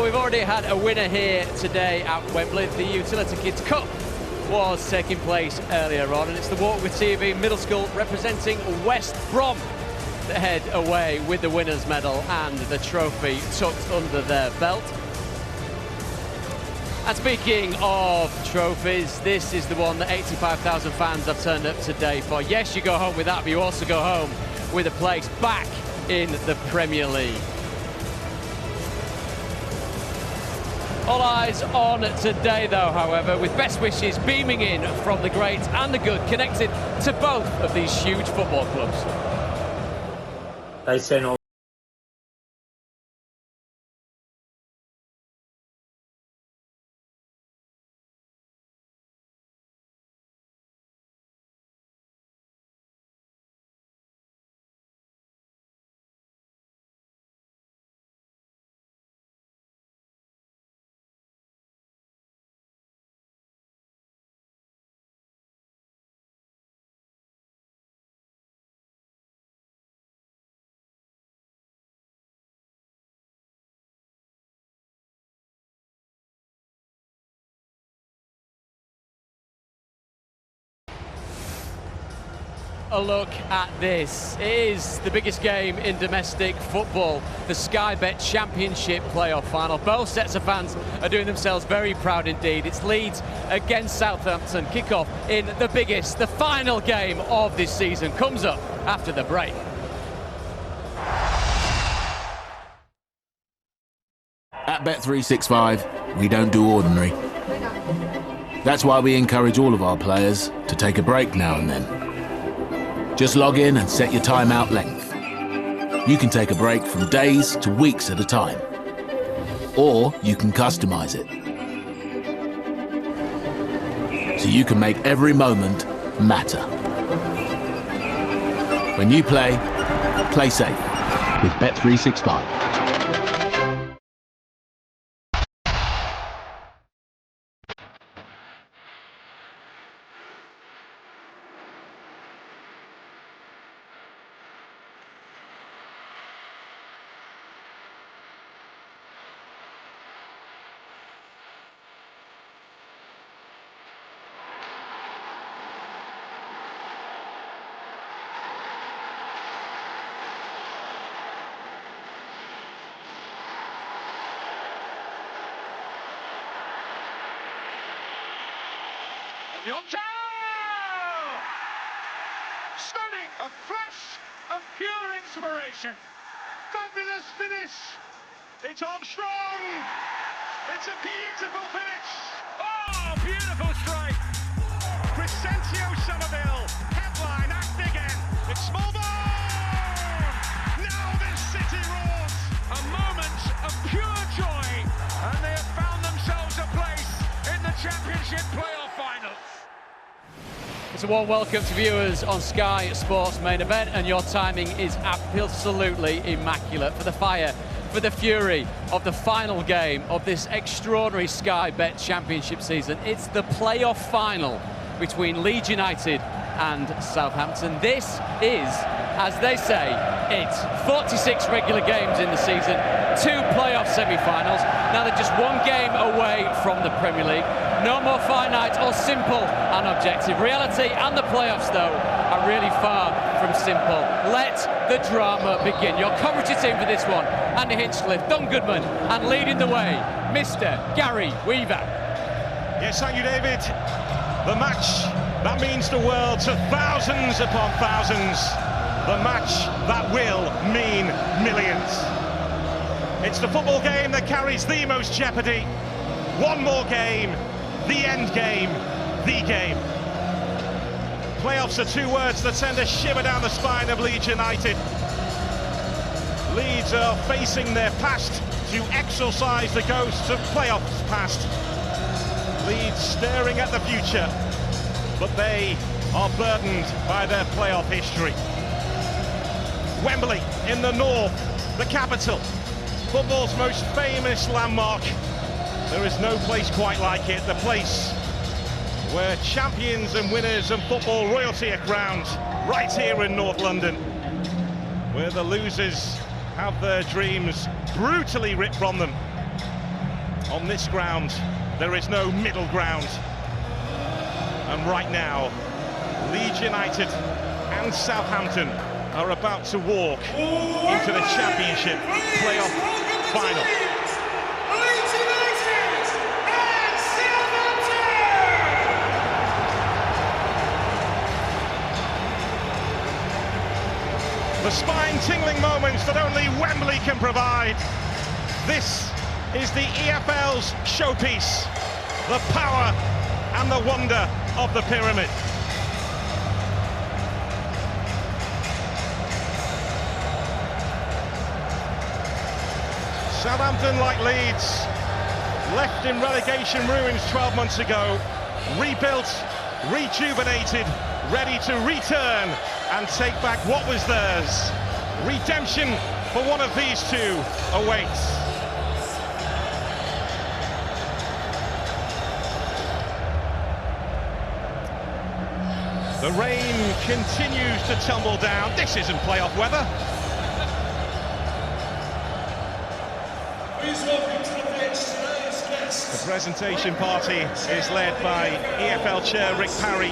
we've already had a winner here today at Wembley. The Utility Kids Cup was taking place earlier on, and it's the Walk with TV Middle School representing West Brom that head away with the winner's medal and the trophy tucked under their belt. And speaking of trophies, this is the one that 85,000 fans have turned up today for. Yes, you go home with that, but you also go home with a place back in the Premier League. All eyes on today, though, however, with best wishes beaming in from the great and the good, connected to both of these huge football clubs. They sent all a look at this. It is the biggest game in domestic football, the Sky Bet Championship playoff final. Both sets of fans are doing themselves very proud indeed. It's Leeds against Southampton. Kick-off in the biggest, the final game of this season comes up after the break. At Bet365, we don't do ordinary. That's why we encourage all of our players to take a break now and then. Just log in and set your timeout length. You can take a break from days to weeks at a time. Or you can customize it. So you can make every moment matter. When you play safe with Bet365. Stunning! A flash of pure inspiration. Fabulous finish. It's Armstrong. It's a beautiful finish. Oh, beautiful strike. Crescencio Somerville. Headline act again. It's Smallbone. Now this city roars. A moment of pure joy, and they have found themselves a place in the Championship playoff final. It's a warm welcome to viewers on Sky Sports Main Event, and your timing is absolutely immaculate for the fire, for the fury of the final game of this extraordinary Sky Bet Championship season. It's the playoff final between Leeds United and Southampton. This is, as they say, it's 46 regular games in the season, 2 playoff semi-finals. Now they're just 1 game away from the Premier League. No more finite or simple and objective. Reality and the playoffs, though, are really far from simple. Let the drama begin. Your commentary team for this one: Andy Hinchcliffe, Don Goodman, and leading the way, Mr. Gary Weaver. Yes, thank you, David. The match that means the world to thousands upon thousands. The match that will mean millions. It's the football game that carries the most jeopardy. One more game, the end game, the game. Playoffs are 2 words that send a shiver down the spine of Leeds United. Leeds are facing their past to exorcise the ghosts of playoffs past. Leeds staring at the future, but they are burdened by their playoff history. Wembley in the north, the capital, football's most famous landmark. There is no place quite like it, the place where champions and winners and football royalty are crowned, right here in North London, where the losers have their dreams brutally ripped from them, On this ground, there is no middle ground. And right now, Leeds United and Southampton are about to walk into the Championship playoff final. Leeds United and Southampton! The spine-tingling moments that only Wembley can provide. This is the EFL's showpiece, the power and the wonder of the pyramid. Southampton, like Leeds, left in relegation ruins 12 months ago, rebuilt, rejuvenated, ready to return and take back what was theirs. Redemption for one of these two awaits. The rain continues to tumble down. This isn't playoff weather. Please welcome to the pitch today's guests. The presentation party is led by EFL Chair Rick Parry,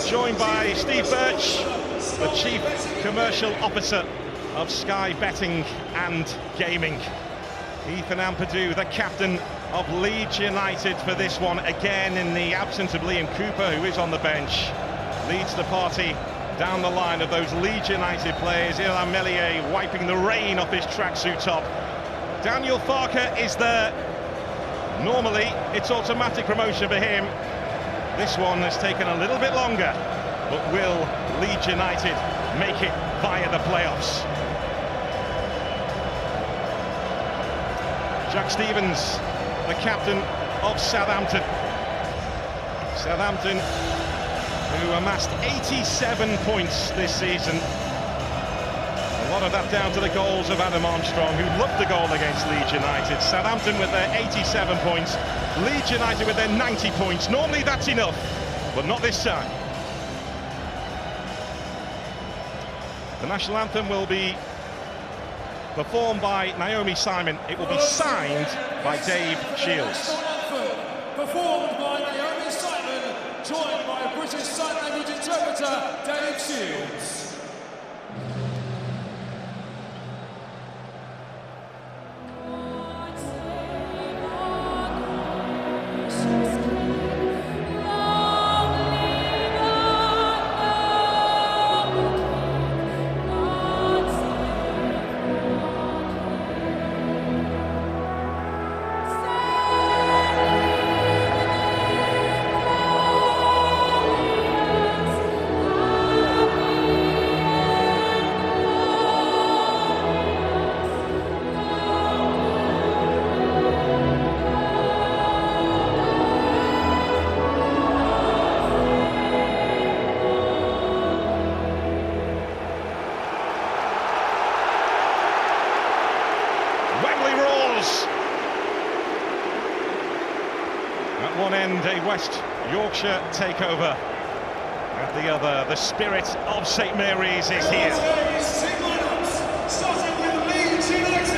joined by Steve Birch, the Chief Commercial Officer of Sky Betting and Gaming. Ethan Ampadu, the captain of Leeds United for this one, again in the absence of Liam Cooper, who is on the bench. Leads the party down the line of those Leeds United players. Ilan Meslier wiping the rain off his tracksuit top. Daniel Farke is there. Normally, it's automatic promotion for him. This one has taken a little bit longer, but will Leeds United make it via the playoffs? Jack Stevens, the captain of Southampton. Southampton, who amassed 87 points this season. A lot of that down to the goals of Adam Armstrong, who loved the goal against Leeds United. Southampton with their 87 points, Leeds United with their 90 points. Normally that's enough, but not this time. The national anthem will be performed by Naomi Simon. It will be signed by Dave Shields. Performed by Naomi Simon, joined by British Sign Language interpreter Dave Shields. At one end, a West Yorkshire takeover. At the other, the spirit of St Mary's is here.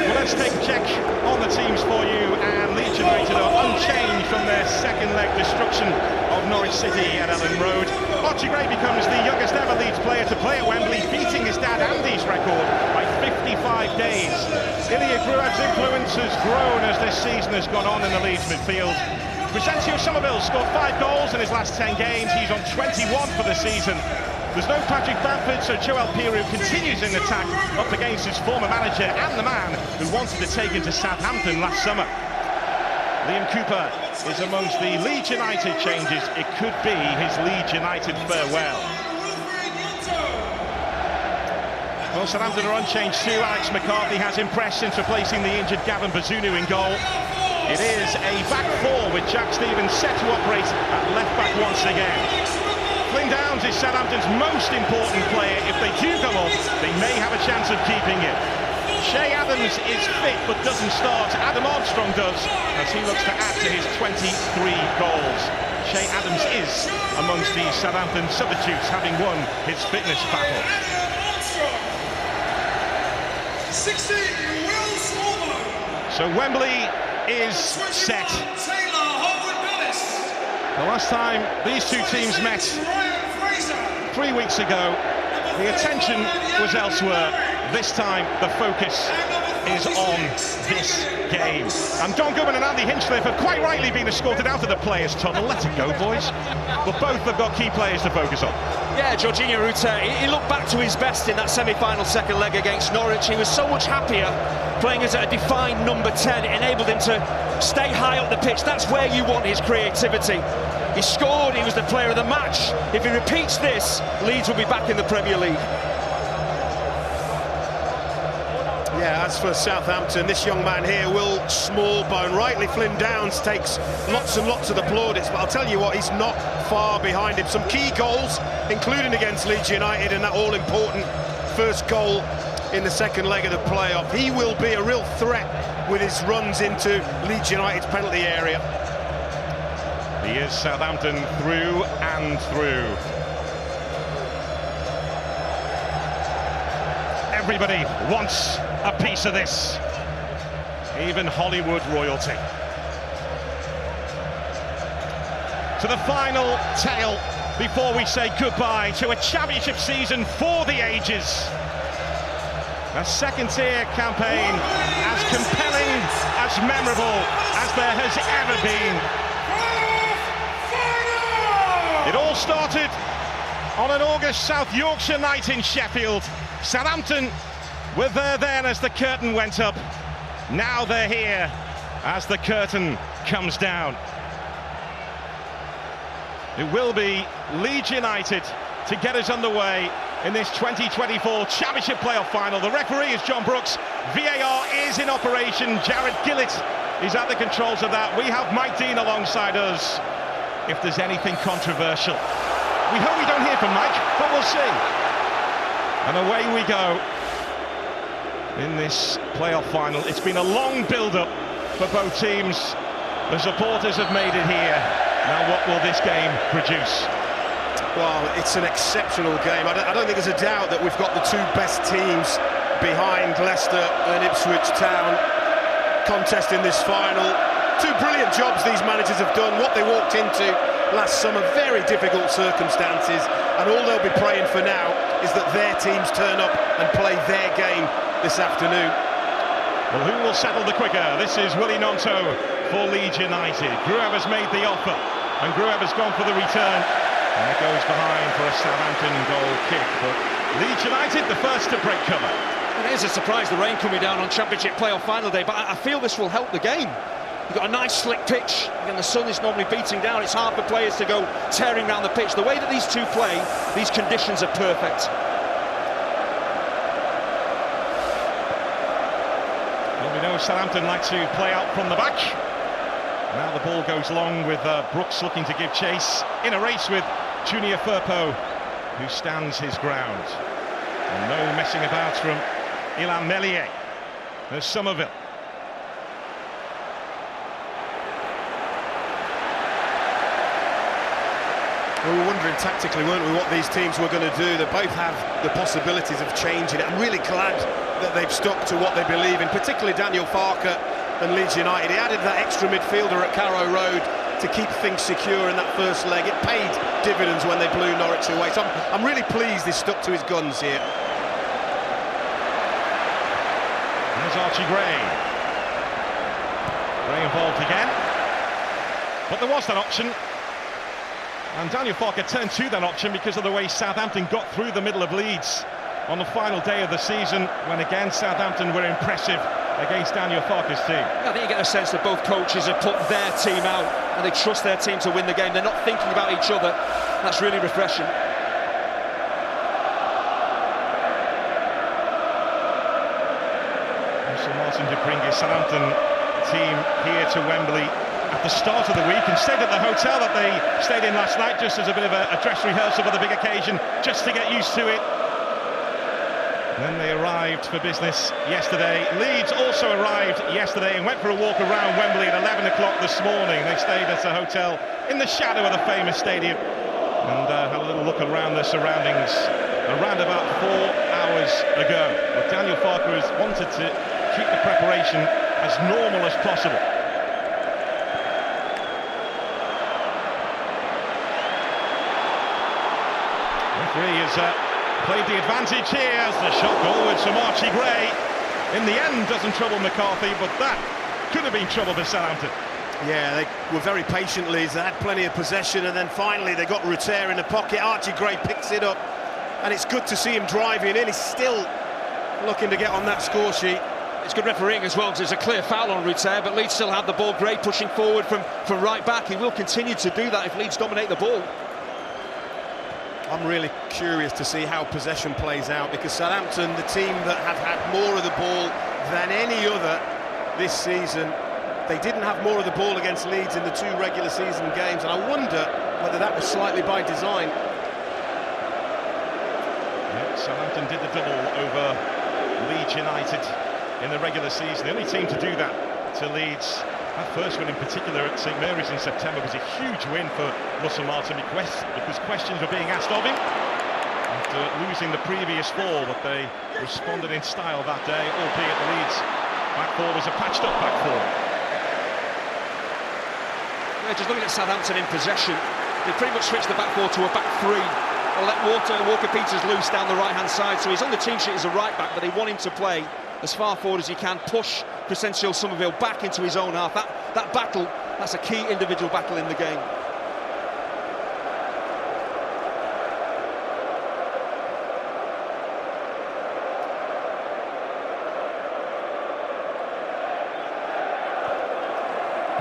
Well, let's take a check on the teams for you, and Leeds United are unchanged from their second leg destruction of Norwich City at Ellen Road. Archie Gray becomes the youngest ever Leeds player to play at Wembley, beating his dad Andy's record by 55 days. Ilya Gruev's influence has grown as this season has gone on in the Leeds midfield. Crescencio Somerville scored 5 goals in his last 10 games. He's on 21 for the season. There's no Patrick Bamford, so Joel Piroux continues in attack up against his former manager and the man who wanted to take him to Southampton last summer. Liam Cooper is amongst the Leeds United changes. It could be his Leeds United farewell. Well, Southampton are unchanged too. Alex McCarthy has impressed since replacing the injured Gavin Bazunu in goal. It is a back four with Jack Stevens set to operate at left back once again. Flynn Downs is Southampton's most important player. If they do go up, they may have a chance of keeping it. Che Adams is fit but doesn't start. Adam Armstrong does, as he looks to add to his 23 goals. Che Adams is amongst the Southampton substitutes, having won his fitness battle. 16, Will Smallman. So Wembley is set. The last time these two teams met 3 weeks ago, the attention was elsewhere. This time the focus is on this game. And Don Goodman and Andy Hinchcliffe have quite rightly been escorted out of the players' tunnel. Let it go, boys. But both have got key players to focus on. Yeah, Jorginho Rutter, he looked back to his best in that semi-final second leg against Norwich. He was so much happier playing as a defined number 10. It enabled him to stay high up the pitch. That's where you want his creativity. He scored, he was the player of the match. If he repeats this, Leeds will be back in the Premier League. Yeah, as for Southampton, this young man here, Will Smallbone, rightly Flynn Downs takes lots and lots of the plaudits, but I'll tell you what, he's not far behind him. Some key goals, including against Leeds United and that all-important first goal in the second leg of the playoff. He will be a real threat with his runs into Leeds United's penalty area. He is Southampton through and through. Everybody wants a piece of this, even Hollywood royalty. To the final tale before we say goodbye to a championship season for the ages. A second-tier campaign as compelling, as memorable as there has ever been. It all started on an August South Yorkshire night in Sheffield. Southampton were there then as the curtain went up. Now they're here as the curtain comes down. It will be Leeds United to get us underway in this 2024 Championship playoff final. The referee is John Brooks. VAR is in operation. Jared Gillett is at the controls of that. We have Mike Dean alongside us. If there's anything controversial, we hope we don't hear from Mike, but we'll see. And away we go in this playoff final. It's been a long build-up for both teams. The supporters have made it here. Now what will this game produce? Well, it's an exceptional game. I don't think there's a doubt that we've got the two best teams behind Leicester and Ipswich Town contesting this final. Two brilliant jobs these managers have done. What they walked into last summer, very difficult circumstances, and all they'll be praying for now is that their teams turn up and play their game this afternoon. Well, who will settle the quicker? This is Willie Gnonto for Leeds United. Gruever's made the offer, and Gruever's gone for the return. And it goes behind for a Southampton goal kick. But Leeds United, the first to break cover. It is a surprise, the rain coming down on Championship playoff final day, but I feel this will help the game. You've got a nice slick pitch, and the sun is normally beating down. It's hard for players to go tearing around the pitch. The way that these two play, these conditions are perfect. Well, we know Southampton like to play out from the back. Now the ball goes long with Brooks looking to give chase in a race with Junior Firpo, who stands his ground. And no messing about from Ilan Meslier. There's Somerville. We were wondering tactically, weren't we, what these teams were going to do. They both have the possibilities of changing it. I'm really glad that they've stuck to what they believe in, particularly Daniel Farke and Leeds United. He added that extra midfielder at Carrow Road to keep things secure in that first leg. It paid dividends when they blew Norwich away. So I'm really pleased he stuck to his guns here. There's Archie Gray. Gray involved again. But there was that option. And Daniel Farke turned to that option because of the way Southampton got through the middle of Leeds on the final day of the season, when again Southampton were impressive against Daniel Farke's team. I think you get a sense that both coaches have put their team out and they trust their team to win the game. They're not thinking about each other. That's really refreshing. Sir Martin de Pringis, Southampton team here to Wembley at the start of the week and stayed at the hotel that they stayed in last night just as a bit of a dress rehearsal for the big occasion, just to get used to it. And then they arrived for business yesterday. Leeds also arrived yesterday and went for a walk around Wembley at 11 o'clock this morning. They stayed at a hotel in the shadow of the famous stadium and had a little look around the surroundings around about 4 hours ago. But Daniel Farke has wanted to keep the preparation as normal as possible. referee has played the advantage here as the shot goalwards from Archie Gray. In the end, doesn't trouble McCarthy, but that could have been trouble for Southampton. Yeah, they were very patient, Leeds. They had plenty of possession, and then finally they got Rutter in the pocket. Archie Gray picks it up, and it's good to see him driving in. He's still looking to get on that score sheet. It's good refereeing as well, because there's a clear foul on Rutter, but Leeds still have the ball. Gray pushing forward from right back. He will continue to do that if Leeds dominate the ball. I'm really curious to see how possession plays out, because Southampton, the team that have had more of the ball than any other this season, they didn't have more of the ball against Leeds in the 2 regular season games, and I wonder whether that was slightly by design. Yeah, Southampton did the double over Leeds United in the regular season. The only team to do that to Leeds. That first one in particular at St Mary's in September was a huge win for Russell Martin because questions were being asked of him after losing the previous 4, but they responded in style that day, albeit the Leeds back 4 was a patched up back 4. Yeah, just looking at Southampton in possession, they pretty much switched the back 4 to a back 3. They'll let Walker-Peters loose down the right-hand side, so he's on the team sheet as a right-back, but they want him to play as far forward as he can, push Crescencio Somerville back into his own half. That battle, that's a key individual battle in the game.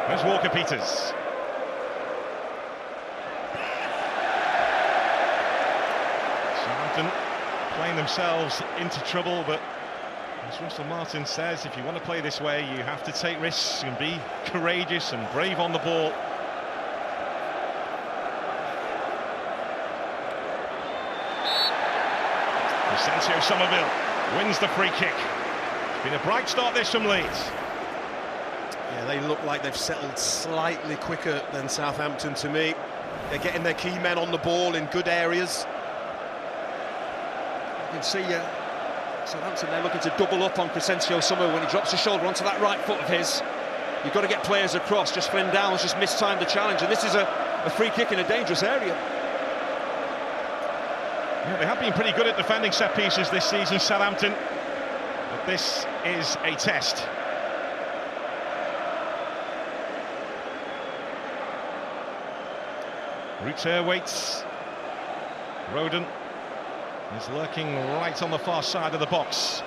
There's Walker-Peters. Southampton playing themselves into trouble, but as Russell Martin says, if you want to play this way, you have to take risks and be courageous and brave on the ball. Crescencio Somerville wins the free kick. It's been a bright start this from Leeds. Yeah, they look like they've settled slightly quicker than Southampton to me. They're getting their key men on the ball in good areas. You can see Southampton, they're looking to double up on Crescencio Somerville when he drops his shoulder onto that right foot of his. You've got to get players across. Just Flynn Downs just mistimed the challenge, and this is a free kick in a dangerous area. Yeah, they have been pretty good at defending set pieces this season, Southampton, but this is a test. Rutter waits. Rodon is lurking right on the far side of the box.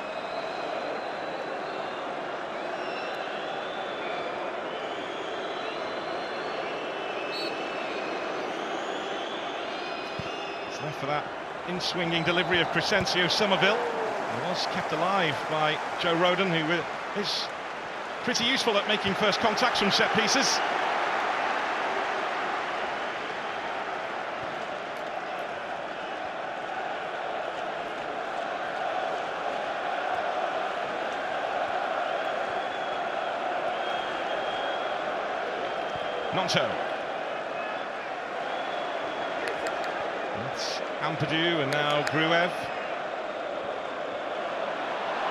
It's left for that in-swinging delivery of Crescencio Somerville. He was kept alive by Joe Rodon, who is pretty useful at making first contacts from set pieces. Nonto. That's Ampadu and now Gruev.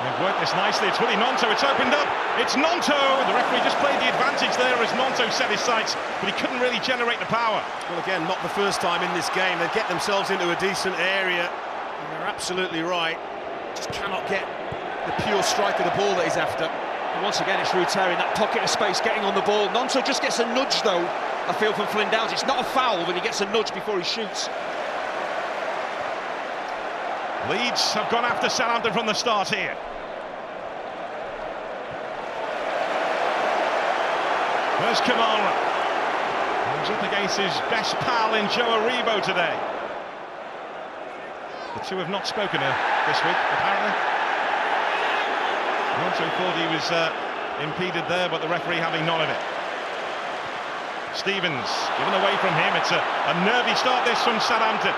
They've worked this nicely. It's Willie Nonto. It's opened up. It's Nonto. The referee just played the advantage there as Nonto set his sights, but he couldn't really generate the power. Well, again, not the first time in this game. They get themselves into a decent area. And they're absolutely right. Just cannot get the pure strike of the ball that he's after. And once again, it's Rutter in that pocket of space getting on the ball. Nonto just gets a nudge, though, I feel, from Flynn Downs. It's not a foul, but he gets a nudge before he shoots. Leeds have gone after Southampton from the start here. There's Kamara. He's up against his best pal in Joe Aribo today. The two have not spoken this week, apparently. Nonto thought he was impeded there, but the referee having none of it. Stevens given away from him. It's a nervy start this from Southampton.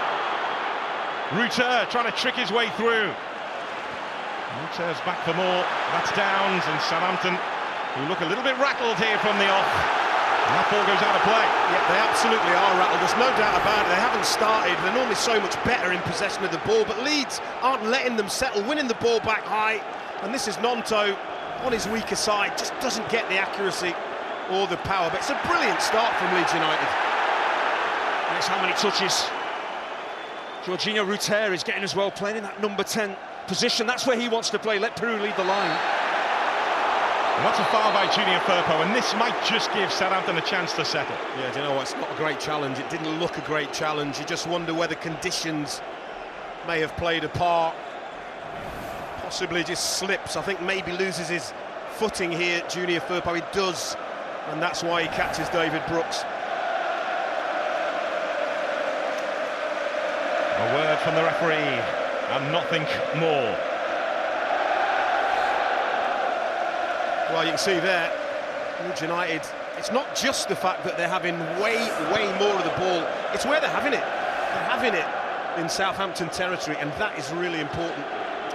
Rutter trying to trick his way through. Rutter's back for more. That's Downs, and Southampton, who look a little bit rattled here from the off. And that ball goes out of play. Yeah, they absolutely are rattled. There's no doubt about it. They haven't started. They're normally so much better in possession of the ball, but Leeds aren't letting them settle, winning the ball back high. And this is Nonto on his weaker side, just doesn't get the accuracy or the power. But it's a brilliant start from Leeds United. And it's how many touches Jorginho Ruter is getting as well, playing in that number 10 position. That's where he wants to play. Let Peru lead the line. And that's a foul by Junior Firpo, and this might just give Southampton a chance to settle. Yeah, do you know what? It's not a great challenge. It didn't look a great challenge. You just wonder whether conditions may have played a part. Possibly just slips. I think maybe loses his footing here, Junior Firpo. He does, and that's why he catches David Brooks. A word from the referee, and nothing more. Well, you can see there, Leeds United, it's not just the fact that they're having way more of the ball, it's where they're having it. They're having it in Southampton territory, and that is really important.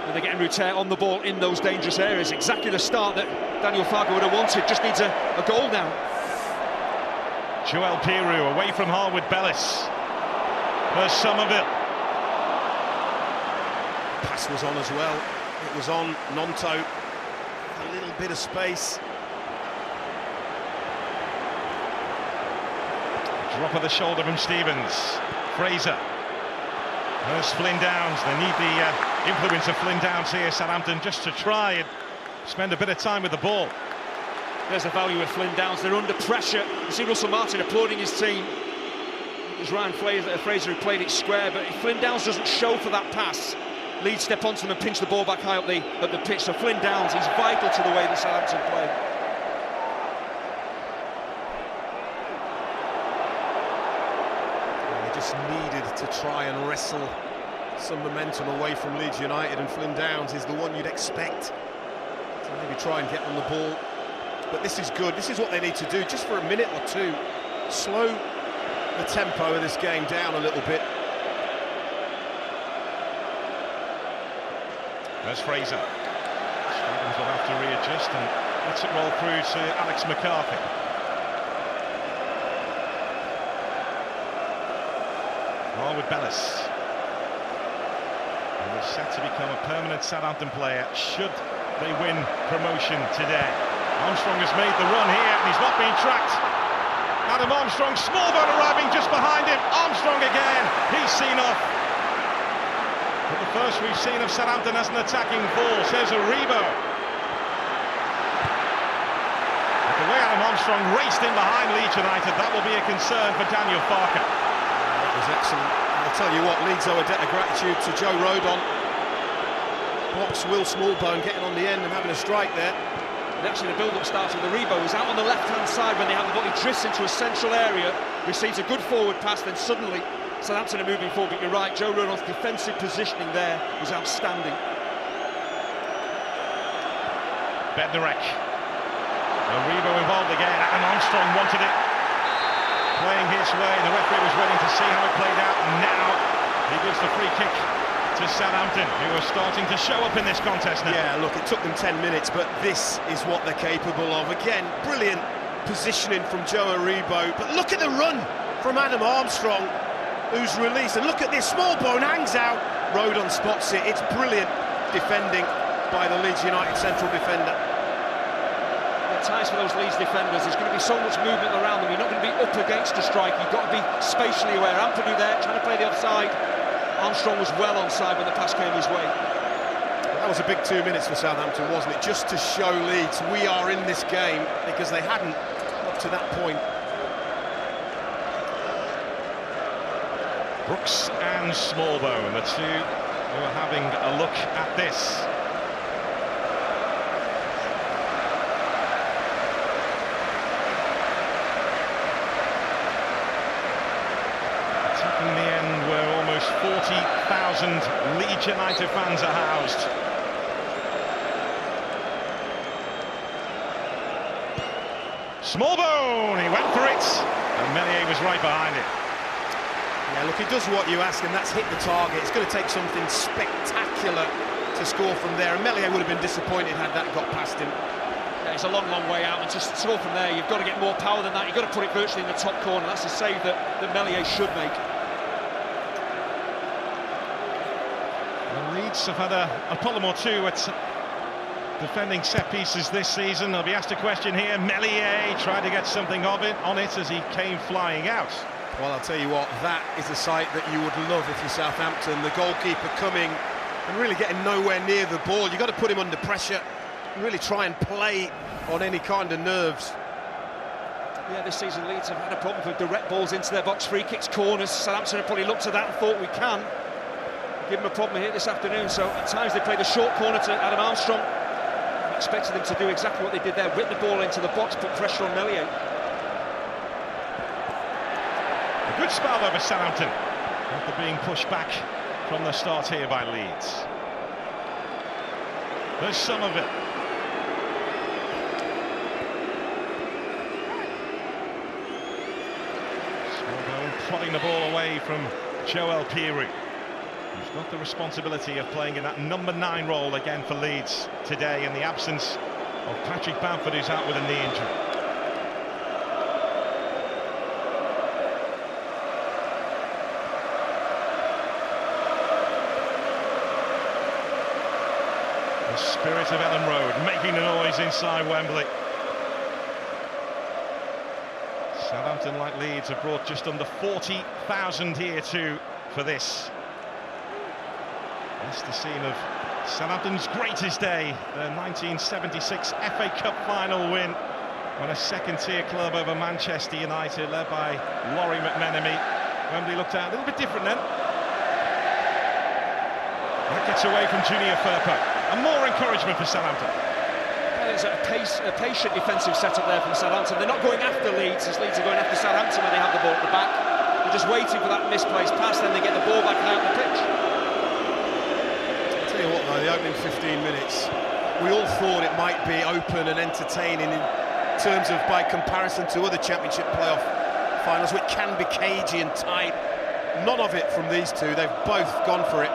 And they're getting Ruter on the ball in those dangerous areas. Exactly the start that Daniel Farke would have wanted. Just needs a goal now. Joel Peru away from Harwood Bellis. There's Somerville. Pass was on as well. It was on Nonto. A little bit of space. Drop of the shoulder from Stevens. Fraser. There's Flynn Downs. They need the influence of Flynn Downs here, Southampton, just to try and spend a bit of time with the ball. There's the value of Flynn Downs. They're under pressure. You see Russell Martin applauding his team. It was Ryan Fraser who played it square, but if Flynn Downs doesn't show for that pass, Leeds step onto them and pinch the ball back high up the pitch. So Flynn Downs is vital to the way the Southampton play. They just needed to try and wrestle some momentum away from Leeds United, and Flynn Downs is the one you'd expect to maybe try and get on the ball. But this is good. This is what they need to do, just for a minute or two. Slow the tempo of this game down a little bit. There's Fraser. Stevens will have to readjust and lets it roll through to Alex McCarthy. Harwood Bellis. He was set to become a permanent Southampton player should they win promotion today. Armstrong has made the run here and he's not being tracked. Adam Armstrong, Smallbone arriving just behind him. Armstrong again, he's seen off. But the first we've seen of Southampton as an attacking force. There's Aribo. But the way Adam Armstrong raced in behind Leeds United, that will be a concern for Daniel Farke. That was excellent. I'll tell you what, Leeds owe a debt of gratitude to Joe Rodon. Box Will Smallbone getting on the end and having a strike there. And actually the build-up starts with Aribo, who's out on the left-hand side when they have the ball. He drifts into a central area, receives a good forward pass, then suddenly Southampton are moving forward. But you're right, Joe Rodon's defensive positioning there was outstanding. Bednarek. Aribo involved again. Adam Armstrong wanted it. Playing his way. The referee was waiting to see how it played out. And now he gives the free kick to Southampton, who are starting to show up in this contest now. Yeah, look, it took them 10 minutes, but this is what they're capable of. Again, brilliant positioning from Joe Aribo. But look at the run from Adam Armstrong, who's released. And look at this, Smallbone hangs out. Rodon spots it. It's brilliant defending by the Leeds United central defender. The ties for those Leeds defenders, there's going to be so much movement around them. You're not going to be up against a strike. You've got to be spatially aware. Anthony there trying to play the offside. Armstrong was well onside when the pass came his way. That was a big 2 minutes for Southampton, wasn't it? Just to show Leeds we are in this game, because they hadn't up to that point. Brooks and Smallbone, the two who are having a look at this. Attacking the end where almost 40,000 Leeds United fans are housed. Smallbone, he went for it, and Meslier was right behind it. Yeah, look, he does what you ask, and that's hit the target. It's going to take something spectacular to score from there, and Meslier would have been disappointed had that got past him. Yeah, it's a long way out, and just score from there, you've got to get more power than that. You've got to put it virtually in the top corner. That's a save that Meslier should make. The Leeds have had a problem or two at defending set pieces this season. They'll be asked a question here. Meslier tried to get something on it as he came flying out. Well, I'll tell you what, that is a sight that you would love if you're Southampton. The goalkeeper coming and really getting nowhere near the ball. You've got to put him under pressure and really try and play on any kind of nerves. Yeah, this season Leeds have had a problem with direct balls into their box, free kicks, corners. Southampton have probably looked at that and thought we can give them a problem here this afternoon. So at times they played a short corner to Adam Armstrong. I expected them to do exactly what they did there, whip the ball into the box, put pressure on Melier. A good spell over Southampton after being pushed back from the start here by Leeds. There's some of it. Prodding the ball away from Joel Piroux, who's got the responsibility of playing in that number 9 role again for Leeds today in the absence of Patrick Bamford, who's out with a knee injury. The spirit of Ellen Road making the noise inside Wembley. Southampton, like Leeds, have brought just under 40,000 here too for this. That's the scene of Southampton's greatest day, their 1976 FA Cup final win, when a second-tier club over Manchester United, led by Laurie McMenemy. Wembley looked out a little bit different then. That gets away from Junior Firpo, and more encouragement for Southampton. There's a patient defensive setup there from Southampton. They're not going after Leeds, as Leeds are going after Southampton when they have the ball at the back. They're just waiting for that misplaced pass, then they get the ball back and out the pitch. I'll tell you what though, the opening 15 minutes, we all thought it might be open and entertaining in terms of by comparison to other Championship playoff finals, which can be cagey and tight. None of it from these two, they've both gone for it.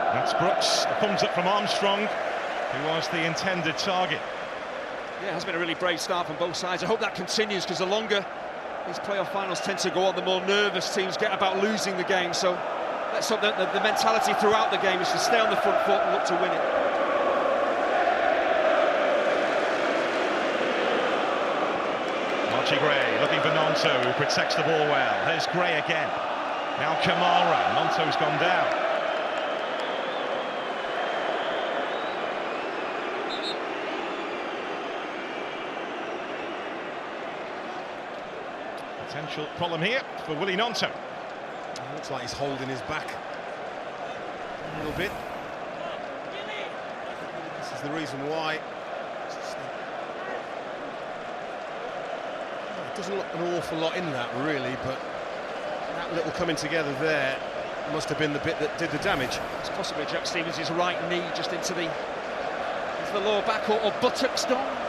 That's Brooks, a thumbs up from Armstrong, who was the intended target. Yeah, it has been a really brave start from both sides. I hope that continues, because the longer these playoff finals tend to go on, the more nervous teams get about losing the game. So let's hope that the mentality throughout the game is to stay on the front foot and look to win it. Archie Gray looking for Nonto, who protects the ball well. There's Gray again. Now Kamara, Nonto's gone down. Potential problem here for Willie Nonto. Looks like he's holding his back a little bit. This is the reason why. It doesn't look an awful lot in that, really, but that little coming together there must have been the bit that did the damage. It's possibly Jack Stevens' right knee just into the lower back or buttocks down.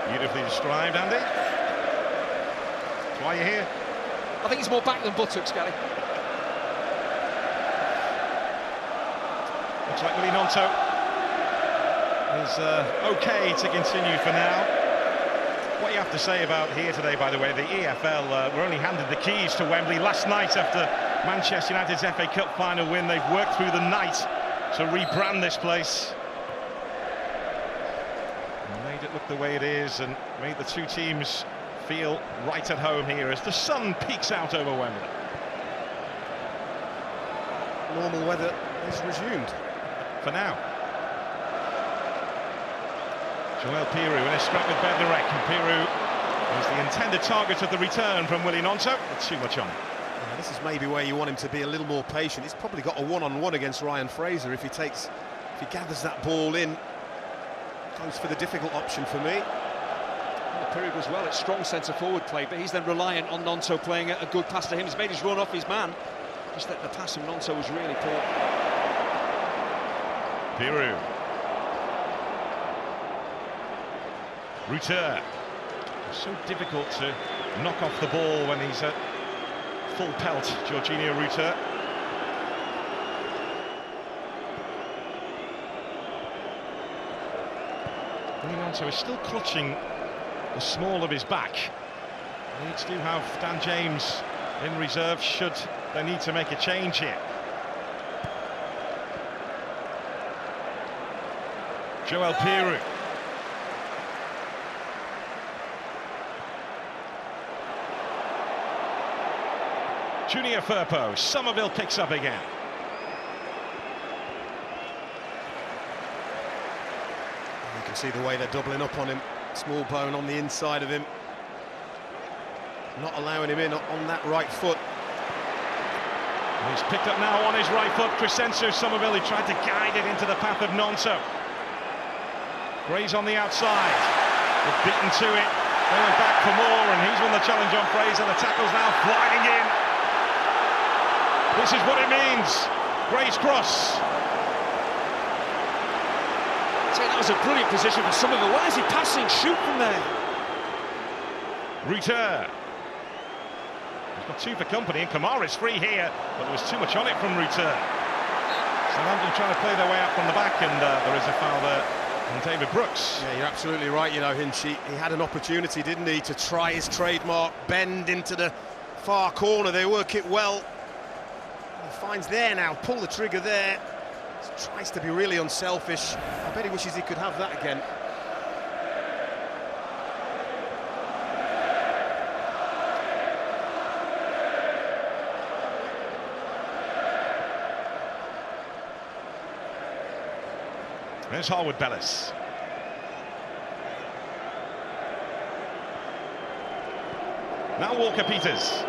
Beautifully described, Andy. That's why you're here. I think it's more back than buttocks, Gary. Looks like Willie Nonto is OK to continue for now. What you have to say about here today, by the way, the EFL were only handed the keys to Wembley last night after Manchester United's FA Cup final win. They've worked through the night to rebrand this place. Made it look the way it is and made the two teams feel right at home here as the sun peeks out over Wembley. Normal weather is resumed. For now. Joel Piroux in a scrap with Bednarek, and Piroux was the intended target of the return from Willie Nonto. It's too much on. Yeah, this is maybe where you want him to be a little more patient. He's probably got a one-on-one against Ryan Fraser if he gathers that ball in. Goes for the difficult option for me. Well, Piroux goes well, it's strong centre-forward play, but he's then reliant on Nonto playing a good pass to him. He's made his run off his man. Just that the pass from Nonto was really poor. Piroux. Ruter. It's so difficult to knock off the ball when he's at full pelt, Jorginho Ruter. Nonto is still clutching the small of his back. Leeds do have Dan James in reserve should they need to make a change here. Joel Piroux. Junior Firpo, Somerville picks up again. You can see the way they're doubling up on him. Small bone on the inside of him. Not allowing him in on that right foot. He's picked up now on his right foot. Crescencio Somerville, he tried to guide it into the path of Nonso. Gray's on the outside. They've beaten to it. They went back for more, and he's won the challenge on Fraser. The tackle's now flying in. This is what it means. Gray's cross. That was a brilliant position for Somerville. Why is he passing? Shoot from there. Ruter. He's got two for company, and Kamara's free here, but there was too much on it from Ruter. Southampton trying to play their way out from the back, and there is a foul there on David Brooks. Yeah, you're absolutely right, you know, Hinchy. He had an opportunity, didn't he, to try his trademark bend into the far corner. They work it well. He finds there now, pull the trigger there. He tries to be really unselfish. I bet he wishes he could have that again. There's Harwood Bellis. Now Walker-Peters.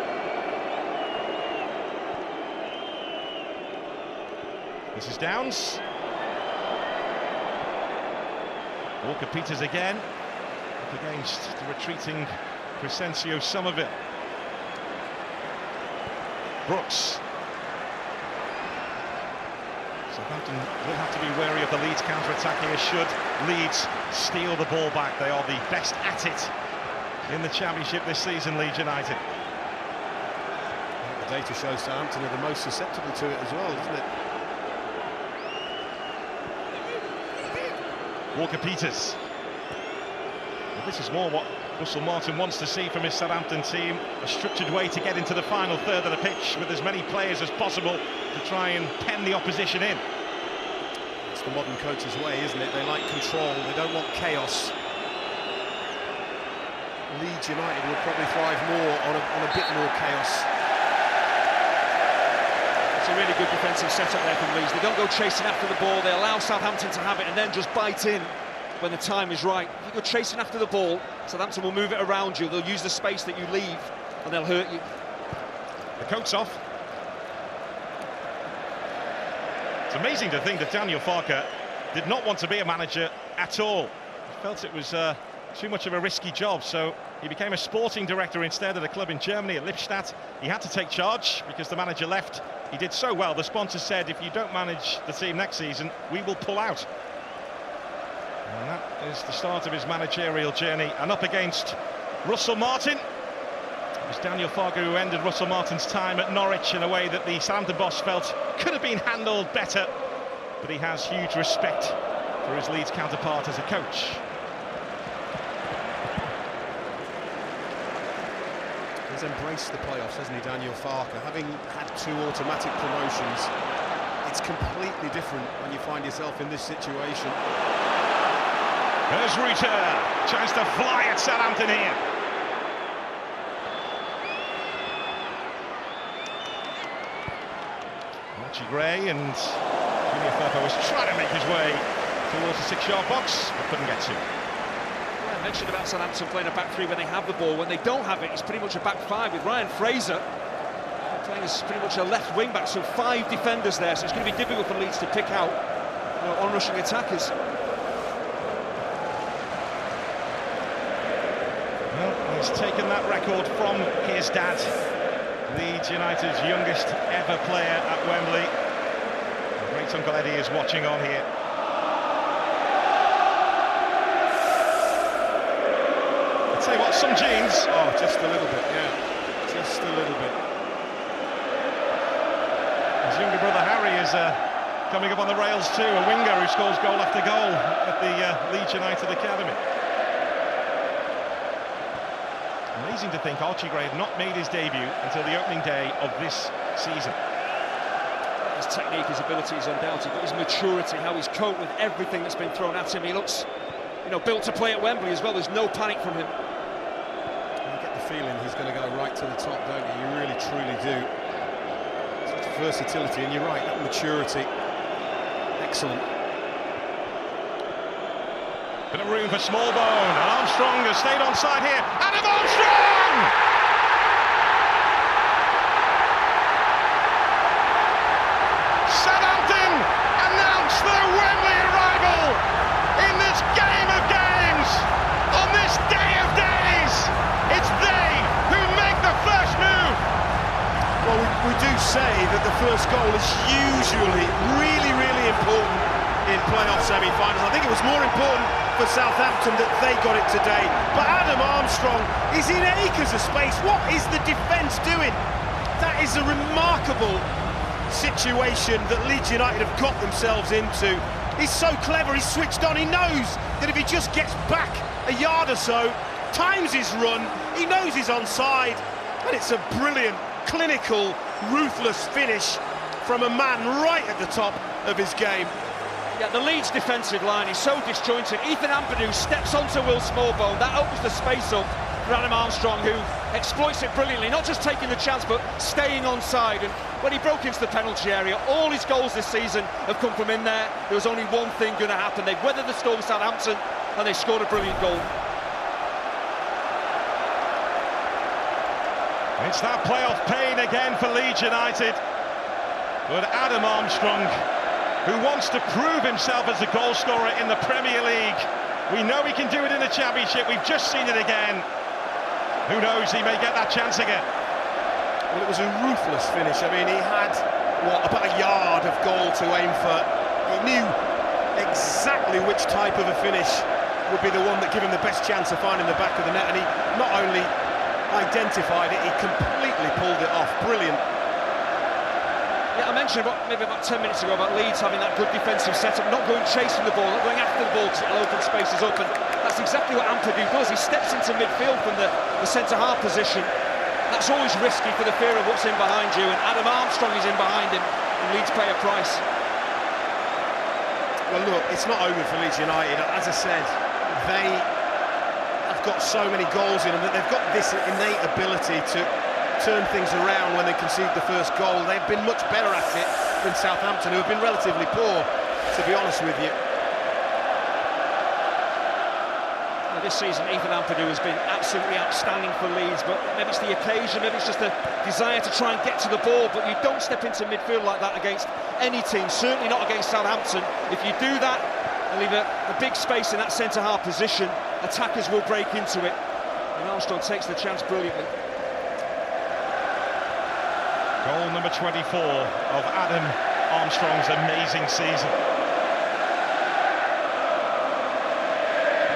This is Downs. Walker-Peters again. Up against the retreating Crescencio Somerville. Brooks. Southampton will have to be wary of the Leeds counter-attack here should Leeds steal the ball back. They are the best at it in the Championship this season, Leeds United. The data shows Southampton are the most susceptible to it as well, doesn't it? Walker-Peters. Well, this is more what Russell Martin wants to see from his Southampton team. A structured way to get into the final third of the pitch with as many players as possible to try and pen the opposition in. It's the modern coach's way, isn't it? They like control, they don't want chaos. Leeds United will probably thrive more on a bit more chaos. It's a really good defensive setup there from Leeds. They don't go chasing after the ball, they allow Southampton to have it and then just bite in when the time is right. If you go chasing after the ball, Southampton will move it around you, they'll use the space that you leave and they'll hurt you. The coat's off. It's amazing to think that Daniel Farke did not want to be a manager at all. He felt it was too much of a risky job, so he became a sporting director instead at a club in Germany at Lippstadt. He had to take charge because the manager left. He did so well, the sponsor said, if you don't manage the team next season, we will pull out. And that is the start of his managerial journey. And up against Russell Martin, it was Daniel Farke who ended Russell Martin's time at Norwich in a way that the Southampton boss felt could have been handled better. But he has huge respect for his Leeds counterpart as a coach. He's embraced the playoffs, hasn't he, Daniel Farke? Having had 2 automatic promotions, it's completely different when you find yourself in this situation. There's Ruter, chance to fly at Southampton here. Archie Gray and Junior Firpo was trying to make his way towards the 6-yard box, but couldn't get to. I mentioned about Southampton playing a back 3 when they have the ball. When they don't have it, it's pretty much a back 5 with Ryan Fraser playing as pretty much a left wing back, so 5 defenders there, so it's going to be difficult for Leeds to pick out on-rushing attackers. Well, he's taken that record from his dad, Leeds United's youngest ever player at Wembley. Great Uncle Eddie is watching on here. I'd say what, some genes? Oh, just a little bit, yeah. Just a little bit. His younger brother Harry is coming up on the rails too, a winger who scores goal after goal at the Leeds United Academy. Amazing to think Archie Gray had not made his debut until the opening day of this season. His technique, his ability is undoubted, but his maturity, how he's coped with everything that's been thrown at him. He looks, built to play at Wembley as well. There's no panic from him. You get the feeling he's going to go right to the top, don't you? You really, truly do. versatility, and you're right, that maturity, excellent. Bit of room for Smallbone, and Armstrong has stayed onside here. Adam Armstrong! Southampton announce their Wembley arrival in this game of games, on this day of days. It's they who make the first move. Well, we do say that the first goal is usually really, really important in playoff semi-finals. I think it was more important for Southampton that they got it today. But Adam Armstrong is in acres of space. What is the defence doing? That is a remarkable situation that Leeds United have got themselves into. He's so clever, he's switched on. He knows that if he just gets back a yard or so, times his run, he knows he's onside. And it's a brilliant, clinical, ruthless finish from a man right at the top of his game. Yeah, the Leeds defensive line is so disjointed. Ethan Ampadu steps onto Will Smallbone. That opens the space up for Adam Armstrong, who exploits it brilliantly, not just taking the chance, but staying onside. And when he broke into the penalty area, all his goals this season have come from in there. There was only one thing going to happen. They've weathered the storm, Southampton, and they scored a brilliant goal. It's that playoff pain again for Leeds United. But Adam Armstrong, who wants to prove himself as a goal scorer in the Premier League. We know he can do it in the Championship. We've just seen it again. Who knows, he may get that chance again. Well, it was a ruthless finish. I mean, he had, about a yard of goal to aim for. He knew exactly which type of a finish would be the one that gave him the best chance of finding the back of the net, and he not only identified it, he completely pulled it off. Brilliant. Yeah, I mentioned maybe about 10 minutes ago about Leeds having that good defensive setup, not going chasing the ball, not going after the ball to open spaces up, and that's exactly what Ampadu does. He steps into midfield from the centre-half position. That's always risky for the fear of what's in behind you, and Adam Armstrong is in behind him, and Leeds pay a price. Well, look, it's not over for Leeds United. As I said, they have got so many goals in them that they've got this innate ability to turn things around when they concede the first goal. They've been much better at it than Southampton, who have been relatively poor, to be honest with you. Well, this season, Ethan Ampadu has been absolutely outstanding for Leeds, but maybe it's the occasion, maybe it's just a desire to try and get to the ball, but you don't step into midfield like that against any team, certainly not against Southampton. If you do that and leave a big space in that centre-half position, attackers will break into it, and Armstrong takes the chance brilliantly. Goal number 24 of Adam Armstrong's amazing season.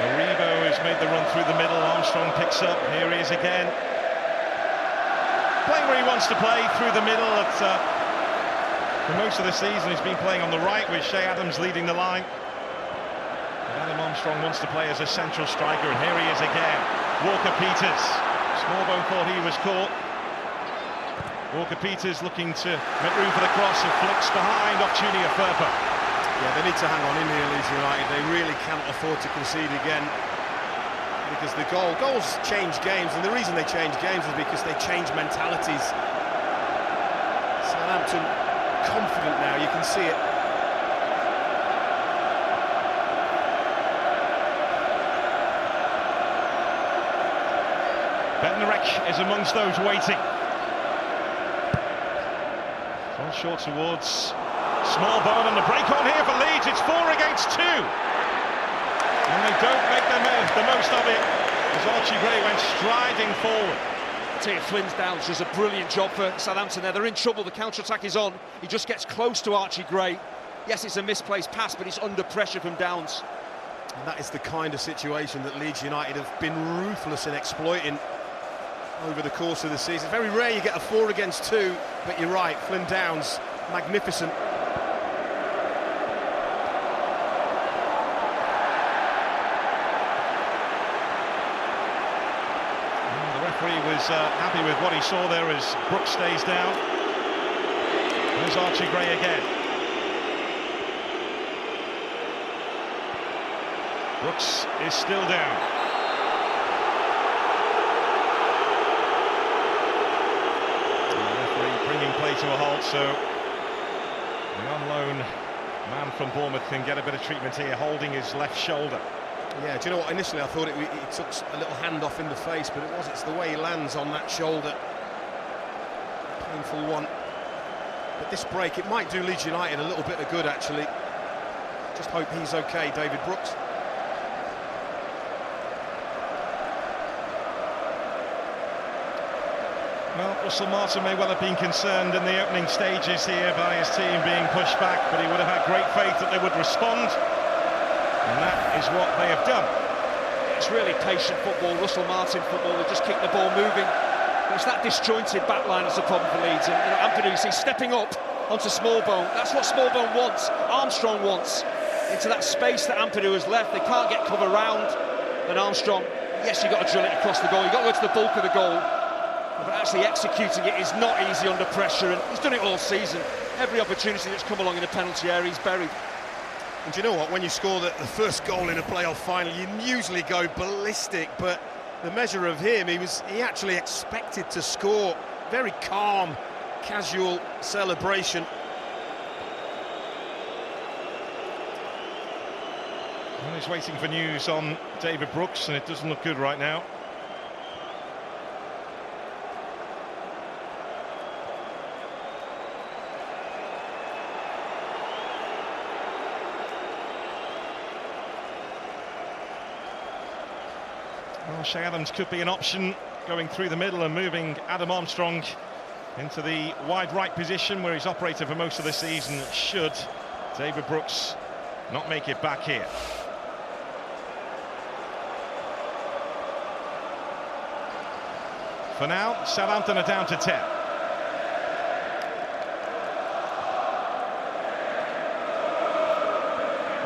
Aribo has made the run through the middle. Armstrong picks up. Here he is again. Playing where he wants to play, through the middle. For most of the season, he's been playing on the right, with Shea Adams leading the line. But Adam Armstrong wants to play as a central striker, and here he is again. Walker-Peters. Smallbone thought he was caught. Walker-Peters looking to make room for the cross, and flicks behind off Junior Ferber. Yeah, they need to hang on in here, Leeds United. They really can't afford to concede again, because the goals change games, and the reason they change games is because they change mentalities. Southampton confident now, you can see it. Bednarek is amongst those waiting. Well, short towards Smallbone, and the break on here for Leeds. It's 4 against 2. And they don't make the most of it, as Archie Gray went striding forward. I tell you, Flynn's Downs does a brilliant job for Southampton there. They're in trouble, the counter-attack is on. He just gets close to Archie Gray. Yes, it's a misplaced pass, but it's under pressure from Downs. And that is the kind of situation that Leeds United have been ruthless in exploiting over the course of the season. It's very rare you get a 4 against 2, but you're right, Flynn Downs, magnificent. The referee was happy with what he saw there as Brooks stays down. There's Archie Gray again. Brooks is still down. Bringing play to a halt, so The on loan man from Bournemouth can get a bit of treatment here, holding his left shoulder. Yeah, do you know what? Initially I thought he took a little hand off in the face, but it's the way he lands on that shoulder. Painful one. But this break, it might do Leeds United a little bit of good, actually. Just hope he's okay, David Brooks. Well, Russell Martin may well have been concerned in the opening stages here by his team being pushed back, but he would have had great faith that they would respond. And that is what they have done. It's really patient football, Russell Martin football. They just keep the ball moving. But it's that disjointed backline that's a problem for Leeds. And Ampadu, you see, stepping up onto Smallbone. That's what Smallbone wants, Armstrong wants. Into that space that Ampadu has left. They can't get cover round. And Armstrong, yes, you've got to drill it across the goal. You've got to go to the bulk of the goal. But actually executing it is not easy under pressure. And he's done it all season. Every opportunity that's come along in the penalty area, he's buried. And do you know what, when you score the first goal in a playoff final, you usually go ballistic, but the measure of him, he actually expected to score. Very calm, casual celebration. Well, he's waiting for news on David Brooks, and it doesn't look good right now. Well, Shay Adams could be an option, going through the middle and moving Adam Armstrong into the wide right position where he's operated for most of the season, should David Brooks not make it back here. For now, Southampton are down to 10.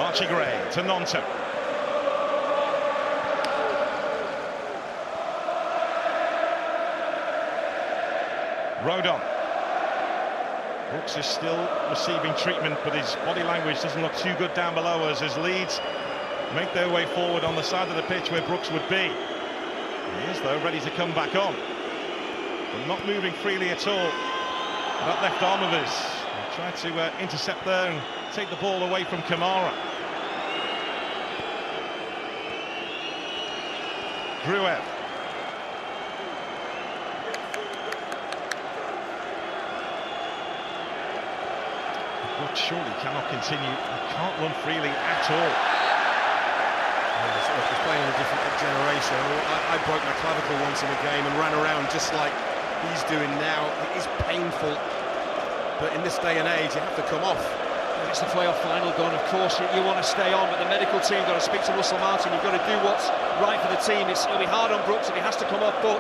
Archie Gray to Nonto. Rodon. Brooks is still receiving treatment, but his body language doesn't look too good down below us as Leeds make their way forward on the side of the pitch where Brooks would be. He is, though, ready to come back on, but not moving freely at all. That left arm of his. He tried to intercept there and take the ball away from Kamara. Gruev. Surely cannot continue. He can't run freely at all. He's playing in a different generation. I broke my clavicle once in a game and ran around just like he's doing now. It is painful, but in this day and age, you have to come off. If it's the playoff final gone, of course you want to stay on, but the medical team got to speak to Russell Martin. You've got to do what's right for the team. It'll be hard on Brooks if he has to come off, but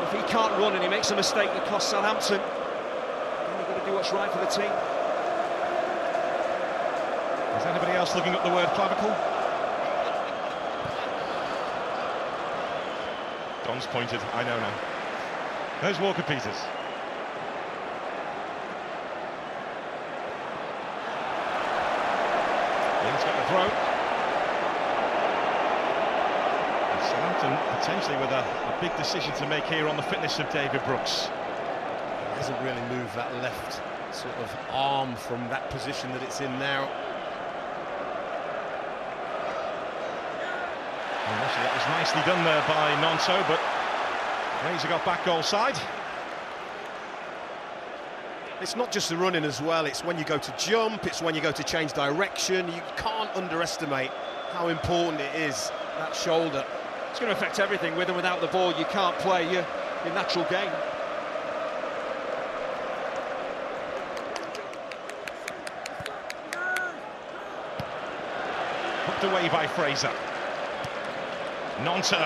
if he can't run and he makes a mistake that costs Southampton, then you've got to do what's right for the team. Is anybody else looking up the word clavicle? Don's pointed, I know now. There's Walker Peters. He's got the throw. And Southampton potentially with a big decision to make here on the fitness of David Brooks. He hasn't really moved that left sort of arm from that position that it's in now. And actually, that was nicely done there by Nonto, but Fraser got back goal side. It's not just the running as well, it's when you go to jump, it's when you go to change direction. You can't underestimate how important it is, that shoulder. It's going to affect everything. With and without the ball, you can't play your natural game. Hooked away by Fraser. Nonto.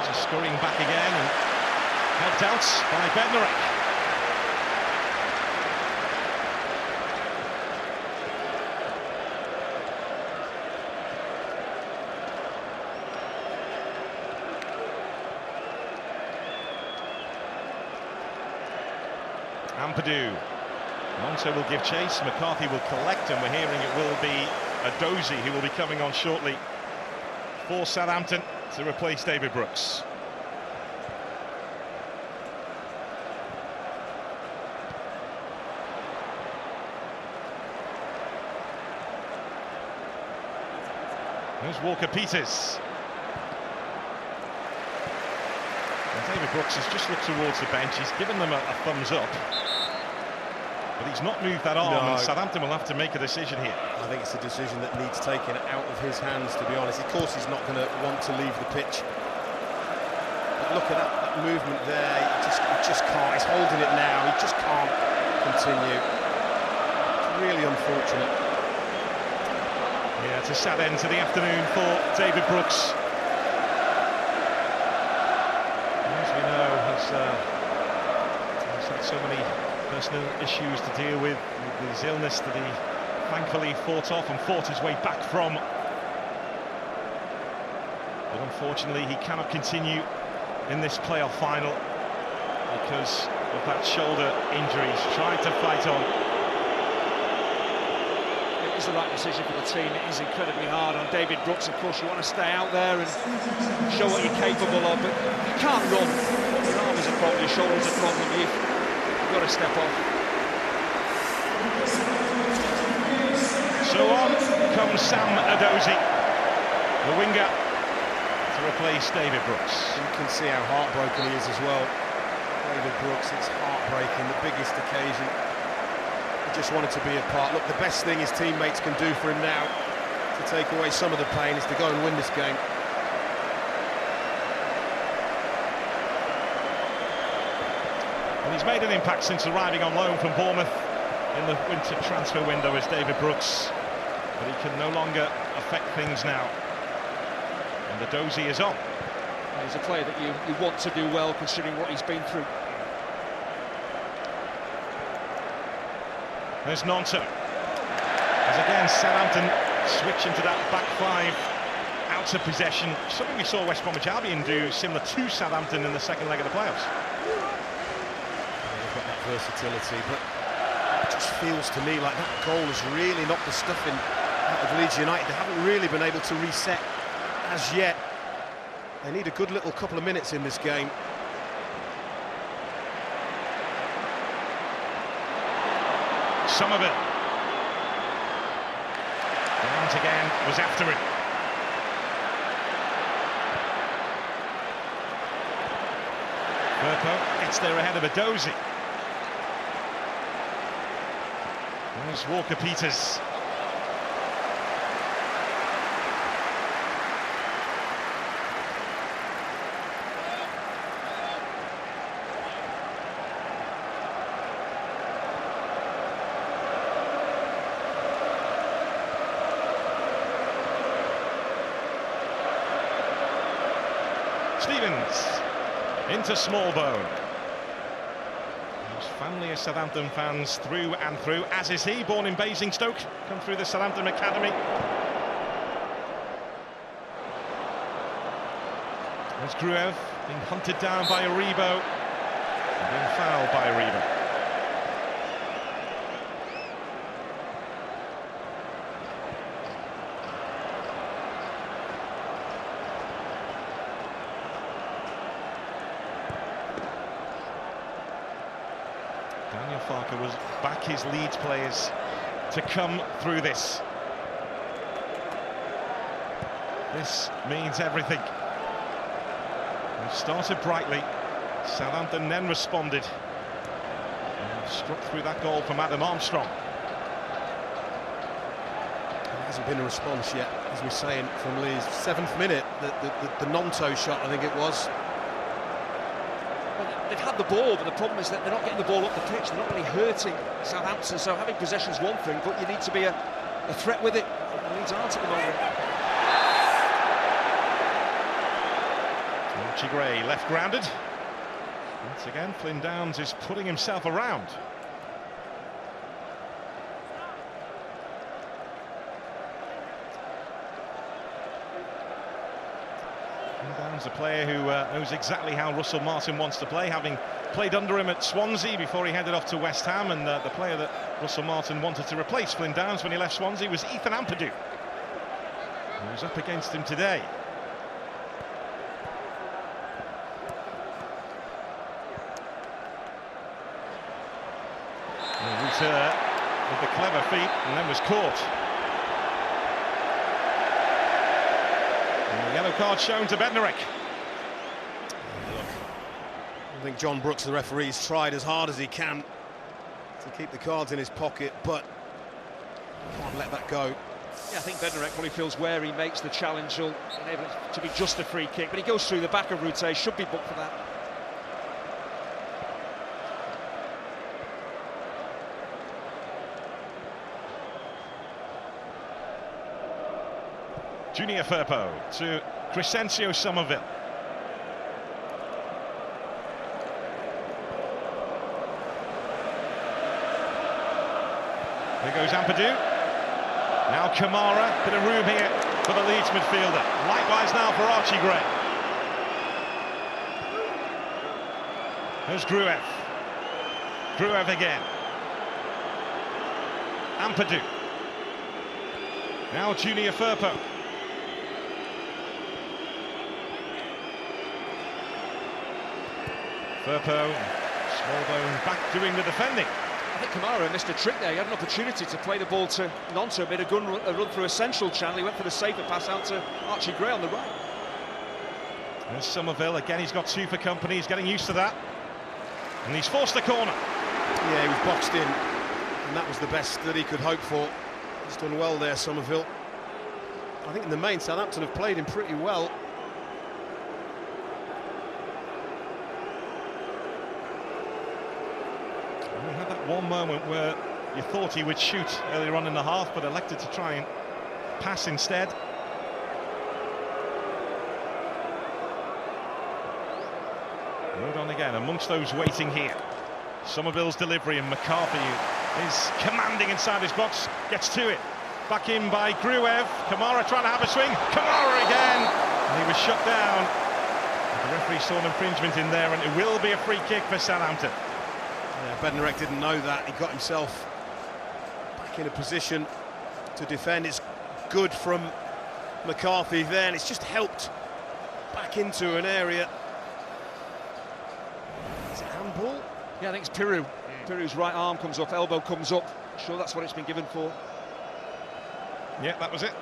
He's scurrying back again and helped out by Bednarek. Ampadu. Nonto will give chase, McCarthy will collect, and we're hearing it will be a Dozy who will be coming on shortly for Southampton to replace David Brooks. There's Walker-Peters. And David Brooks has just looked towards the bench. He's given them a thumbs up. But he's not moved that arm, and Southampton will have to make a decision here. I think it's a decision that needs taken out of his hands, to be honest. Of course, he's not going to want to leave the pitch. But look at that movement there. He just can't. He's holding it now. He just can't continue. It's really unfortunate. Yeah, it's a sad end to the afternoon for David Brooks. As we know, he's had so many personal issues to deal with his illness that he thankfully fought off and fought his way back from. But unfortunately, he cannot continue in this playoff final because of that shoulder injury. He's tried to fight on. It is the right decision for the team. It is incredibly hard on David Brooks. Of course, you want to stay out there and show what you're capable of, but you can't run. Your arm is a problem, your shoulder's a problem. You've got to step off. So on comes Sam Adozie, the winger, to replace David Brooks. You can see how heartbroken he is as well. David Brooks, it's heartbreaking, the biggest occasion. He just wanted to be a part. Look, the best thing his teammates can do for him now to take away some of the pain is to go and win this game. And he's made an impact since arriving on loan from Bournemouth in the winter transfer window as David Brooks, but he can no longer affect things now. And Adozie is on. He's a player that you want to do well, considering what he's been through. There's Nonto. As again, Southampton switch into that back five out of possession. Something we saw West Bromwich Albion do similar to Southampton in the second leg of the playoffs. They've got that versatility, but it just feels to me like that goal has really knocked the stuffing out of Leeds United. They haven't really been able to reset as yet. They need a good little couple of minutes in this game. Somerville. Grant again was after it. Firpo gets there ahead of Adozie. There's Walker-Peters. Stevens into Smallbone. His family of Southampton fans through and through, as is he, born in Basingstoke, come through the Southampton Academy. There's Gruev being hunted down by Aribo and being fouled by Aribo. Daniel Farker was back his Leeds players to come through this. This means everything. We've started brightly. Southampton then responded and struck through that goal from Adam Armstrong. There hasn't been a response yet, as we're saying, from Leeds. 7th minute, the Nonto shot, I think it was. Well, they've had the ball, but the problem is that they're not getting the ball up the pitch. They're not really hurting Southampton, so having possession is one thing, but you need to be a threat with it. The Leeds aren't at the moment. Archie Gray left grounded. Once again, Flynn Downs is putting himself around. Flynn Downs, a player who knows exactly how Russell Martin wants to play, having played under him at Swansea before he headed off to West Ham, and the player that Russell Martin wanted to replace Flynn Downs when he left Swansea was Ethan Ampadu, who was up against him today. With the clever feet, and then was caught. A yellow card shown to Bednarek. I think John Brooks, the referee, has tried as hard as he can to keep the cards in his pocket, but can't let that go. Yeah, I think Bednarek probably feels where he makes the challenge will enable it to be just a free kick, but he goes through the back of Rute, should be booked for that. Junior Firpo to Crescencio Somerville. There goes Ampadu. Now Kamara, bit of room here for the Leeds midfielder. Likewise now for Archie Gray. There's Gruev. Gruev again. Ampadu. Now Junior Firpo. Firpo, Smallbone back doing the defending. I think Kamara missed a trick there. He had an opportunity to play the ball to Nonto, made a run through a central channel. He went for the safer pass out to Archie Gray on the right. There's Somerville again. He's got two for company. He's getting used to that, and he's forced a corner. Yeah, he was boxed in, and that was the best that he could hope for. He's done well there, Somerville. I think in the main, Southampton have played him pretty well. We had that one moment where you thought he would shoot earlier on in the half, but elected to try and pass instead. Moved on again amongst those waiting here. Somerville's delivery, and McCarthy is commanding inside his box, gets to it. Back in by Gruev. Kamara trying to have a swing. Kamara again, and he was shut down. The referee saw an infringement in there, and it will be a free kick for Southampton. Yeah, Bednarek didn't know that. He got himself back in a position to defend. It's good from McCarthy there, and it's just helped back into an area. Is it handball? Yeah, I think it's Piru. Piru's right arm comes up, elbow comes up. I'm sure that's what it's been given for. Yeah, that was it.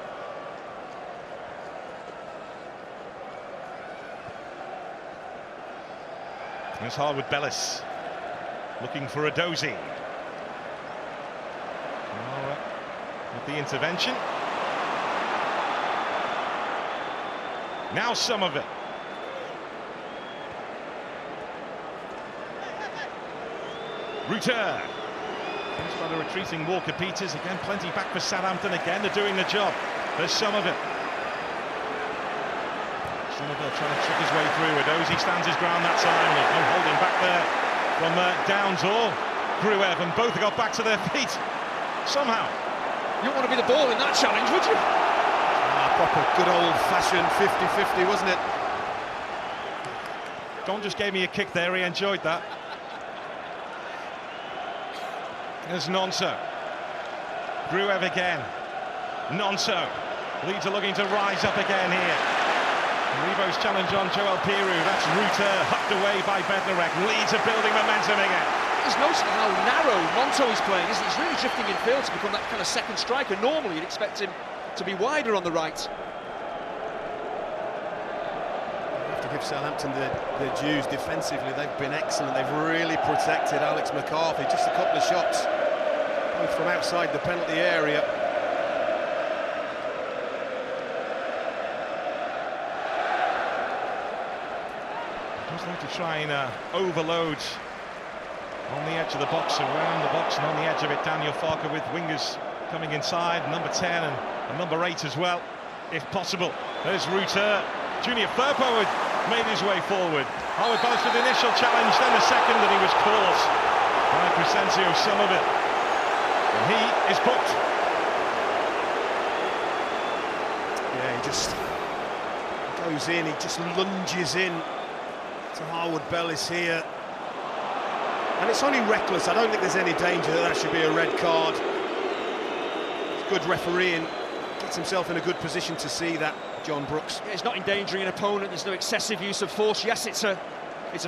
There's Harwood Bellis looking for a dozy. With the intervention. Now Somerville. Rute. By the retreating Walker Peters. Again, plenty back for Southampton. Again, they're doing the job. There's Somerville. Somerville trying to trick his way through. Adozi stands his ground that time. There's no holding back there from Downs or Gruev, and both got back to their feet somehow. You wouldn't want to be the ball in that challenge, would you? Proper good old-fashioned 50-50, wasn't it? Don just gave me a kick there. He enjoyed that. There's Nonso. Gruev again. Nonso. Leeds are looking to rise up again here. Rebo's challenge on Joel Piru. That's Rute, hucked away by Bednarek. Leeds are building momentum again. He's noticing how narrow Nonto is playing, isn't he? He's really drifting in field to become that kind of second striker. Normally, you'd expect him to be wider on the right. To give Southampton their dues defensively, they've been excellent. They've really protected Alex McCarthy. Just a couple of shots, both from outside the penalty area. Just need to try and overload on the edge of the box, around the box, and on the edge of it, Daniel Farker with wingers coming inside, number 10 and number 8 as well, if possible. There's Rute. Junior Firpo had made his way forward. Howard Bellis with the initial challenge, then the second, and he was caught by Crescencio Somerville. And he is booked. Yeah, he just goes in, he just lunges in to Harwood Bellis here. And it's only reckless. I don't think there's any danger that should be a red card. It's good refereeing. Gets himself in a good position to see that, John Brooks. Yeah, he's not endangering an opponent. There's no excessive use of force. Yes, it's a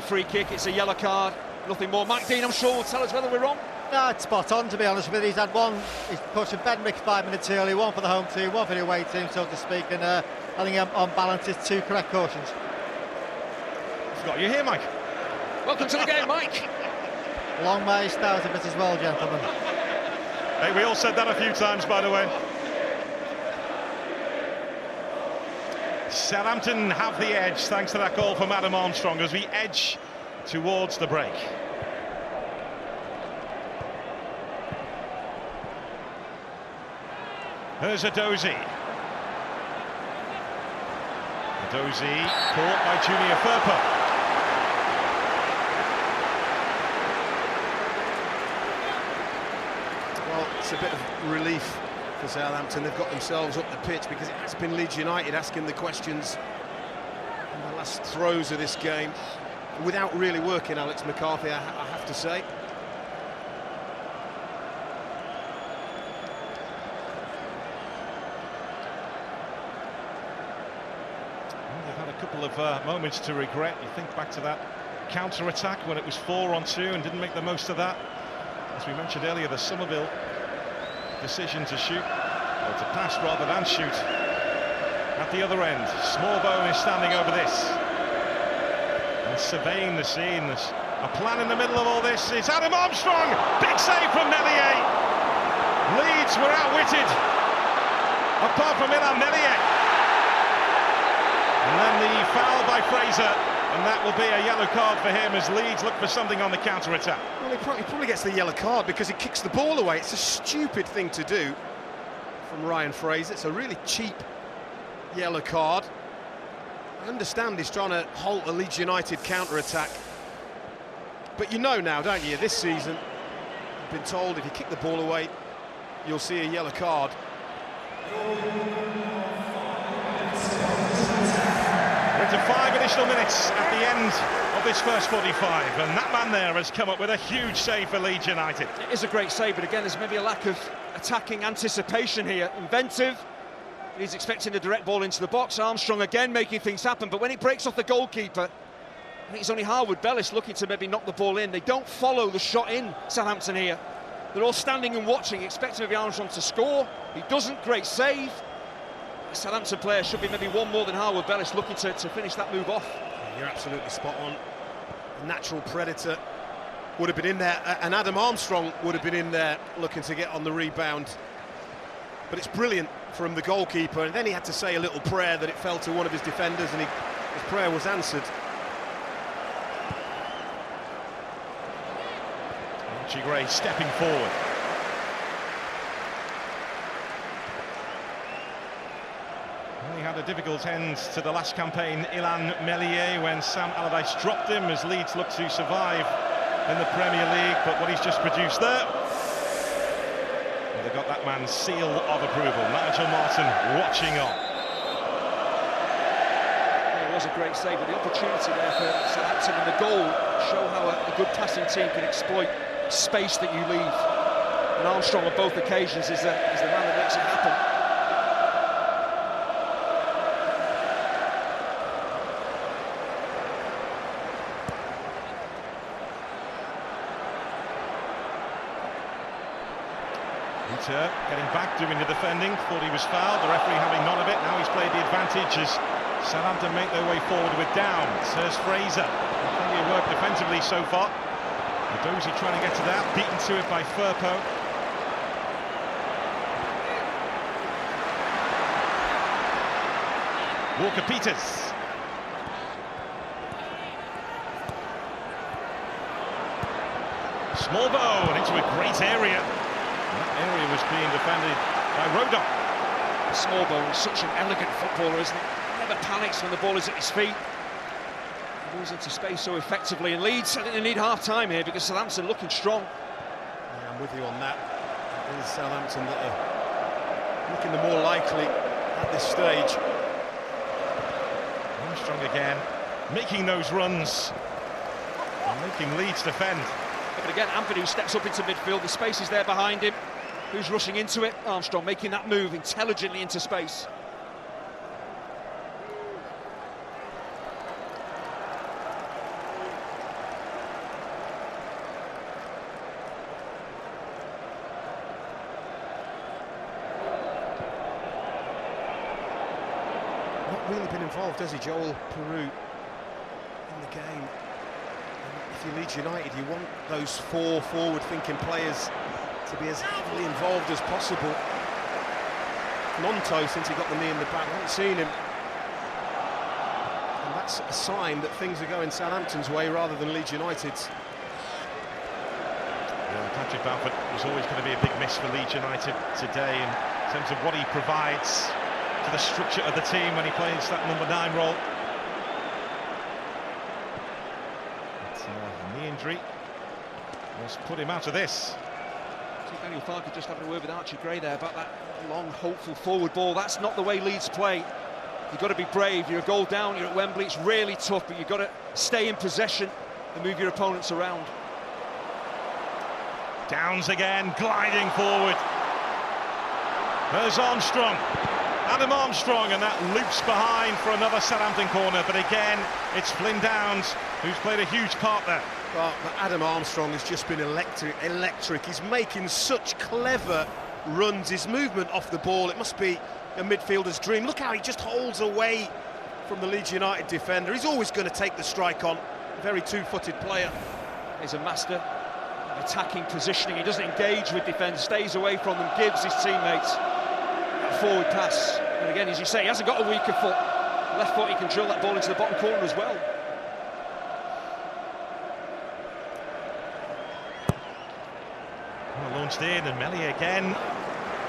free kick. It's a yellow card. Nothing more. Mike Dean, I'm sure, will tell us whether we're wrong. No, it's spot on, to be honest with you. He's had one, he's cautioned Benrick 5 minutes early, one for the home team, one for the away team, so to speak, and I think on balance it's 2 correct cautions. Got you here, Mike. Welcome to the game, Mike. Long may he stay out of it as well, gentlemen. Hey, we all said that a few times, by the way. Southampton have the edge thanks to that goal from Adam Armstrong as we edge towards the break. Here's Adozie. Adozie caught by Junior Firpo. Well, it's a bit of relief for Southampton. They've got themselves up the pitch because it has been Leeds United asking the questions in the last throes of this game without really working, Alex McCarthy, I have to say. They've had a couple of moments to regret. You think back to that counter-attack when it was 4-on-2 and didn't make the most of that. As we mentioned earlier, the Somerville decision to shoot, or to pass rather than shoot, at the other end. Smallbone is standing over this and surveying the scene. There's a plan in the middle of all this. It's Adam Armstrong! Big save from Meslier! Leeds were outwitted, apart from Ilan Meslier. And then the foul by Fraser, and that will be a yellow card for him as Leeds look for something on the counter-attack. Well, he probably gets the yellow card because he kicks the ball away. It's a stupid thing to do from Ryan Fraser. It's a really cheap yellow card. I understand he's trying to halt the Leeds United counter-attack. But you know now, don't you, this season, you've been told if you kick the ball away, you'll see a yellow card. Into 5 additional minutes at the end of this first 45, and that man there has come up with a huge save for Leeds United. It is a great save, but again, there's maybe a lack of attacking anticipation here. Inventive, he's expecting a direct ball into the box. Armstrong again making things happen, but when it breaks off the goalkeeper, I think it's only Harwood-Bellis looking to maybe knock the ball in. They don't follow the shot in, Southampton here. They're all standing and watching, expecting maybe Armstrong to score. He doesn't. Great save. A Southampton player should be maybe one more than Harwood-Bellis looking to finish that move off. Yeah, you're absolutely spot on. A natural predator would have been in there, and Adam Armstrong would have been in there looking to get on the rebound. But it's brilliant from the goalkeeper, and then he had to say a little prayer that it fell to one of his defenders, and his prayer was answered. Archie Gray stepping forward. He had a difficult end to the last campaign, Ilan Meslier, when Sam Allardyce dropped him as Leeds looked to survive in the Premier League. But what he's just produced there, well, they got that man's seal of approval. Nigel Martin watching on. It was a great save, but the opportunity there for Southampton and the goal show how a good passing team can exploit space that you leave. And Armstrong on both occasions is the man that makes it happen. Getting back, doing the defending, thought he was fouled, the referee having none of it. Now he's played the advantage as Southampton make their way forward with Downs. Here's Fraser, plenty of work defensively so far. Adozie trying to get to that, beaten to it by Firpo. Walker-Peters. Smallbone into a great area. That area was being defended by Rodon. Smallbone is such an elegant footballer, isn't he? Never panics when the ball is at his feet. He moves into space so effectively, and Leeds, I think they need half-time here because Southampton looking strong. Yeah, I'm with you on that. It is Southampton that are looking the more likely at this stage. Armstrong again, making those runs and making Leeds defend. But again, Ampadu steps up into midfield, the space is there behind him. Who's rushing into it? Armstrong making that move intelligently into space. really been involved, has he, Joel Peru, in the game? And if you're Leeds United, you want those four forward-thinking players to be as heavily involved as possible. Nonto, since he got the knee in the back, I haven't seen him. And that's a sign that things are going Southampton's way rather than Leeds United's. Yeah, Patrick Bamford was always going to be a big miss for Leeds United today in terms of what he provides to the structure of the team when he plays that number 9 role. But, knee injury has put him out of this. Daniel Farke just having a word with Archie Gray there about that long, hopeful forward ball. That's not the way Leeds play. You've got to be brave. You're a goal down, you're at Wembley, it's really tough, but you've got to stay in possession and move your opponents around. Downs again, gliding forward. There's Armstrong, Adam Armstrong, and that loops behind for another Southampton corner. But again, it's Flynn Downs who's played a huge part there. But Adam Armstrong has just been electric. He's making such clever runs. His movement off the ball, it must be a midfielder's dream. Look how he just holds away from the Leeds United defender. He's always going to take the strike on. A very two-footed player. He's a master of attacking positioning. He doesn't engage with defence, stays away from them, gives his teammates a forward pass. And again, as you say, he hasn't got a weaker foot. Left foot, he can drill that ball into the bottom corner as well. Launched in, and Meslier again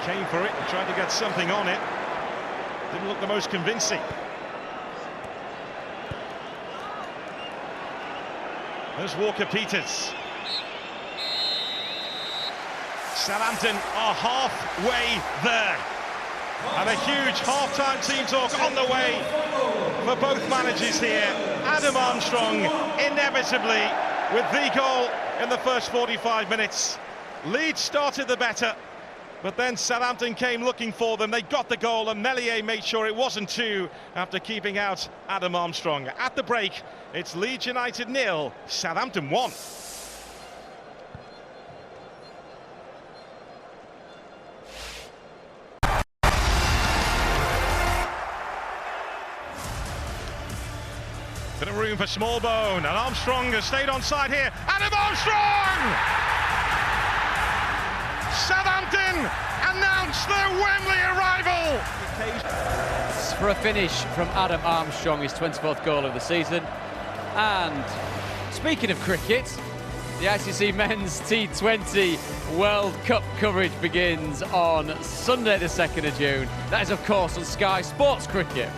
came for it and tried to get something on it. Didn't look the most convincing. There's Walker-Peters. Southampton are halfway there. And a huge half-time team talk on the way for both managers here. Adam Armstrong, inevitably, with the goal in the first 45 minutes. Leeds started the better, but then Southampton came looking for them. They got the goal, and Meslier made sure it wasn't 2 after keeping out Adam Armstrong. At the break, it's Leeds United 0, Southampton 1. Bit of room for Smallbone, and Armstrong has stayed on side here. Adam Armstrong! Southampton announce their Wembley arrival! For a finish from Adam Armstrong, his 24th goal of the season. And speaking of cricket, the ICC Men's T20 World Cup coverage begins on Sunday the 2nd of June. That is, of course, on Sky Sports Cricket.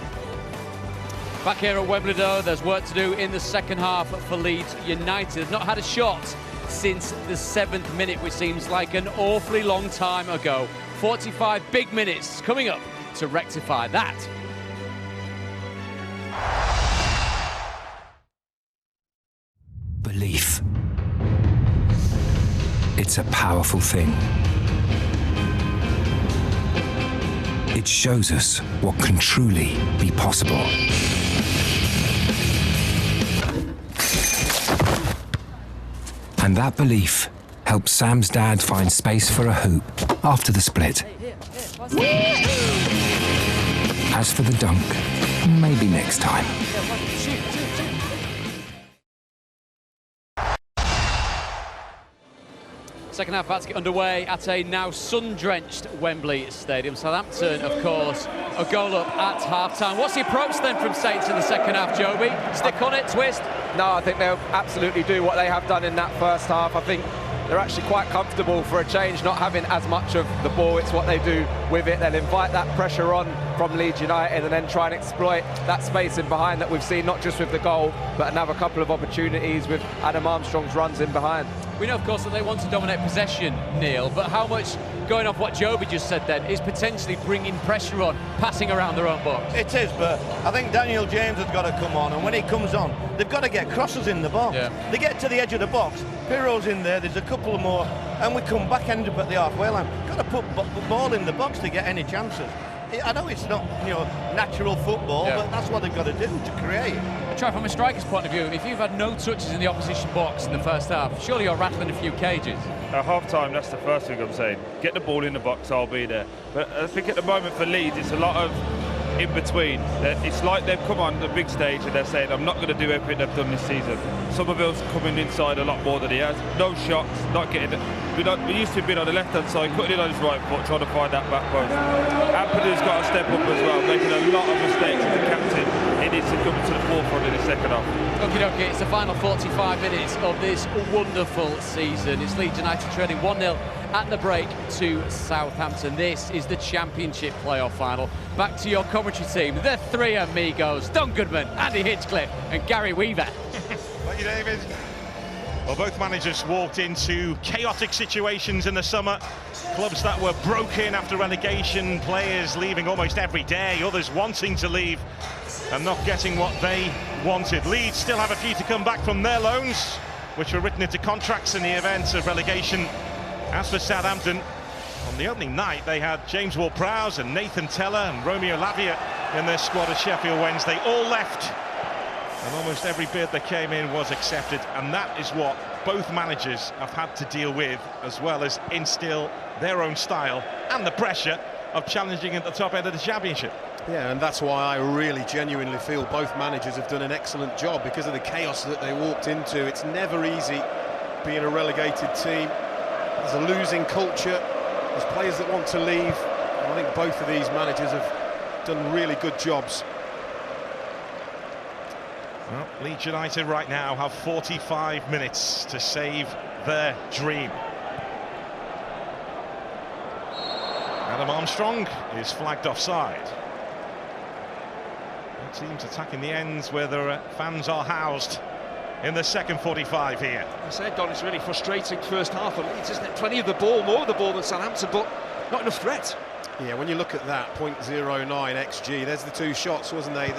Back here at Wembley, though, there's work to do in the second half for Leeds United. They've not had a shot since the 7th minute, which seems like an awfully long time ago. 45 big minutes coming up to rectify that. Belief. It's a powerful thing. It shows us what can truly be possible. And that belief helped Sam's dad find space for a hoop after the split. As for the dunk, maybe next time. Second half about to get underway at a now sun-drenched Wembley Stadium. Southampton, of course, a goal up at half-time. What's the approach then from Saints in the second half, Joby? Stick on it, twist? No, I think they'll absolutely do what they have done in that first half. I think they're actually quite comfortable for a change, not having as much of the ball. It's what they do with it. They'll invite that pressure on from Leeds United and then try and exploit that space in behind that we've seen, not just with the goal, but another couple of opportunities with Adam Armstrong's runs in behind. We know, of course, that they want to dominate possession, Neil, but how much, going off what Joby just said then, is potentially bringing pressure on, passing around their own box? It is, but I think Daniel James has got to come on, and when he comes on, they've got to get crosses in the box. Yeah. They get to the edge of the box, Pirro's in there, there's a couple more, and we come back, end up at the halfway line. Got to put the ball in the box to get any chances. I know it's not, natural football, but that's what they've got to do to create. I try from a striker's point of view, if you've had no touches in the opposition box in the first half, surely you're rattling a few cages. At half-time, that's the first thing I'm saying. Get the ball in the box, I'll be there. But I think at the moment for Leeds, it's a lot of in between. It's like they've come on the big stage and they're saying, I'm not going to do everything they've done this season. Somerville's coming inside a lot more than he has. No shots, not getting it. We used to be on the left-hand side, cutting it on his right foot, trying to find that back post. Ampadu's got to step up as well, making a lot of mistakes as a captain. He needs to come to the forefront in the second half. Okay, it's the final 45 minutes of this wonderful season. It's Leeds United trailing 1-0 at the break to Southampton. This is the Championship playoff final. Back to your commentary team, the three amigos, Don Goodman, Andy Hinchcliffe and Gary Weaver. Thank you, David. Well, both managers walked into chaotic situations in the summer. Clubs that were broken after relegation, players leaving almost every day, others wanting to leave and not getting what they wanted. Leeds still have a few to come back from their loans, which were written into contracts in the event of relegation. As for Southampton, on the opening night, they had James Ward-Prowse and Nathan Teller and Romeo Lavia in their squad at Sheffield Wednesday. All left, and almost every bid that came in was accepted, and that is what both managers have had to deal with, as well as instill their own style and the pressure of challenging at the top end of the Championship. Yeah, and that's why I really genuinely feel both managers have done an excellent job, because of the chaos that they walked into. It's never easy being a relegated team. There's a losing culture, there's players that want to leave. I think both of these managers have done really good jobs. Well, Leeds United right now have 45 minutes to save their dream. Adam Armstrong is flagged offside. The team's attacking the ends where their fans are housed in the second 45 here. I said, Don, it's really frustrating first half for Leeds, isn't it? Plenty of the ball, more of the ball than Southampton, but not enough threat. Yeah, when you look at that, 0.09 XG, there's the two shots, wasn't they?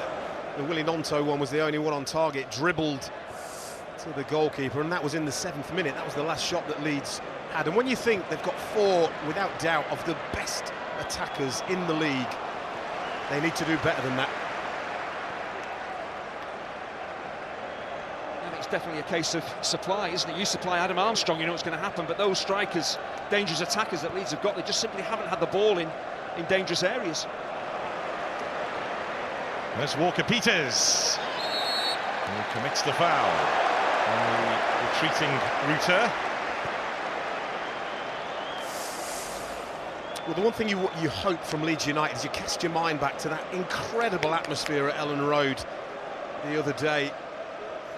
The Willie Gnonto one was the only one on target, dribbled to the goalkeeper, and that was in the 7th minute. That was the last shot that Leeds had. And when you think they've got four, without doubt, of the best attackers in the league, they need to do better than that. It's definitely a case of supply, isn't it? You supply Adam Armstrong, you know what's going to happen, but those strikers, dangerous attackers that Leeds have got, they just simply haven't had the ball in dangerous areas. There's Walker-Peters, who commits the foul on the retreating Ruter. Well, the one thing you hope from Leeds United is you cast your mind back to that incredible atmosphere at Ellen Road the other day.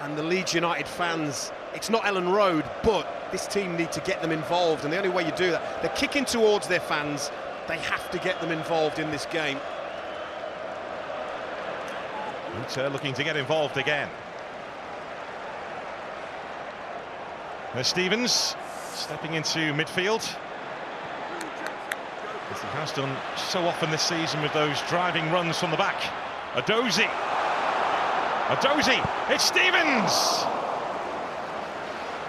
And the Leeds United fans, it's not Ellen Road, but this team need to get them involved, and the only way you do that, they're kicking towards their fans, they have to get them involved in this game. Ruter looking to get involved again. There's Stevens stepping into midfield, as he has done so often this season with those driving runs from the back. Adozie, it's Stevens!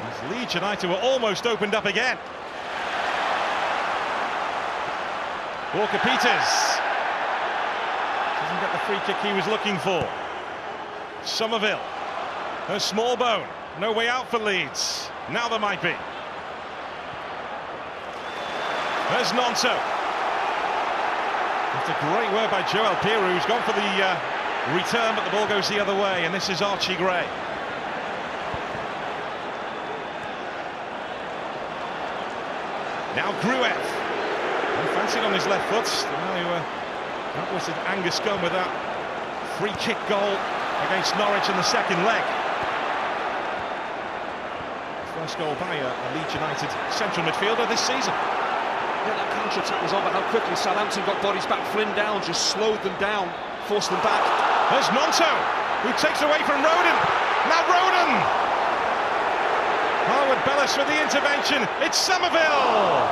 As Leeds United were almost opened up again. Walker-Peters doesn't get the free kick he was looking for. Somerville, a small bone, no way out for Leeds. Now there might be. There's Gnonto. After great work by Joel Piroux, who's gone for the return, but the ball goes the other way, and this is Archie Gray. Now Gruev, fancied on his left foot. That was Angus Gunn with that free kick goal against Norwich in the second leg. First goal by a Leeds United central midfielder this season. Yeah, that counter-attack was on, but how quickly Southampton got bodies back. Flynn down, just slowed them down, forced them back. There's Gnonto, who takes away from Roden. Now Roden! Harwood-Bellis for the intervention. It's Somerville!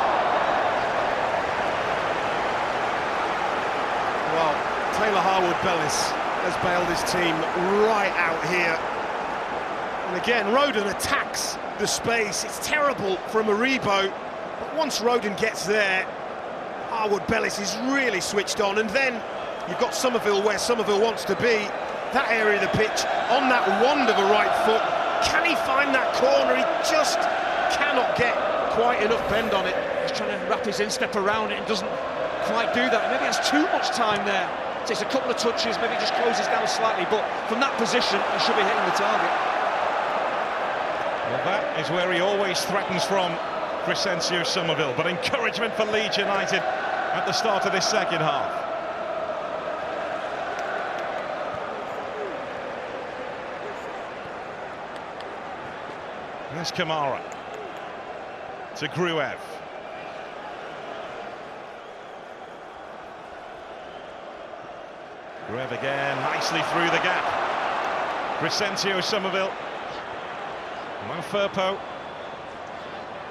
Well, Taylor Harwood-Bellis has bailed his team right out here. And again, Roden attacks the space. It's terrible from Aribo, but once Roden gets there, Harwood-Bellis is really switched on, and then you've got Somerville where Somerville wants to be, that area of the pitch, on that wand of a right foot. Can he find that corner? He just cannot get quite enough bend on it. He's trying to wrap his instep around it and doesn't quite do that. Maybe he has too much time there. Takes a couple of touches, maybe just closes down slightly, but from that position, he should be hitting the target. Well, that is where he always threatens from, Crescencio Somerville, but encouragement for Leeds United at the start of this second half. There's Kamara to Gruev. Gruev again, nicely through the gap. Crescencio Somerville. No Firpo.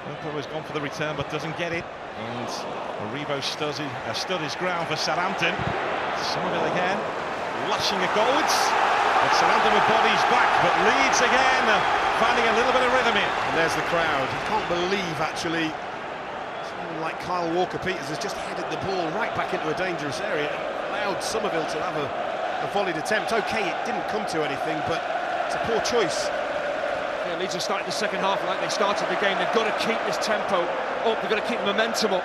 Firpo has gone for the return but doesn't get it. And Aribo stood his ground for Southampton. Somerville again, lashing at goals. But Southampton with bodies back, but Leeds again finding a little bit of rhythm here. And there's the crowd. You can't believe, actually, someone like Kyle Walker-Peters has just headed the ball right back into a dangerous area. Allowed Somerville to have a volleyed attempt. OK, it didn't come to anything, but it's a poor choice. Yeah, Leeds have started the second half like they started the game. They've got to keep this tempo up. They've got to keep the momentum up.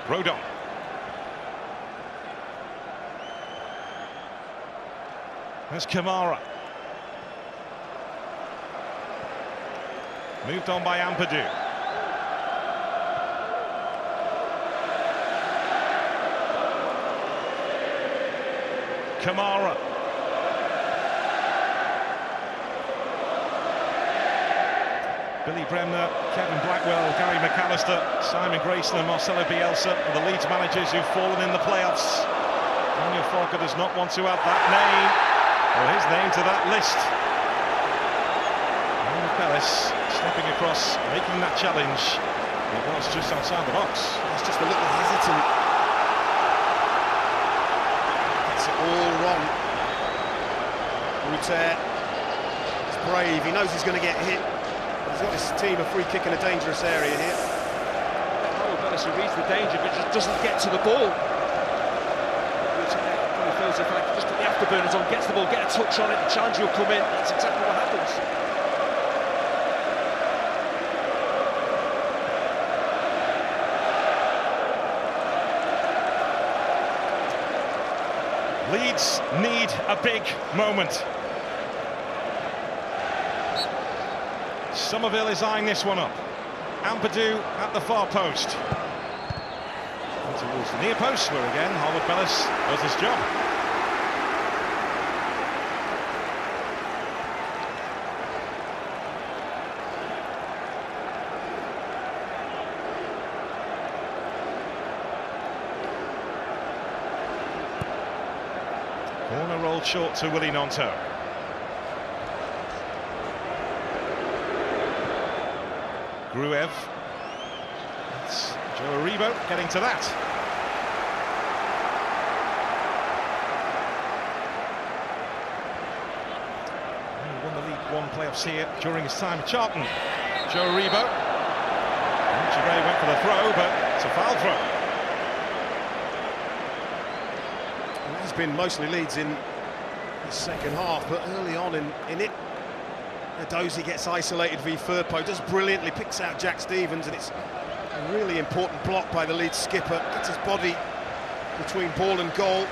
Rodon. There's Kamara. Moved on by Ampadu. Kamara. Billy Bremner, Kevin Blackwell, Gary McAllister, Simon Grayson and Marcelo Bielsa are the Leeds managers who've fallen in the playoffs. Daniel Farke does not want to add that name, or his name, to that list. Pellis stepping across, making that challenge. It was just outside the box. It's just a little hesitant. Gets it all wrong. Ruter is brave. He knows he's going to get hit. He's got his team a free kick in a dangerous area here. Pellis, he reads the danger, but just doesn't get to the ball. Ruter probably feels if I can just put the afterburners on, gets the ball, get a touch on it, the challenge will come in. That's exactly what happens. Leeds need a big moment. Somerville is eyeing this one up. Ampadu at the far post. And towards the near post, where again Harwood Bellis does his job. Corner rolled short to Willie Gnonto. Gruev. It's Joe Aribo getting to that. He won the League One playoffs here during his time at Charlton. Joe Aribo. Chigray went for the throw, but it's a foul throw. It has been mostly Leeds in the second half, but early on in it, Dozy gets isolated v Firpo, does brilliantly, picks out Jack Stevens, and it's a really important block by the Leeds skipper. Gets his body between ball and goal.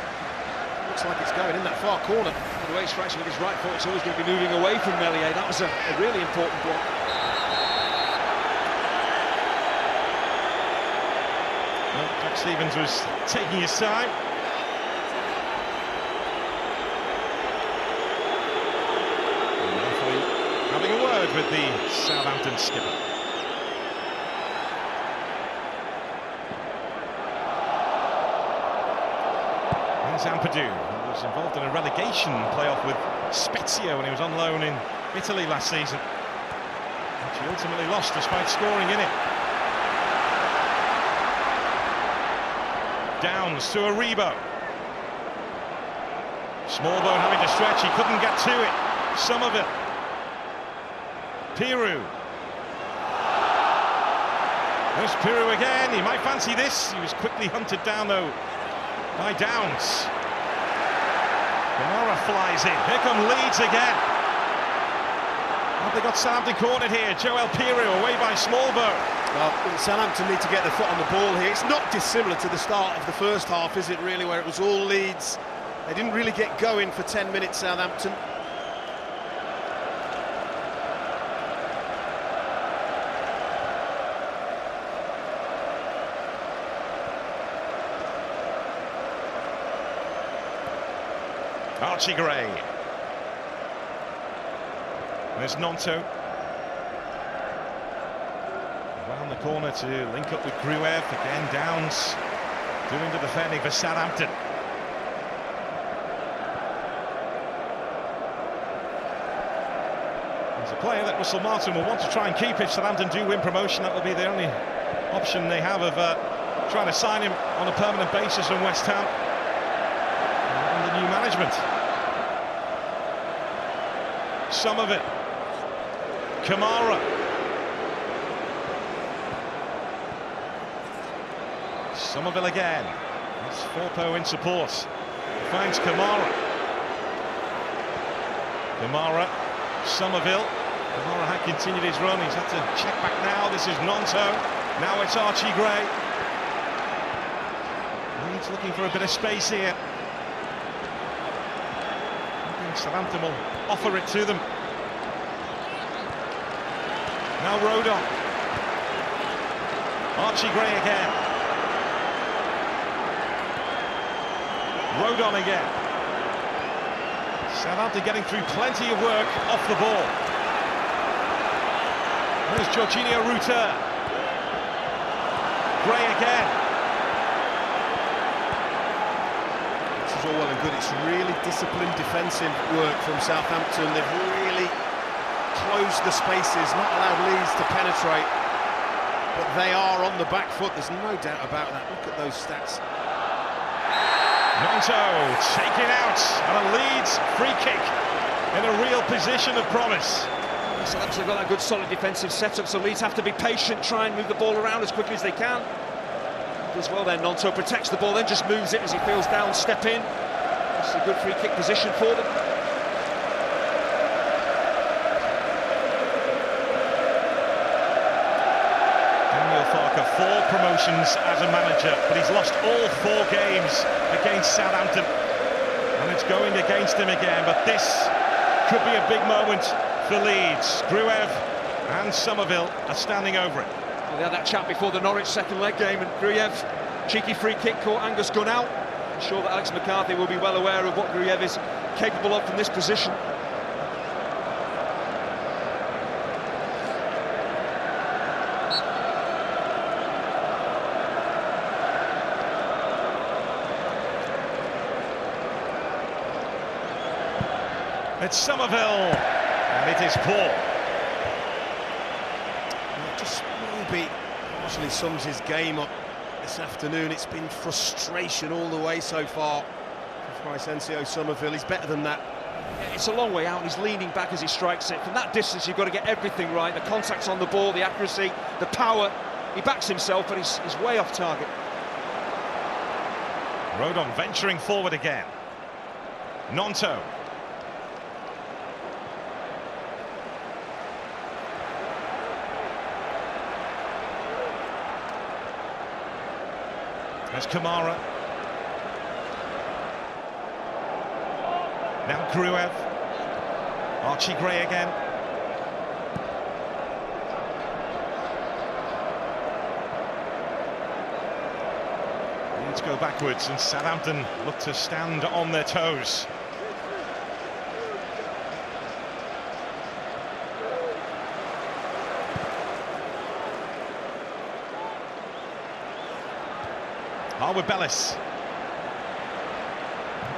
Looks like it's going in that far corner. The way he strikes with his right foot, it's always going to be moving away from Meslier. That was a really important block. Well, Jack Stevens was taking his time. Having a word with the Southampton skipper. There's Ampadu, who was involved in a relegation playoff with Spezia when he was on loan in Italy last season, which he ultimately lost despite scoring in it. Downs to Aribo. Smallbone having to stretch, he couldn't get to it. Somerville. Piru. There's Piru again, he might fancy this. He was quickly hunted down though by Downs. Kamara flies in, here come Leeds again. Have they got Southampton cornered here? Joel Piroe away by Smallbone. Well, Southampton need to get their foot on the ball here. It's not dissimilar to the start of the first half, is it really, where it was all Leeds? They didn't really get going for 10 minutes, Southampton. Archie Gray. There's Nonto. Around the corner to link up with Gruev. Again, Downs doing the defending for Southampton. There's a player that Russell Martin will want to try and keep if Southampton do win promotion. That will be the only option they have of trying to sign him on a permanent basis from West Ham under new management. Some of it. Kamara. Somerville again. That's Firpo in support. Finds Kamara. Kamara. Somerville. Kamara had continued his run. He's had to check back now. This is Nonto. Now it's Archie Gray. Leeds looking for a bit of space here. Southampton will offer it to them. Now Rodon. Archie Gray again. Rodon again. Southampton getting through plenty of work off the ball. There's Jorginho Rutter. Gray again. This is all well and good. It's really disciplined defensive work from Southampton. They've really closed the spaces, not allowed Leeds to penetrate. But they are on the back foot, there's no doubt about that. Look at those stats. Nonto taken out on a Leeds free kick in a real position of promise. Southampton have got that good solid defensive setup, so Leeds have to be patient, try and move the ball around as quickly as they can. Does well there, Nonto protects the ball, then just moves it as he feels down, step in. It's a good free kick position for them. Four promotions as a manager, but he's lost all 4 games against Southampton, and it's going against him again. But this could be a big moment for Leeds. Gruev and Somerville are standing over it. Well, they had that chat before the Norwich second leg game, and Gruev, cheeky free kick, caught Angus Gunn out. I'm sure that Alex McCarthy will be well aware of what Gruev is capable of from this position. It's Somerville, and it is Paul. Just maybe actually sums his game up this afternoon. It's been frustration all the way so far for Crysencio Somerville. He's better than that. It's a long way out, and he's leaning back as he strikes it. From that distance, you've got to get everything right. The contact's on the ball, the accuracy, the power. He backs himself, but he's way off target. Rodon venturing forward again. Nonto. There's Kamara. Now Gruev. Archie Gray again. Leeds go backwards and Southampton look to stand on their toes. With Bellis.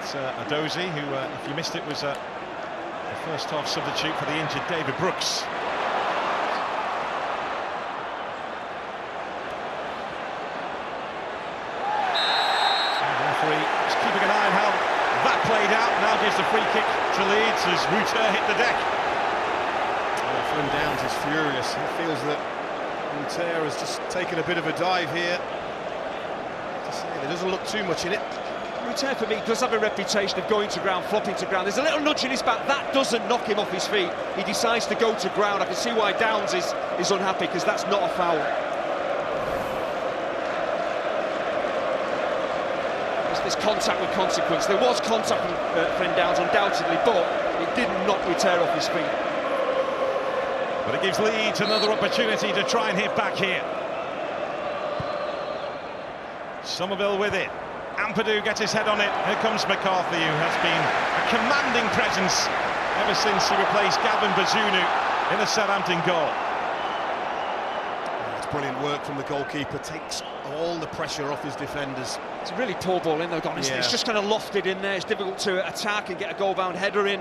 It's Adozi, who, if you missed it, was the first half substitute for the injured David Brooks. And the referee is keeping an eye on how that played out. Now gives the free kick to Leeds as Rutter hit the deck. Flynn Downs is furious. He feels that Rutter has just taken a bit of a dive here. There doesn't look too much in it. Ruter, for me, does have a reputation of going to ground, flopping to ground. There's a little nudge in his back. That doesn't knock him off his feet. He decides to go to ground. I can see why Downs is unhappy, because that's not a foul. There's contact with consequence. There was contact from Downs, undoubtedly, but it didn't knock Ruter off his feet. But it gives Leeds another opportunity to try and hit back here. Somerville with it. Ampadu gets his head on it. Here comes McCarthy, who has been a commanding presence ever since he replaced Gavin Bazunu in the Southampton goal. It's brilliant work from the goalkeeper. Takes all the pressure off his defenders. It's a really poor ball in though, Don, isn't it? It's just kind of lofted in there. It's difficult to attack and get a goal-bound header in.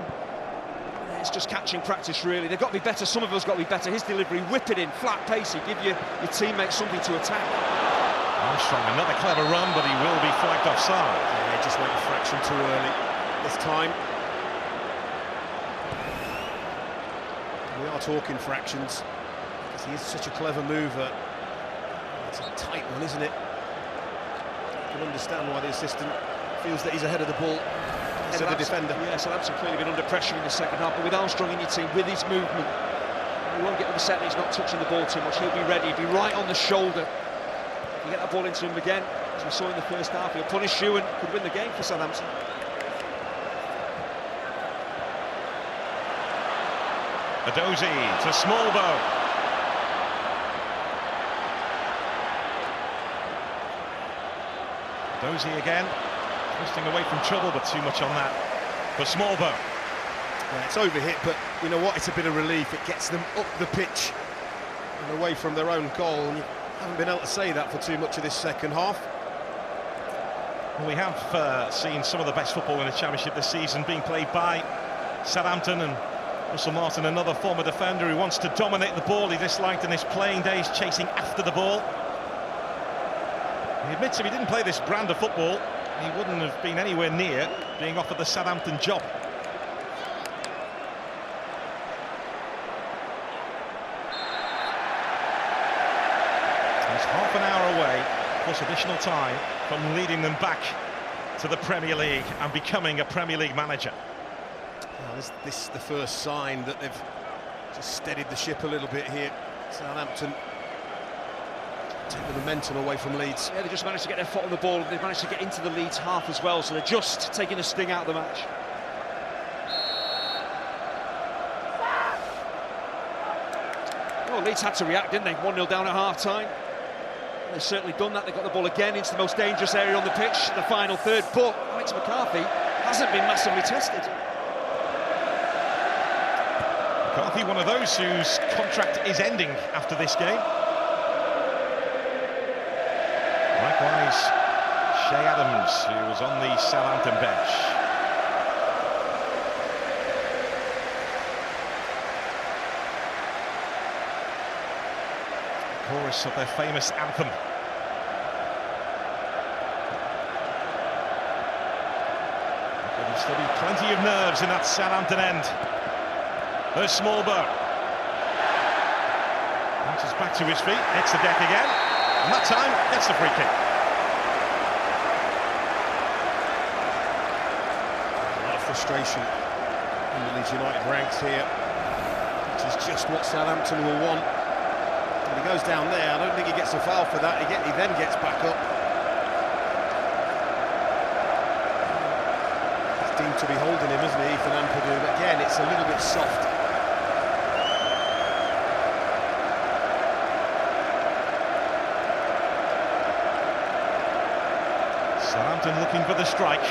It's just catching practice, really. They've got to be better. Somerville's got to be better. His delivery, whip it in, flat pacey, give your teammates something to attack. Armstrong, another clever run, but he will be flagged offside. Yeah, he just went a fraction too early this time. We are talking fractions, because he is such a clever mover. It's a tight one, isn't it? You can understand why the assistant feels that he's ahead of the ball instead of the defender. Yeah, Southampton clearly been under pressure in the second half, but with Armstrong in your team, with his movement, he won't get upset that he's not touching the ball too much. He'll be ready, he'll be right on the shoulder. You get that ball into him again, as we saw in the first half, he'll punish you and could win the game for Southampton. Adozi to Smallbow. Adozi again, twisting away from trouble, but too much on that for Smallbow. Yeah, it's overhit, but you know what? It's a bit of relief. It gets them up the pitch and away from their own goal. And you haven't been able to say that for too much of this second half. Well, we have seen some of the best football in the Championship this season being played by Southampton, and Russell Martin, another former defender who wants to dominate the ball. He disliked in his playing days chasing after the ball. He admits if he didn't play this brand of football, he wouldn't have been anywhere near being offered the Southampton job. He's half an hour away, plus additional time, from leading them back to the Premier League and becoming a Premier League manager. Well, this is the first sign that they've just steadied the ship a little bit here. Southampton take the momentum away from Leeds. Yeah, they just managed to get their foot on the ball. They've managed to get into the Leeds half as well, so they're just taking the sting out of the match. Well, Leeds had to react, didn't they? 1-0 down at half-time. They've certainly done that. They got the ball again into the most dangerous area on the pitch, the final third, but Alex McCarthy hasn't been massively tested. McCarthy, one of those whose contract is ending after this game. Likewise, Shea Adams, who was on the Southampton bench. The chorus of their famous anthem. There'll still be plenty of nerves in that Southampton end. There's Smallbow. Bounces back to his feet, hits the deck again. And that time, gets the free kick. A lot of frustration in the Leeds United ranks here, which is just what Southampton will want. When he goes down there, I don't think he gets a foul for that. He then gets back up. He's deemed to be holding him, isn't he, Ethan Ampadu? But again, it's a little bit soft. Southampton looking for the strike.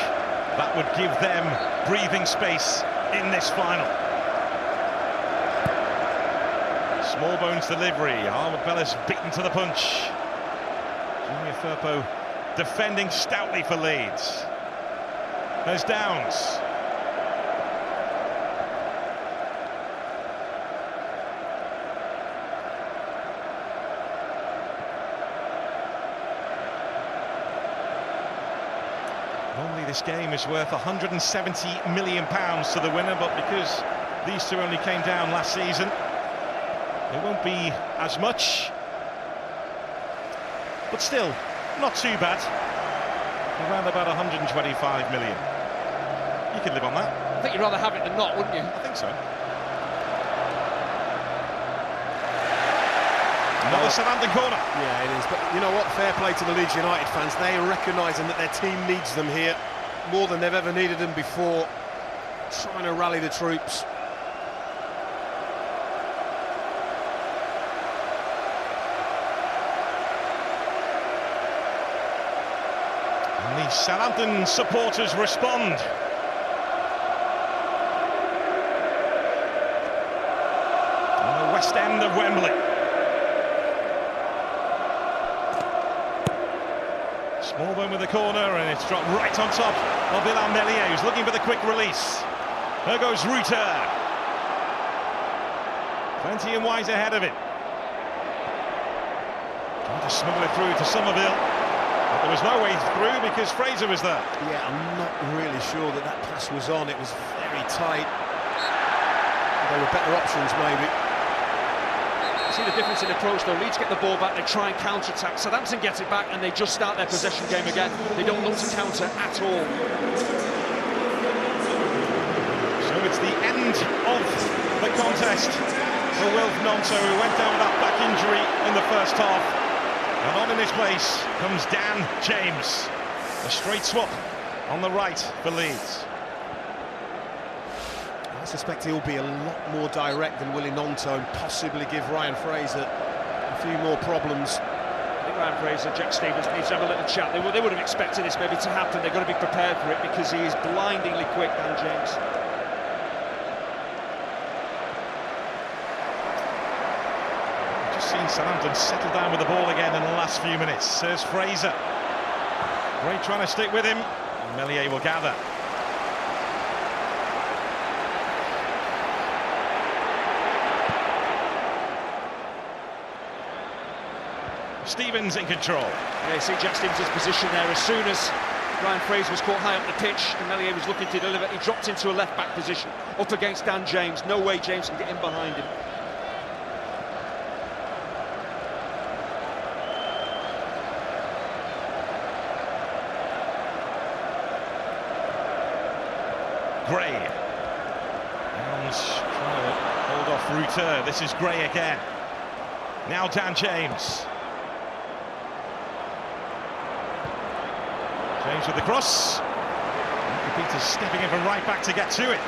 That would give them breathing space in this final. Smallbone's delivery. Ahmed Bellis beaten to the punch. Junior Firpo defending stoutly for Leeds. There's Downs. Normally this game is worth £170 million to the winner, but because these two only came down last season, it won't be as much. But still, not too bad. Around about 125 million. You could live on that. I think you'd rather have it than not, wouldn't you? I think so. Another Southampton corner. Yeah, it is. But you know what? Fair play to the Leeds United fans. They are recognising that their team needs them here more than they've ever needed them before. Trying to rally the troops. And the Southampton supporters respond. On the west end of Wembley. Smallbone with the corner, and it's dropped right on top of Illan Meslier, who's looking for the quick release. There goes Ruter. Plenty and wise ahead of it. Trying to smuggle it through to Somerville. But there was no way through because Fraser was there. Yeah, I'm not really sure that that pass was on. It was very tight. There were better options, maybe. See the difference in approach though. Leeds get the ball back, they try and counter-attack. Southampton get it back and they just start their possession game again. They don't look to counter at all. So it's the end of the contest for Wilf Gnonto, who went down with that back injury in the first half. And on in his place comes Dan James. A straight swap on the right for Leeds. I suspect he'll be a lot more direct than Willie Gnonto and possibly give Ryan Fraser a few more problems. I think Ryan Fraser, Jack Stevens needs to have a little chat. They would have expected this maybe to happen. They've got to be prepared for it because he is blindingly quick, Dan James. Just seen Southampton settle down with the ball again in the last few minutes. There's Fraser. Gray trying to stick with him. Meslier will gather. Stevens in control. Yeah, you see Jack Stevens' position there. As soon as Ryan Fraser was caught high up the pitch and Meslier was looking to deliver, he dropped into a left-back position up against Dan James. No way James can get in behind him. Gray. Downs trying to hold off Ruter. This is Gray again. Now Dan James. James with the cross. Peters stepping in from right back to get to it.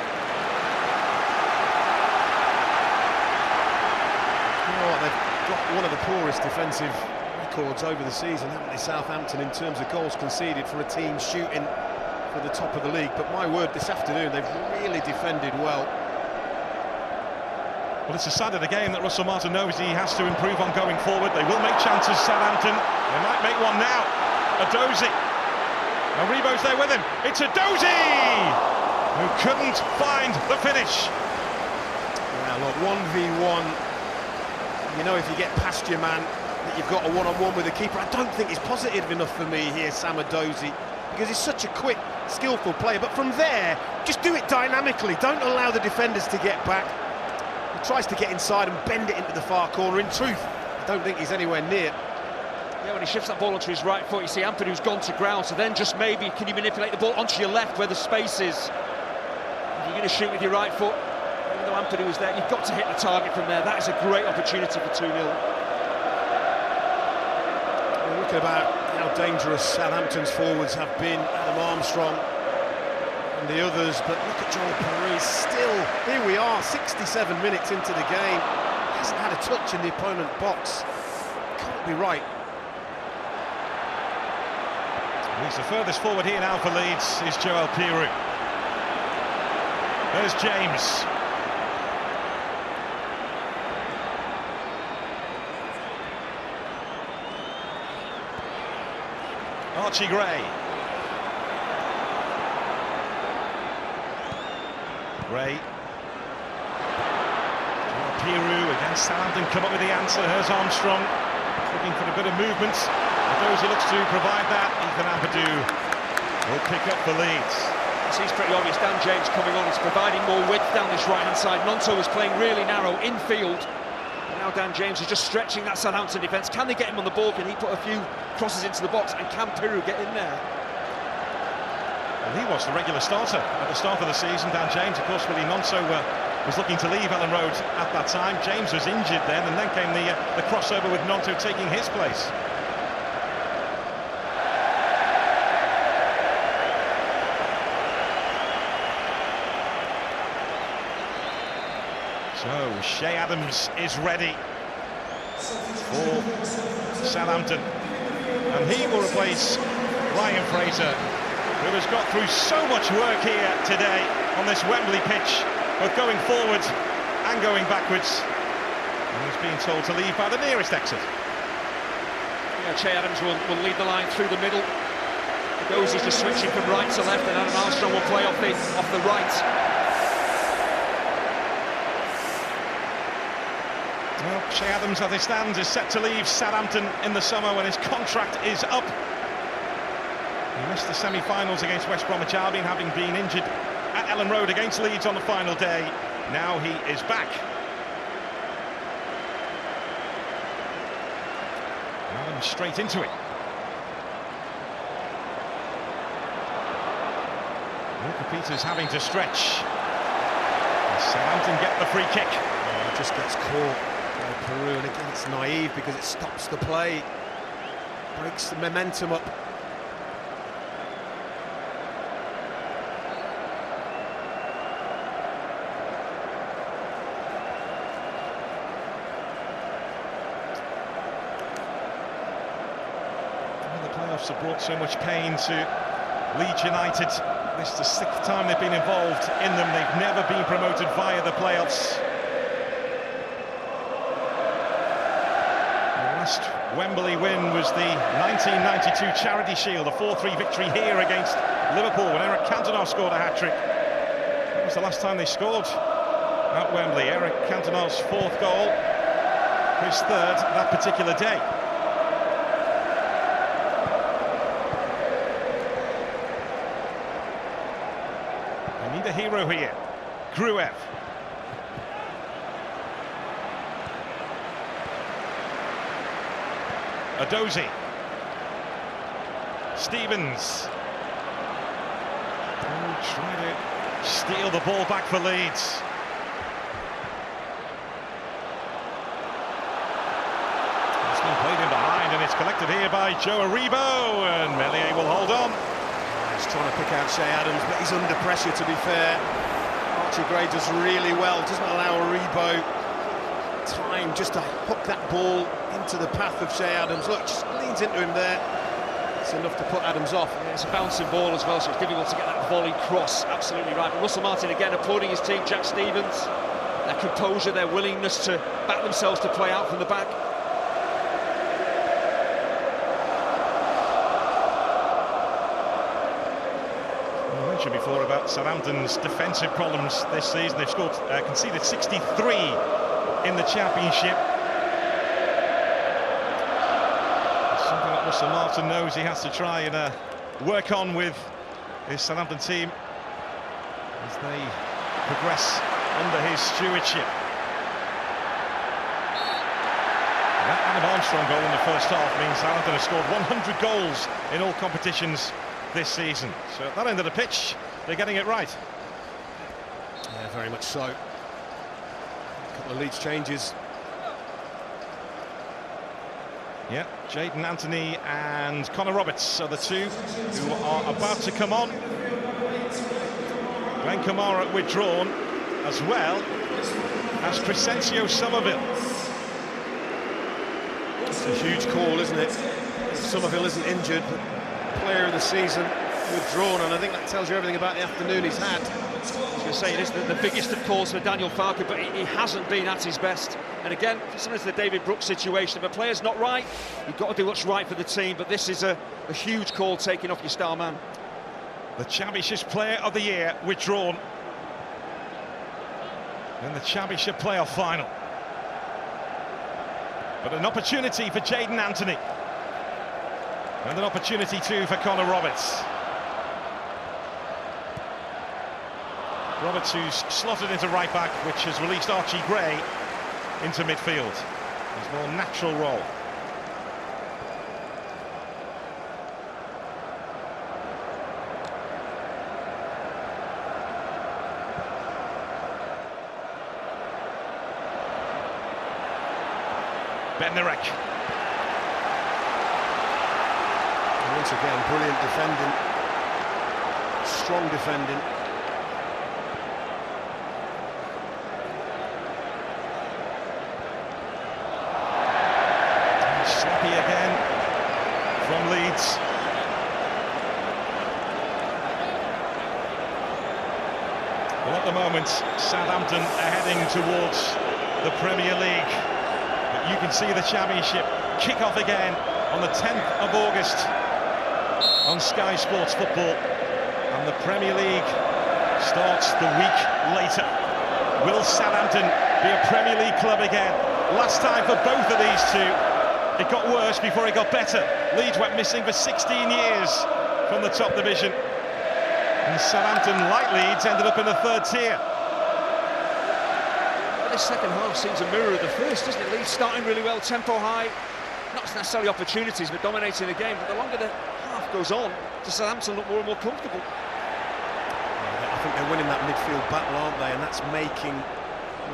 You know what, they've got one of the poorest defensive records over the season, haven't they, Southampton, in terms of goals conceded for a team shooting for the top of the league. But my word, this afternoon they've really defended well. Well, it's a side of the game that Russell Martin knows he has to improve on going forward. They will make chances, Southampton. They might make one now. Adozie. Aribo's there with him. It's Adozie who couldn't find the finish. Yeah, look, 1v1. You know, if you get past your man, that you've got a one-on-one with the keeper. I don't think it's positive enough for me here, Sam Adozie, because he's such a quick, skillful player. But from there, just do it dynamically. Don't allow the defenders to get back. He tries to get inside and bend it into the far corner. In truth, I don't think he's anywhere near. Yeah, when he shifts that ball onto his right foot, you see Ampadu's gone to ground, so then just maybe can you manipulate the ball onto your left where the space is. If you're going to shoot with your right foot, even though Ampadu was there, you've got to hit the target from there. That is a great opportunity for 2-0. We're looking about how dangerous Southampton's forwards have been. Adam Armstrong and the others, but look at Joel Perez. Still, here we are, 67 minutes into the game. He hasn't had a touch in the opponent box. Can't be right. He's the furthest forward here now for Leeds is Joel Piroux. There's James. Archie Gray. Gray. Joel Piroux against Southampton, come up with the answer. Here's Armstrong looking for a bit of movement. Adozie looks to provide that. Ethan Ampadu will pick up for Leeds. It's pretty obvious. Dan James coming on, he's providing more width down this right-hand side. Gnonto was playing really narrow infield. And now Dan James is just stretching that Southampton defence. Can they get him on the ball? Can he put a few crosses into the box? And can Piroux get in there? Well, he was the regular starter at the start of the season. Dan James, of course, Willie Nonso was looking to leave Ellen Road at that time. James was injured then, and then came the crossover with Nonso taking his place. So, Shea Adams is ready for Southampton, and he will replace Ryan Fraser, who has got through so much work here today on this Wembley pitch, both going forwards and going backwards. And he's being told to leave by the nearest exit. Yeah, Shea Adams will lead the line through the middle. He's just switching from right to left, and Adam Armstrong will play off the right. Well, Shea Adams, as it stands, is set to leave Southampton in the summer when his contract is up. He missed the semi-finals against West Bromwich Albion, having been injured at Ellen Road against Leeds on the final day. Now he is back. Adams straight into it. Walker Peters having to stretch. Southampton get the free kick. Oh, just gets caught. Peru, and again it's naive because it stops the play, breaks the momentum up. The playoffs have brought so much pain to Leeds United. This is the 6th time they've been involved in them. They've never been promoted via the playoffs. Wembley win was the 1992 Charity Shield, a 4-3 victory here against Liverpool when Eric Cantona scored a hat-trick. That was the last time they scored at Wembley. Eric Cantona's 4th goal, his 3rd that particular day. They need a hero here. Gruev. Adozi. Stevens. Trying to steal the ball back for Leeds. It's been played in behind, and it's collected here by Joe Aribo, and Meslier will hold on. He's trying to pick out Shea Adams, but he's under pressure, to be fair. Archie Gray does really well, doesn't allow Aribo time just to hook that ball into the path of Shea Adams. Look, just leans into him there. It's enough to put Adams off. Yeah, it's a bouncing ball as well, so it's difficult to get that volley cross. Absolutely right. But Russell Martin again applauding his team, Jack Stevens. Their composure, their willingness to back themselves to play out from the back. I mentioned before about Southampton's defensive problems this season. They've scored, conceded 63 in the Championship. Something that Russell Martin knows he has to try and work on with his Southampton team as they progress under his stewardship. That Adam Armstrong goal in the first half means Southampton have scored 100 goals in all competitions this season. So at that end of the pitch, they're getting it right. Yeah, very much so. A couple of Leeds changes. Yeah, Jayden Anthony and Connor Roberts are the two who are about to come on. Glenn Kamara withdrawn, as well as Crescencio Somerville. It's a huge call, isn't it? Somerville isn't injured, but player of the season withdrawn, and I think that tells you everything about the afternoon he's had. I was going to say, it is the biggest of calls for Daniel Farke, but he hasn't been at his best. And again, similar to the David Brooks situation, if a player's not right, you've got to do what's right for the team, but this is a huge call taking off your star man. The Championship Player of the Year withdrawn in the Championship Playoff final. But an opportunity for Jayden Anthony. And an opportunity too for Connor Roberts. Roberts, who's slotted into right back, which has released Archie Gray into midfield. His more natural role. Bednarek. Once again, brilliant defending. Strong defending. Sloppy again from Leeds. Well, at the moment, Southampton are heading towards the Premier League. But you can see the Championship kick off again on the 10th of August on Sky Sports Football. And the Premier League starts the week later. Will Southampton be a Premier League club again? Last time for both of these two, it got worse before it got better. Leeds went missing for 16 years from the top division. And Southampton, like Leeds, ended up in the third tier. Well, this second half seems a mirror of the first, doesn't it? Leeds starting really well, tempo high, not necessarily opportunities, but dominating the game. But the longer the half goes on, does Southampton look more and more comfortable? I think they're winning that midfield battle, aren't they? And that's making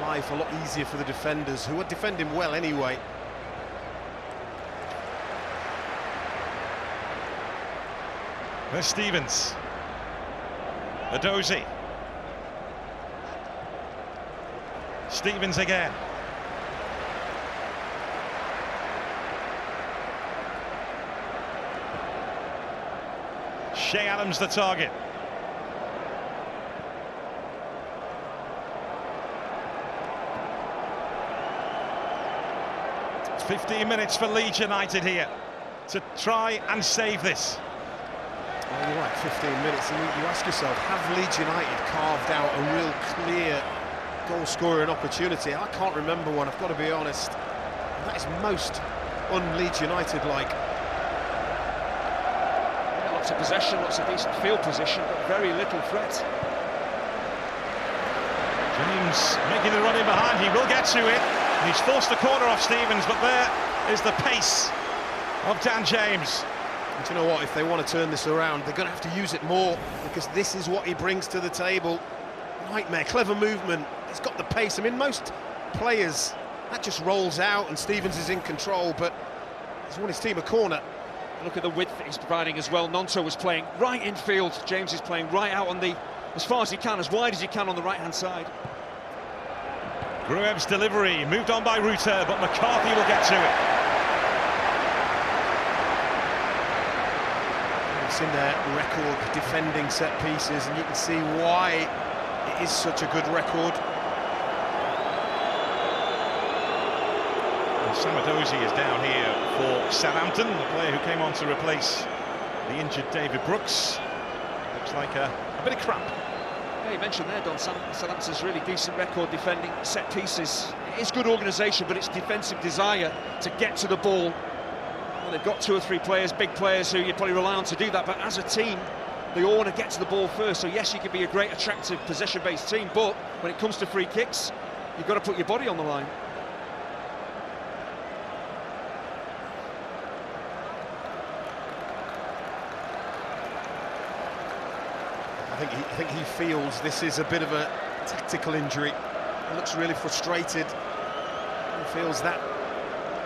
life a lot easier for the defenders, who are defending well anyway. There's Stevens. Adozi. Stevens again. Shea Adams the target. It's 15 minutes for Leeds United here to try and save this. Well, you're right, 15 minutes, and you ask yourself, have Leeds United carved out a real clear goal-scoring opportunity? I can't remember one, I've got to be honest. That is most un-Leeds United-like. Yeah, lots of possession, lots of decent field position, but very little threat. James making the run in behind, he will get to it. He's forced the corner off Stevens, but there is the pace of Dan James. And do you know what, if they want to turn this around, they're going to have to use it more, because this is what he brings to the table. Nightmare, clever movement, he's got the pace. I mean, most players, that just rolls out and Stevens is in control, but he's won his team a corner. Look at the width he's providing as well. Nonto was playing right infield, James is playing right out on the, as far as he can, as wide as he can on the right-hand side. Gruev's delivery, moved on by Rutter, but McCarthy will get to it. In their record defending set pieces, and you can see why it is such a good record. Sam Adozi is down here for Southampton, the player who came on to replace the injured David Brooks. Looks like a bit of cramp. Yeah, you mentioned there, Don, Southampton's really decent record defending set pieces. It is good organisation, but it's defensive desire to get to the ball. Well, they've got 2 or 3 players, big players, who you'd probably rely on to do that, but as a team, they all want to get to the ball first. So yes, you can be a great, attractive, possession-based team, but when it comes to free kicks, you've got to put your body on the line. I think he feels this is a bit of a tactical injury. He looks really frustrated. He feels that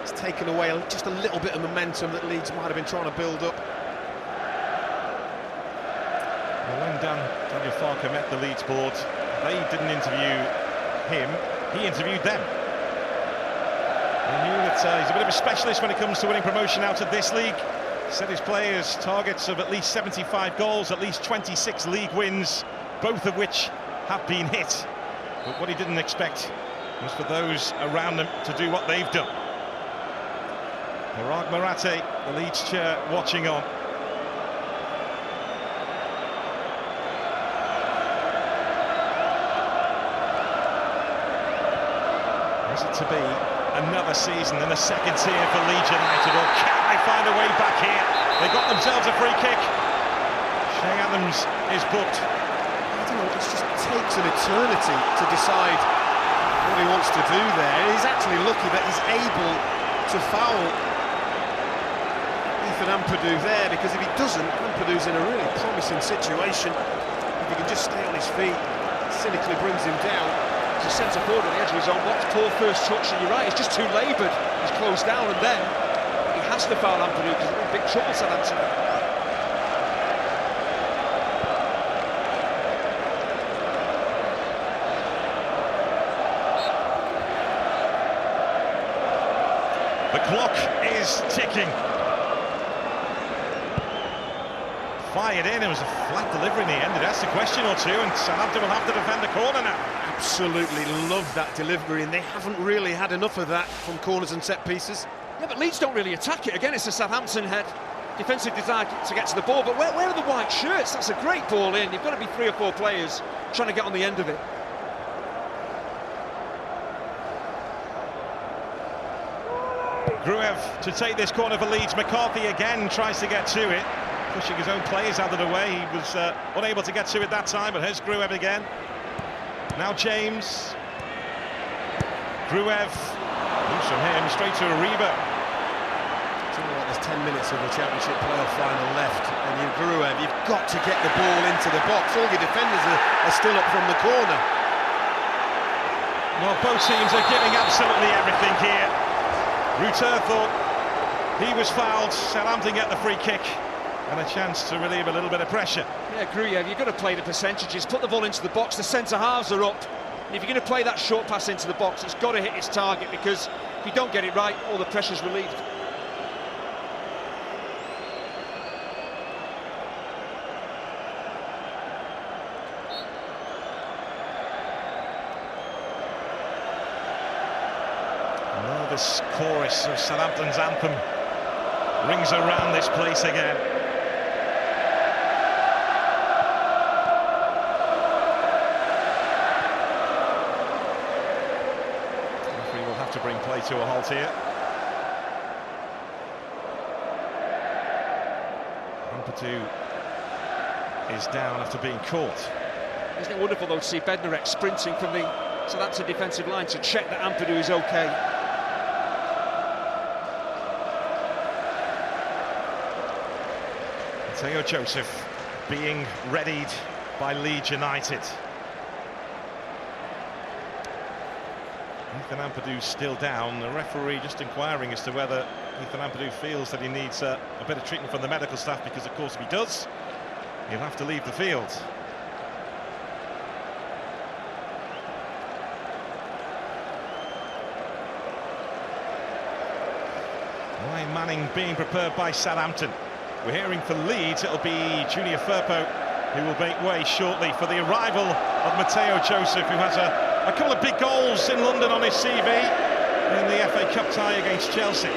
it's taken away just a little bit of momentum that Leeds might have been trying to build up. Well, when Daniel Farker met the Leeds board, they didn't interview him, he interviewed them. They knew that he's a bit of a specialist when it comes to winning promotion out of this league. Set his players targets of at least 75 goals, at least 26 league wins, both of which have been hit. But what he didn't expect was for those around them to do what they've done. Parag Marate, the Leeds chair, watching on. Is it to be another season in the second tier for Leeds United, or can they find a way back here? They got themselves a free kick. Shea Adams is booked. I don't know, it just takes an eternity to decide what he wants to do there. He's actually lucky that he's able to foul Ethan Ampadu there, because if he doesn't, Ampadu's in a really promising situation. If he can just stay on his feet, cynically brings him down. There's a centre forward on the edge of his own box. Poor first touch, and you're right, it's just too laboured. He's closed down, and then he has to foul Ampadu because they're in big trouble, Southampton. The clock is ticking. Fired in, it was a flat delivery in the end. It asked a question or two, and Southampton will have to defend the corner now. Absolutely love that delivery, and they haven't really had enough of that from corners and set pieces. Yeah, but Leeds don't really attack it. Again, it's a Southampton head. Defensive desire to get to the ball, but where are the white shirts? That's a great ball in. You've got to be 3 or 4 players trying to get on the end of it. Gruev to take this corner for Leeds. McCarthy again tries to get to it, pushing his own players out of the way. He was unable to get to it that time, but here's Gruev again. Now James. Gruev moves from him straight to Ariba. There's 10 minutes of the Championship playoff final left, and you, Gruev, you've got to get the ball into the box. All your defenders are still up from the corner. Well, both teams are giving absolutely everything here. Ruter thought he was fouled. Southampton get the free kick and a chance to relieve a little bit of pressure. Yeah, Gruev, you've got to play the percentages, put the ball into the box. The centre-halves are up, and if you're going to play that short pass into the box, it's got to hit its target, because if you don't get it right, all the pressure's relieved. This chorus of Southampton's anthem rings around this place again. The referee will have to bring play to a halt here. Ampadu is down after being caught. Isn't it wonderful, though, to see Bednarek sprinting from the Southampton defensive line to check that Ampadu is okay. Mateo Joseph being readied by Leeds United. Ethan Ampadu's still down. The referee just inquiring as to whether Ethan Ampadu feels that he needs a bit of treatment from the medical staff, because of course if he does, he'll have to leave the field. Ryan Manning being prepared by Southampton. We're hearing for Leeds, it'll be Junior Firpo who will make way shortly for the arrival of Mateo Joseph, who has a couple of big goals in London on his CV in the FA Cup tie against Chelsea.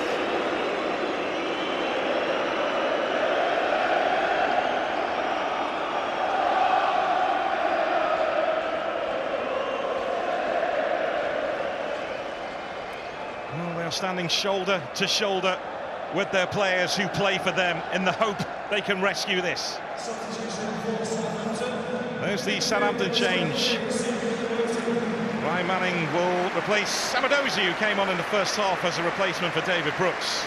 Well, they're standing shoulder to shoulder with their players who play for them in the hope they can rescue this. There's the Southampton change. Ryan Manning will replace Samadozi, who came on in the first half as a replacement for David Brooks.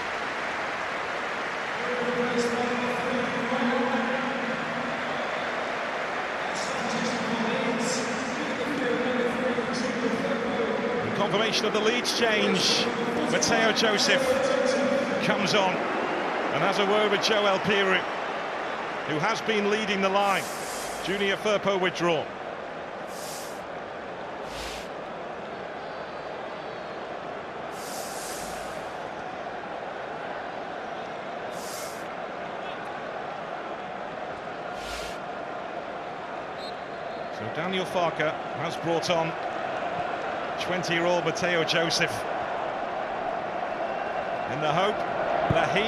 In confirmation of the Leeds change, Mateo Joseph comes on and has a word with Joel Piru, who has been leading the line. Junior Firpo withdrawn. So Daniel Farker has brought on 20-year-old Mateo Joseph in the hope that he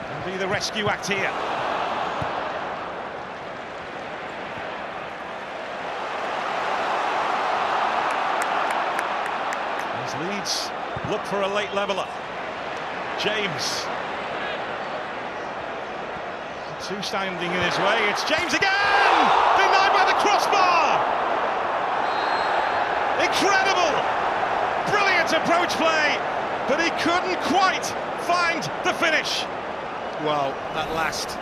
can be the rescue act here. As Leeds look for a late leveller. James. Two standing in his way. It's James again! Denied by the crossbar! Incredible! Brilliant approach play, but he couldn't quite find the finish. Well, at last,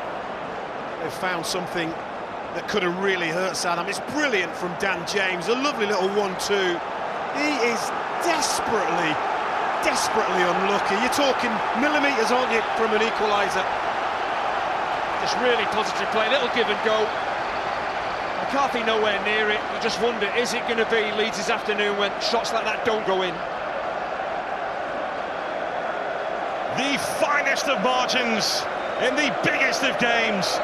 they've found something that could have really hurt Southampton. It's brilliant from Dan James, a lovely little 1-2. He is desperately unlucky. You're talking millimetres, aren't you, from an equaliser? Just really positive play, little give and go. McCarthy nowhere near it. You just wonder, is it going to be Leeds this afternoon when shots like that don't go in? The finest of margins in the biggest of games.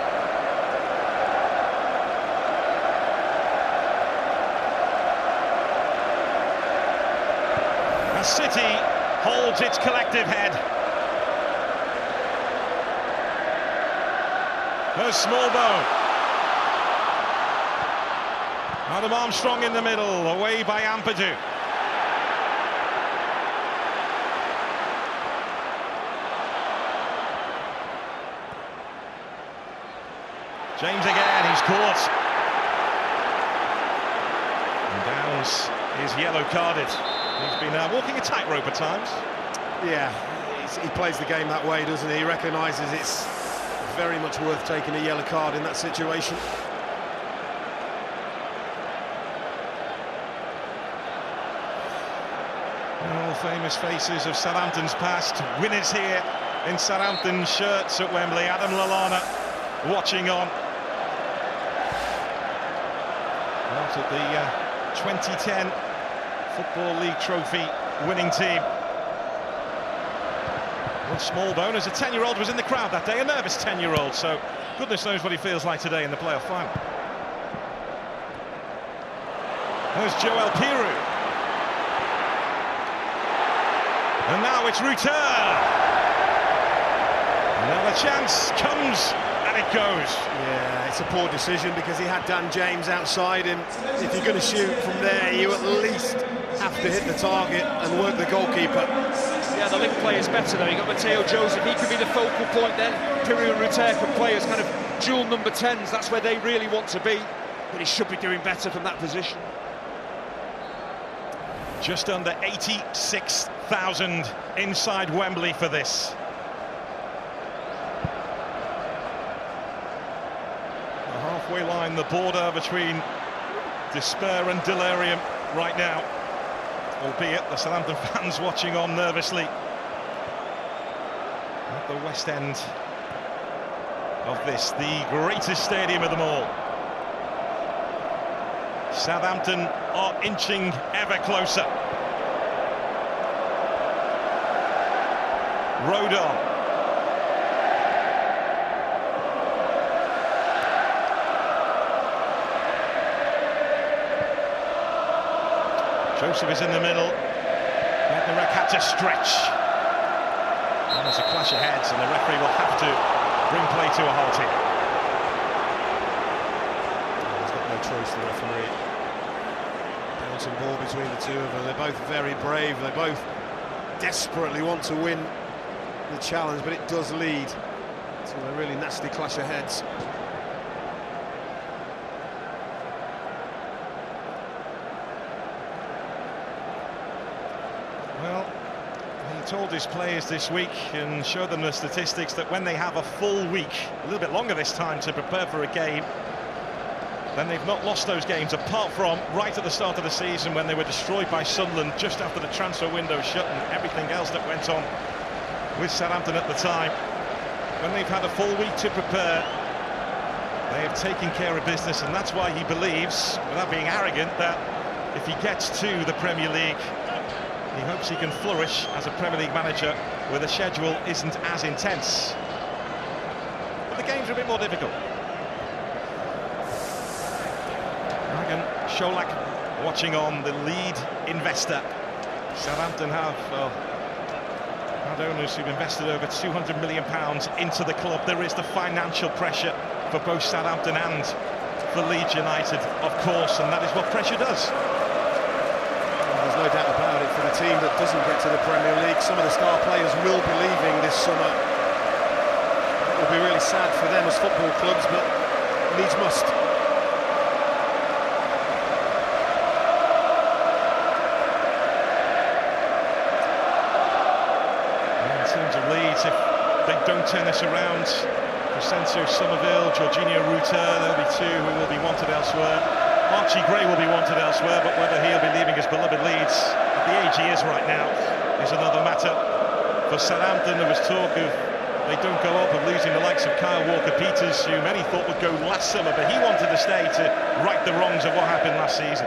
As City holds its collective head. There's Smallbone. Adam Armstrong in the middle, away by Ampadu. James again, he's caught. And Downs is yellow carded. He's been walking a tightrope at times. Yeah, he plays the game that way, doesn't he? He recognises it's very much worth taking a yellow card in that situation. All famous faces of Southampton's past. Winners here in Southampton shirts at Wembley. Adam Lallana watching on. Out at the 2010 Football League Trophy winning team. Well, Smallbone, as a 10-year-old, was in the crowd that day, a nervous 10-year-old, so goodness knows what he feels like today in the playoff final. There's Joel Piroux. And now it's Ruter. Another chance comes, and it goes. Yeah, it's a poor decision because he had Dan James outside him. If you're going to shoot from there, you at least have to hit the target and work the goalkeeper. Yeah, the link play is better though. You got Mateo Joseph, he could be the focal point then. Piroux and Ruter can play as kind of dual number 10s. That's where they really want to be. But he should be doing better from that position. Just under 86,000 inside Wembley for this. The halfway line, the border between despair and delirium right now. Albeit the Southampton fans watching on nervously at the west end of this, the greatest stadium of them all. Southampton are inching ever closer. Rodon. Joseph is in the middle. Bednarek had to stretch. And there's a clash of heads, and the referee will have to bring play to a halt here. He's got no choice, the referee. Bouncing ball between the two of them. They're both very brave. They both desperately want to win the challenge, but it does lead to a really nasty clash of heads. Well, he told his players this week and showed them the statistics that when they have a full week, a little bit longer this time, to prepare for a game, then they've not lost those games, apart from right at the start of the season when they were destroyed by Sunderland just after the transfer window shut and everything else that went on with Southampton at the time. When they've had a full week to prepare, they have taken care of business, and that's why he believes, without being arrogant, that if he gets to the Premier League, he hopes he can flourish as a Premier League manager where the schedule isn't as intense. But the games are a bit more difficult. Dragan Sholak watching on, the lead investor. Southampton have had owners who've invested over £200 million into the club. There is the financial pressure for both Southampton and for Leeds United, of course, and that is what pressure does. There's no doubt about it. For the team that doesn't get to the Premier League, some of the star players will be leaving this summer. It will be really sad for them as football clubs, but Leeds must. In terms of Leeds, if they don't turn this around Crescencio Somerville, Jorginho Rutter, there'll be two who will be wanted elsewhere. Archie Gray will be wanted elsewhere, but whether he'll be leaving his beloved Leeds at the age he is right now is another matter. For Southampton, there was talk of they don't go up and losing the likes of Kyle Walker-Peters, who many thought would go last summer, but he wanted to stay to right the wrongs of what happened last season.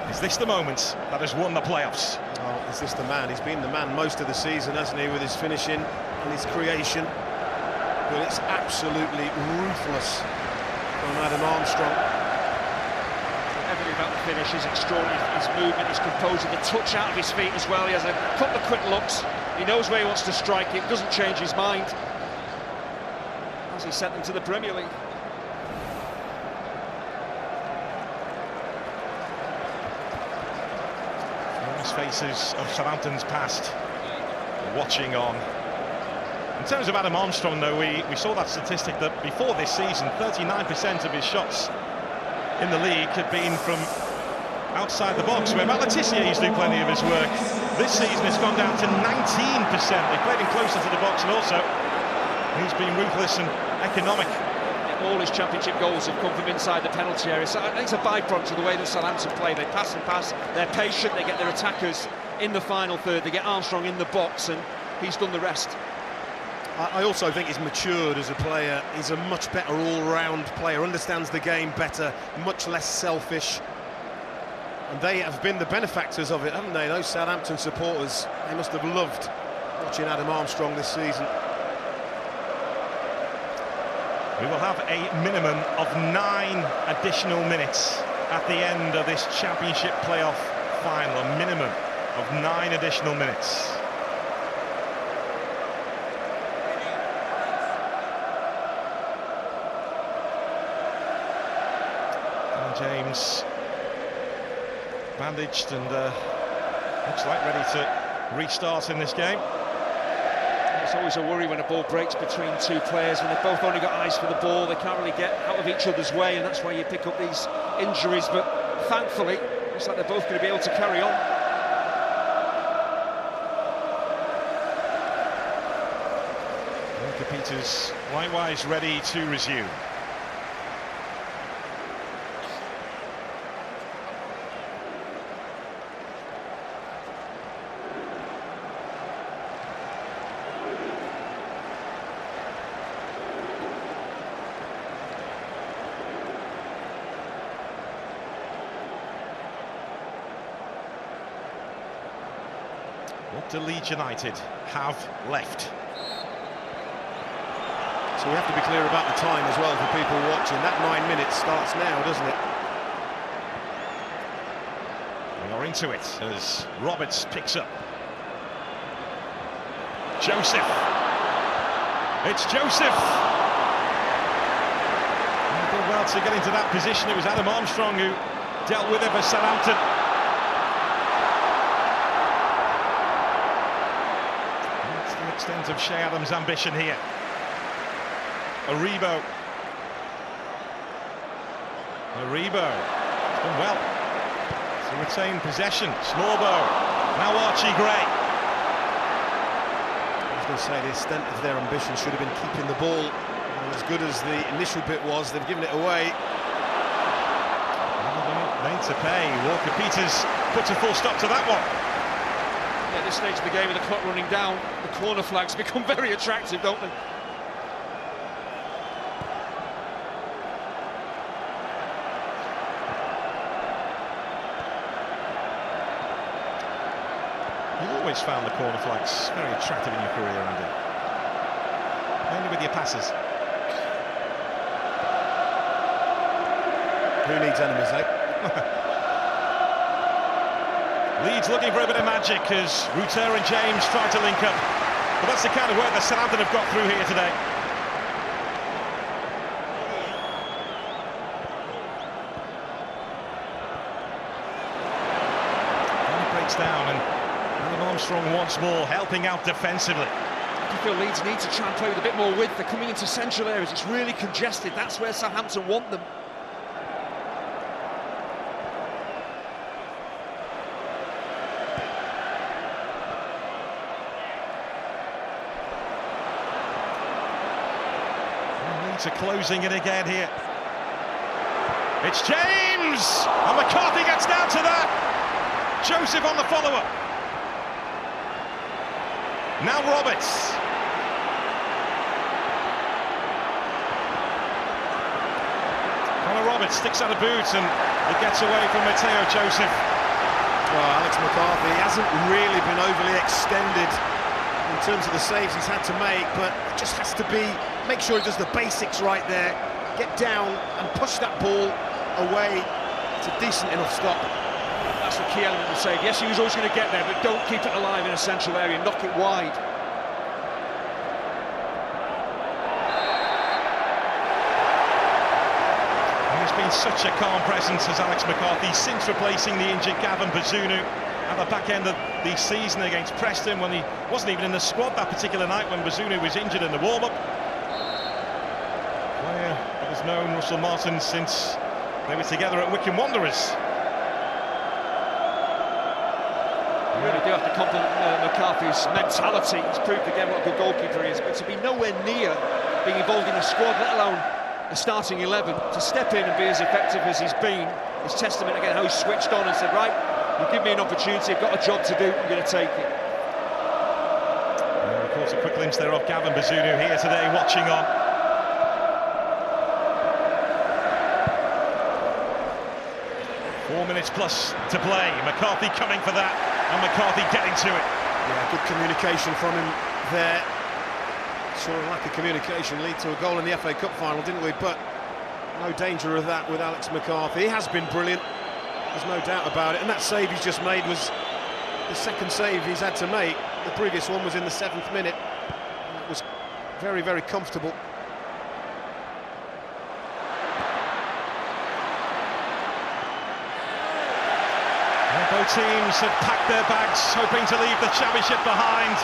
Is this the moment that has won the playoffs? Oh, is this the man? He's been the man most of the season, hasn't he, with his finishing and his creation. But it's absolutely ruthless from Adam Armstrong. Everything about the finish is extraordinary. His movement, his composure, the touch out of his feet as well. He has a couple of quick looks. He knows where he wants to strike it, doesn't change his mind. As he sent them to the Premier League. Faces of Southampton's past watching on. In terms of Adam Armstrong, though, we saw that statistic that before this season 39% of his shots in the league had been from outside the box, where Malatisia used to do plenty of his work. This season it's gone down to 19%. They played him closer to the box, and also he's been ruthless and economic. All his championship goals have come from inside the penalty area. So I think it's a byproduct of the way that Southampton play. They pass and pass, they're patient, they get their attackers in the final third, they get Armstrong in the box, and he's done the rest. I also think he's matured as a player. He's a much better all-round player, understands the game better, much less selfish. And they have been the benefactors of it, haven't they? Those Southampton supporters, they must have loved watching Adam Armstrong this season. We will have a minimum of 9 additional minutes at the end of this championship playoff final. A minimum of 9 additional minutes. And James bandaged and looks like ready to restart in this game. It's always a worry when a ball breaks between two players, when they've both only got eyes for the ball. They can't really get out of each other's way, and that's why you pick up these injuries. But thankfully, it looks like they're both going to be able to carry on. Walker-Peters likewise ready to resume. What do Leeds United have left? So we have to be clear about the time as well for people watching. That 9 minutes starts now, doesn't it? We are into it as Roberts picks up. Joseph. It's Joseph. He did well to get into that position. It was Adam Armstrong who dealt with it for Southampton. Extent of Shea Adams' ambition here. Aribo. It's done well to retain possession. Smallbow. Now Archie Gray. I was going to say the extent of their ambition should have been keeping the ball. And as good as the initial bit was, they've given it away. Made to pay. Walker-Peters puts a full stop to that one. At this stage of the game, with the clock running down, the corner flags become very attractive, don't they? You've always found the corner flags very attractive in your career, Andy. Mainly with your passes. Who needs enemies, eh? Leeds looking for a bit of magic as Rutter and James try to link up. But that's the kind of work that Southampton have got through here today. And it breaks down, and Adam Armstrong once more helping out defensively. I feel Leeds need to try and play with a bit more width. They're coming into central areas. It's really congested. That's where Southampton want them. Leeds are closing it again here. It's James! And McCarthy gets down to that. Joseph on the follow-up. Now Roberts. Connor Roberts sticks out a boot and it gets away from Mateo Joseph. Well, Alex McCarthy hasn't really been overly extended in terms of the saves he's had to make, but it just has to be, make sure he does the basics right there, get down and push that ball away. It's a decent enough stop. That's the key element of the save. Yes, he was always going to get there, but don't keep it alive in a central area, knock it wide. He's been such a calm presence as Alex McCarthy since replacing the injured Gavin Bazunu at the back end of the season against Preston, when he wasn't even in the squad that particular night when Bazunu was injured in the warm-up. Player that has known Russell Martin since they were together at Wycombe Wanderers. You really do have to compliment McCarthy's mentality. He's proved again what a good goalkeeper he is, but to be nowhere near being involved in a squad, let alone a starting 11, to step in and be as effective as he's been is testament again how he switched on and said, right, you give me an opportunity, I've got a job to do, I'm going to take it. Of course, a quick glimpse there of Gavin Bazunu here today watching on. Four minutes plus to play. McCarthy coming for that, and McCarthy getting to it. Yeah, good communication from him there. Sort of lack of communication lead to a goal in the FA Cup final, didn't we? But no danger of that with Alex McCarthy. He has been brilliant, there's no doubt about it. And that save he's just made was the second save he's had to make. The previous one was in the 7th minute. And it was very, very comfortable. Both teams have packed their bags, hoping to leave the championship behind.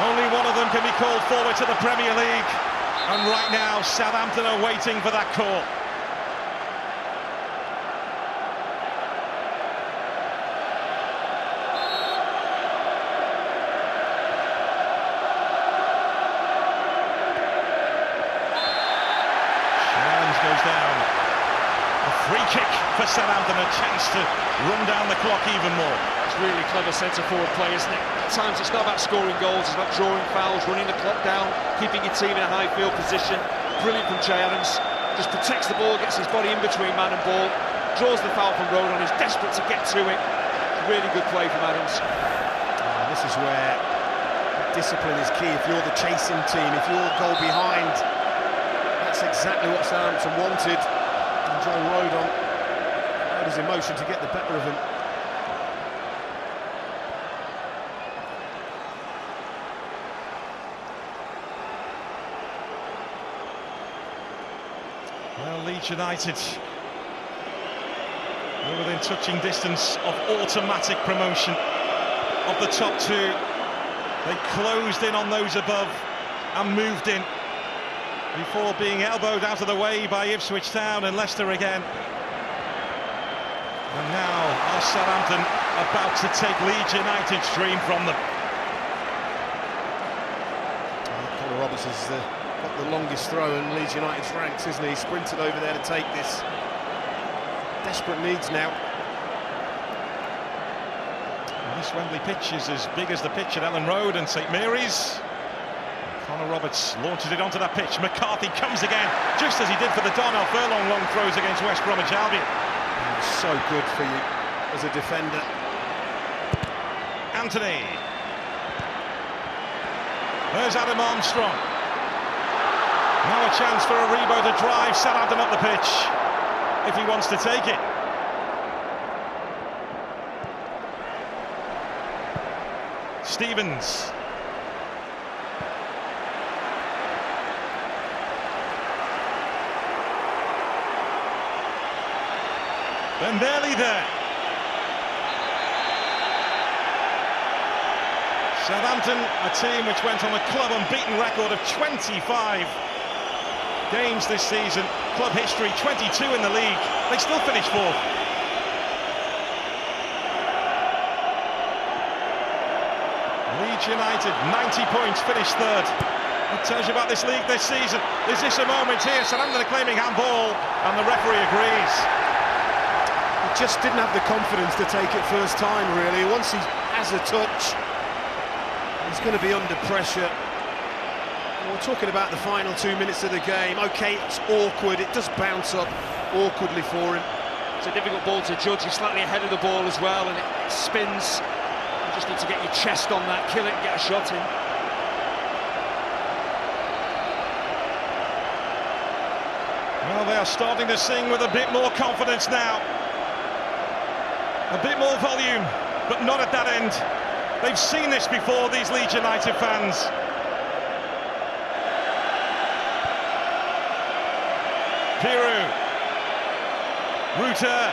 Only one of them can be called forward to the Premier League, and right now Southampton are waiting for that call. Shans goes down. A free kick for Southampton, a chance to run down the clock even more. It's really clever centre-forward play, isn't it? At times it's not about scoring goals, it's about drawing fouls, running the clock down, keeping your team in a high field position. Brilliant from Jay Adams. Just protects the ball, gets his body in between man and ball, draws the foul from Rodon, is desperate to get to it. Really good play from Adams. This is where discipline is key. If you're the chasing team, if you're goal behind, that's exactly what Southampton wanted. And Joe Rodon had his emotion to get the better of him. Well, Leeds United were within touching distance of automatic promotion of the top two. They closed in on those above and moved in before being elbowed out of the way by Ipswich Town and Leicester again. And now are Southampton about to take Leeds United's dream from them. Connor Roberts has got the longest throw in Leeds United's ranks, isn't he? He sprinted over there to take this. Desperate needs now. And this Wembley pitch is as big as the pitch at Ellen Road and St Mary's. Connor Roberts launches it onto that pitch. McCarthy comes again, just as he did for the Darnell Furlong long throws against West Bromwich Albion. So good for you as a defender. Anthony. There's Adam Armstrong. Now a chance for Aribo to drive Southampton up the pitch, if he wants to take it. Stevens. Then barely there. Southampton, a team which went on a club unbeaten record of 25 games this season. Club history, 22 in the league. They still finished fourth. Leeds United, 90 points, finished third. It tells you about this league this season. Is this a moment here? Southampton are claiming handball, and the referee agrees. He just didn't have the confidence to take it first time, really. Once he has a touch, he's going to be under pressure. And we're talking about the final 2 minutes of the game. OK, it's awkward. It does bounce up awkwardly for him. It's a difficult ball to judge. He's slightly ahead of the ball as well, and it spins. You just need to get your chest on that, kill it, and get a shot in. Well, they are starting to sing with a bit more confidence now. A bit more volume, but not at that end. They've seen this before, these Leeds United fans. Piru. Ruter.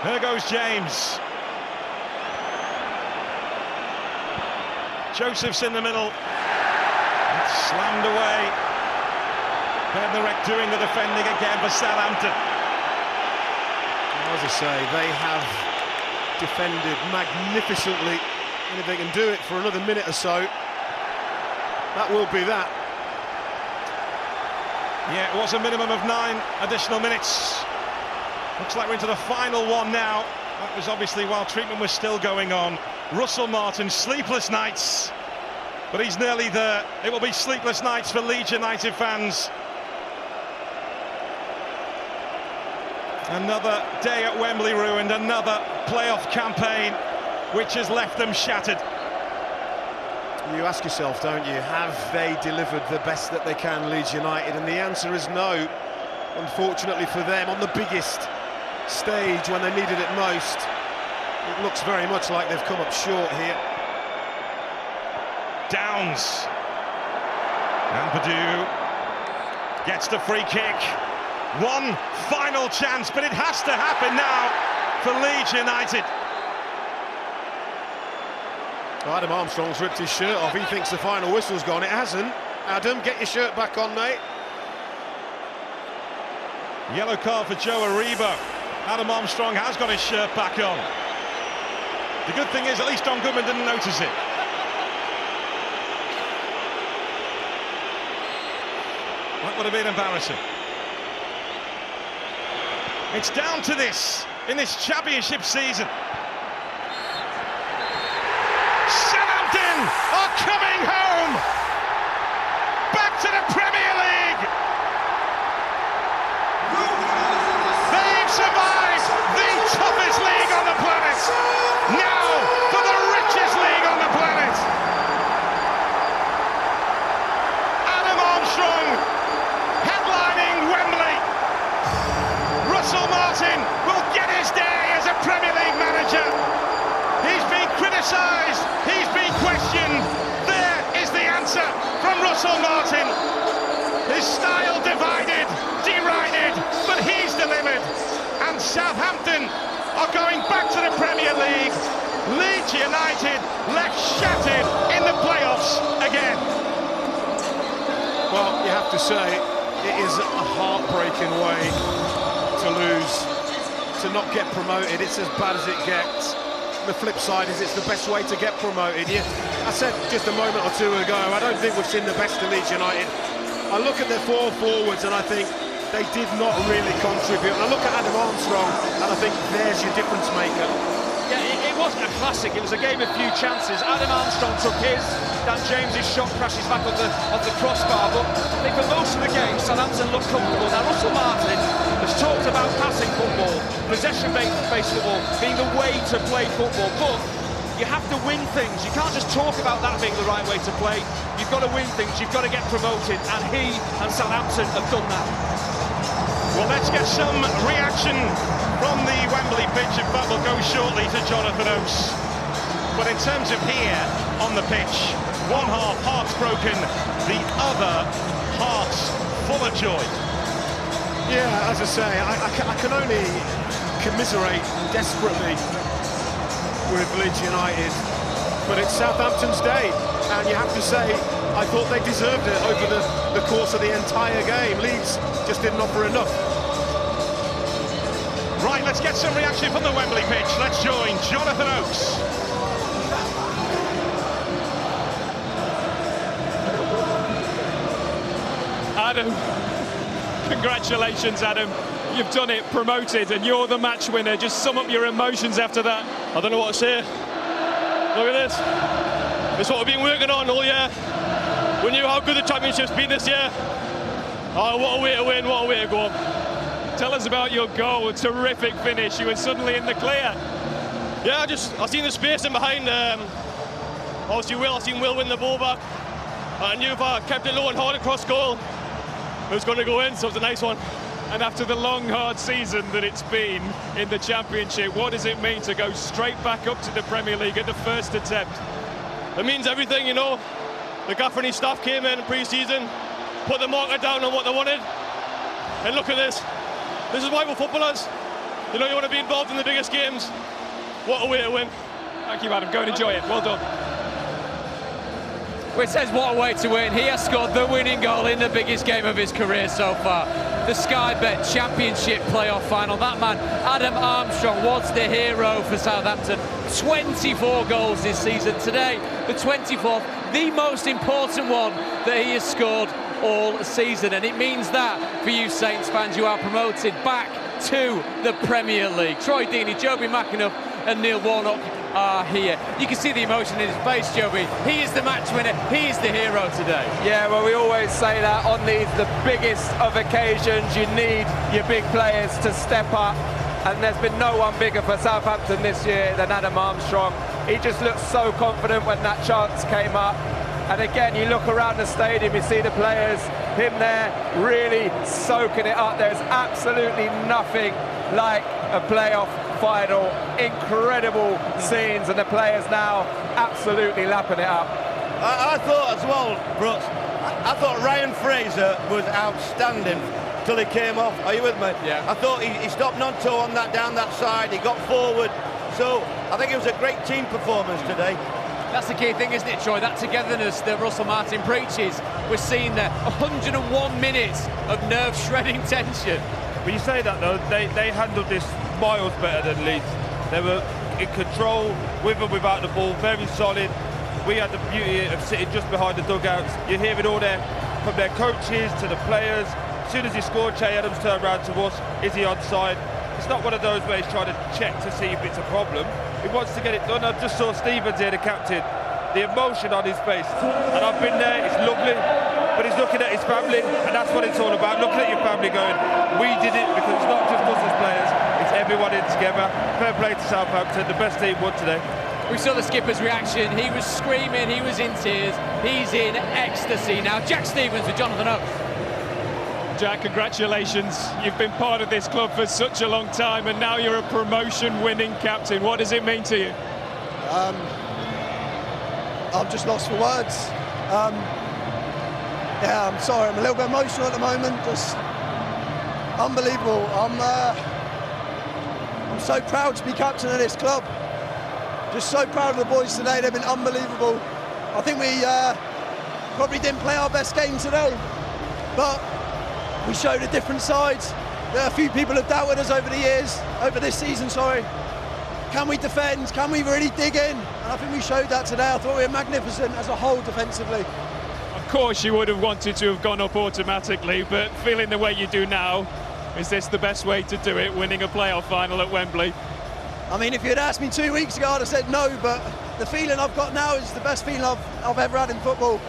There goes James. Joseph's in the middle. It's slammed away. Bednarek doing the defending again for Southampton. As I say, they have defended magnificently, and if they can do it for another minute or so, that will be that. Yeah, it was a minimum of 9 additional minutes. Looks like we're into the final one now. That was obviously while treatment was still going on. Russell Martin, sleepless nights, but he's nearly there. It will be sleepless nights for Leeds United fans. Another day at Wembley ruined, another playoff campaign which has left them shattered. You ask yourself, don't you, have they delivered the best that they can, Leeds United? And the answer is no. Unfortunately for them, on the biggest stage when they needed it most, it looks very much like they've come up short here. Downs. And Purdue gets the free kick. One final chance, but it has to happen now for Leeds United. Adam Armstrong's ripped his shirt off. He thinks the final whistle's gone. It hasn't. Adam, get your shirt back on, mate. Yellow card for Joe Aribo. Adam Armstrong has got his shirt back on. The good thing is at least Don Goodman didn't notice it. That would have been embarrassing. It's down to this in this championship season. Southampton are coming home! Back to the Premier League! They've survived the toughest league on the planet! Now for the richest league on the planet! Adam Armstrong headlining Wembley. Russell Martin will get his day as a Premier League manager. He's been criticised, he's been questioned. There is the answer from Russell Martin. His style divided, derided, but he's delivered. And Southampton are going back to the Premier League. Leeds United left shattered in the playoffs again. Well, you have to say, it is a heartbreaking way to lose, to not get promoted. It's as bad as it gets. The flip side is it's the best way to get promoted. I said just a moment or two ago, I don't think we've seen the best of Leeds United. I look at their 4 forwards and I think they did not really contribute. And I look at Adam Armstrong and I think there's your difference maker. Yeah, it wasn't a classic, it was a game of few chances. Adam Armstrong took his, Dan James's shot crashes back on the crossbar, but I think for most of the game, Southampton looked comfortable. Now, Russell Martin has talked about passing football, possession-based football, being the way to play football, but you have to win things. You can't just talk about that being the right way to play. You've got to win things, you've got to get promoted, and he and Southampton have done that. Well, let's get some reaction from the Wembley pitch. In fact, we'll go shortly to Jonathan Oakes. But in terms of here on the pitch, one half hearts broken, the other hearts full of joy. Yeah, as I say, I can only commiserate desperately with Leeds United, but it's Southampton's day, and you have to say, I thought they deserved it over the course of the entire game. Leeds just didn't offer enough. Right, let's get some reaction from the Wembley pitch. Let's join Jonathan Oakes. Adam, congratulations, Adam. You've done it, promoted, and you're the match winner. Just sum up your emotions after that. I don't know what to say. Look at this. It's what we've been working on all year. We knew how good the Championship's been this year. Oh, what a way to win, what a way to go. Tell us about your goal, a terrific finish. You were suddenly in the clear. Yeah, I seen the space in behind. Obviously, I seen Will win the ball back. I knew if I kept it low and hard across goal, it was going to go in, so it was a nice one. And after the long, hard season that it's been in the Championship, what does it mean to go straight back up to the Premier League at the first attempt? It means everything, you know. The gaffer and his staff came in pre-season, put the marker down on what they wanted, and look at this. This is why we're footballers. You know, you want to be involved in the biggest games. What a way to win. Thank you, Adam. Go and enjoy it. Well done. Well, it says what a way to win. He has scored the winning goal in the biggest game of his career so far. The Sky Bet Championship playoff final. That man, Adam Armstrong, was the hero for Southampton. 24 goals this season. Today, the 24th, the most important one that he has scored all season. And it means that, for you Saints fans, you are promoted back to the Premier League. Troy Deeney, Joby McAnuff and Neil Warnock are here. You can see the emotion in his face, Joby. He is the match winner. He is the hero today. Yeah, well, we always say that on these, the biggest of occasions, you need your big players to step up. And there's been no one bigger for Southampton this year than Adam Armstrong. He just looked so confident when that chance came up. And again, you look around the stadium, you see the players, him there, really soaking it up. There's absolutely nothing like a playoff final. Incredible scenes, and the players now absolutely lapping it up. I thought as well, Brooks, I thought Ryan Fraser was outstanding till he came off. Are you with me? Yeah. I thought he stopped non-toe on that down that side, he got forward. So I think it was a great team performance today. That's the key thing, isn't it, Troy? That togetherness that Russell Martin preaches. We're seeing there 101 minutes of nerve-shredding tension. When you say that, though, they handled this miles better than Leeds. They were in control, with or without the ball, very solid. We had the beauty of sitting just behind the dugouts. You hear it all there, from their coaches to the players. As soon as he scored, Che Adams turned around to us. Is he onside? It's not one of those where he's trying to check to see if it's a problem. He wants to get it done. I just saw Stevens here, the captain, the emotion on his face. And I've been there, it's lovely. But he's looking at his family, and that's what it's all about. Looking at your family going, we did it, because it's not just us as players, it's everyone in together. Fair play to Southampton, the best team won today. We saw the skipper's reaction. He was screaming, he was in tears, he's in ecstasy now. Jack Stevens with Jonathan Oates. Jack, congratulations. You've been part of this club for such a long time, and now you're a promotion-winning captain. What does it mean to you? I'm just lost for words. Yeah, I'm sorry, I'm a little bit emotional at the moment. Just unbelievable. I'm so proud to be captain of this club. Just so proud of the boys today. They've been unbelievable. I think we probably didn't play our best game today, but we showed a different side. A few people have doubted us over the years, over this season, sorry. Can we defend? Can we really dig in? And I think we showed that today. I thought we were magnificent as a whole defensively. Of course you would have wanted to have gone up automatically, but feeling the way you do now, is this the best way to do it, winning a playoff final at Wembley? I mean, if you'd asked me 2 weeks ago, I'd have said no, but the feeling I've got now is the best feeling I've ever had in football.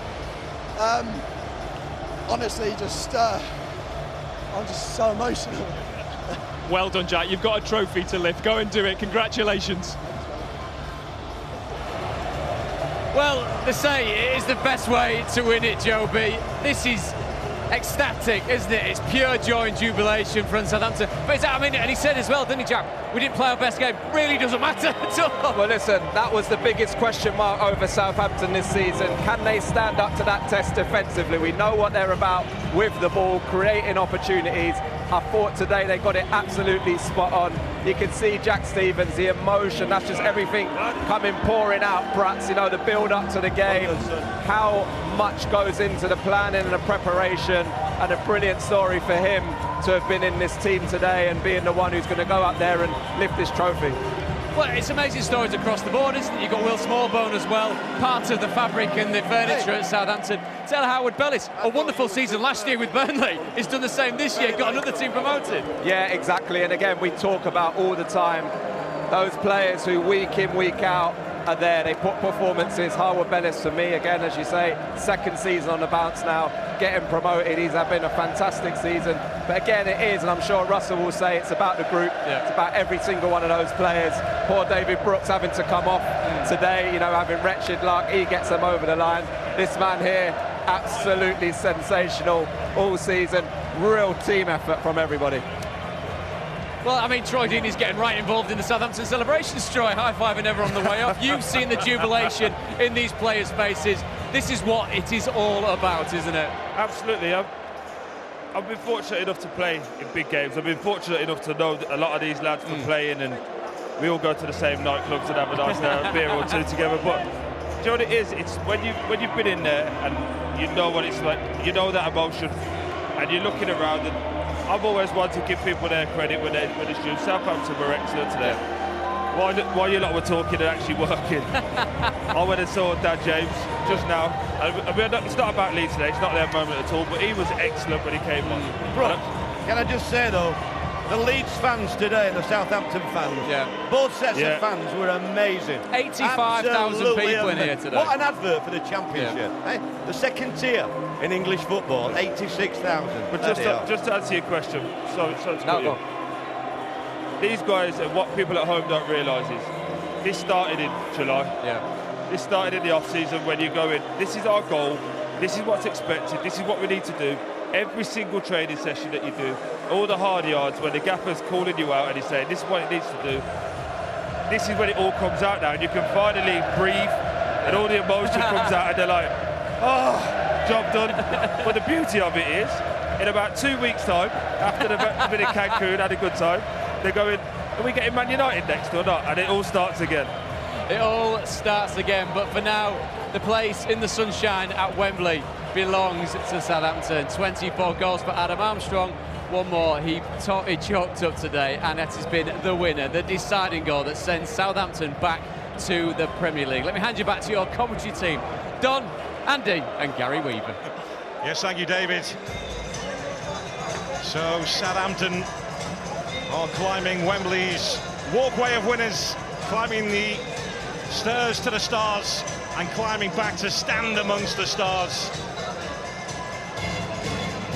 Honestly, I'm just so emotional. Well done, Jack. You've got a trophy to lift. Go and do it. Congratulations. Well, they say it is the best way to win it, Joby. This is ecstatic, isn't it? It's pure joy and jubilation from Southampton. But I mean, and he said as well, didn't he, Jack? We didn't play our best game. Really doesn't matter at all. Well, listen, that was the biggest question mark over Southampton this season. Can they stand up to that test defensively? We know what they're about with the ball, creating opportunities. I thought today they got it absolutely spot on. You can see Jack Stevens, the emotion, that's just everything coming pouring out, Prats, you know, the build-up to the game, how much goes into the planning and the preparation, and a brilliant story for him to have been in this team today and being the one who's going to go up there and lift this trophy. Well, it's amazing stories across the board, isn't it? You've got Will Smallbone as well, part of the fabric and the furniture at Southampton. Taylor Howard-Bellis, a wonderful season last year with Burnley. He's done the same this year, got another team promoted. Yeah, exactly. And again, we talk about all the time those players who week in, week out are there. They put performances. Howard-Bellis, for me, again, as you say, second season on the bounce now, getting promoted. He's having a fantastic season. But again, it is, and I'm sure Russell will say, it's about the group. Yeah. It's about every single one of those players. Poor David Brooks having to come off today, you know, having wretched luck. He gets them over the line. This man here, absolutely sensational all season. Real team effort from everybody. Well, I mean, Troy Deeney's getting right involved in the Southampton celebrations, Troy, high-fiving everyone on the way off. You've seen the jubilation in these players' faces. This is what it is all about, isn't it? Absolutely. I've been fortunate enough to play in big games. I've been fortunate enough to know a lot of these lads from playing, and we all go to the same nightclubs and have a nice beer or two together. But do you know what it is? It's when you've been in there and you know what it's like, you know that emotion, and you're looking around, and I've always wanted to give people their credit when it's due. Southampton were excellent today. While you lot were talking and actually working, I went and saw Dad James just now. I mean, it's not about Leeds today, it's not their moment at all, but he was excellent when he came on. Brooks, can I just say though, the Leeds fans today and the Southampton fans, both sets of fans were amazing. 85,000 people in here today. What an advert for the Championship. Eh? The second tier in English football, 86,000. But just to answer your question, sorry to cut you. These guys, and what people at home don't realise is, this started in July. Yeah. This started in the off-season when you go in, this is our goal, this is what's expected, this is what we need to do. Every single training session that you do, all the hard yards, when the gaffer's calling you out and he's saying, this is what it needs to do, this is when it all comes out now, and you can finally breathe, and all the emotion comes out, and they're like, oh, job done. But the beauty of it is, in about 2 weeks' time, after the bit in Cancun, had a good time, they're going, are we getting Man United next or not? And it all starts again. It all starts again, but for now, the place in the sunshine at Wembley belongs to Southampton. 24 goals for Adam Armstrong. One more, he choked up today, and that has been the winner, the deciding goal that sends Southampton back to the Premier League. Let me hand you back to your commentary team, Don, Andy and Gary Weaver. Yes, thank you, David. So Southampton are climbing Wembley's walkway of winners, climbing the stairs to the stars and climbing back to stand amongst the stars.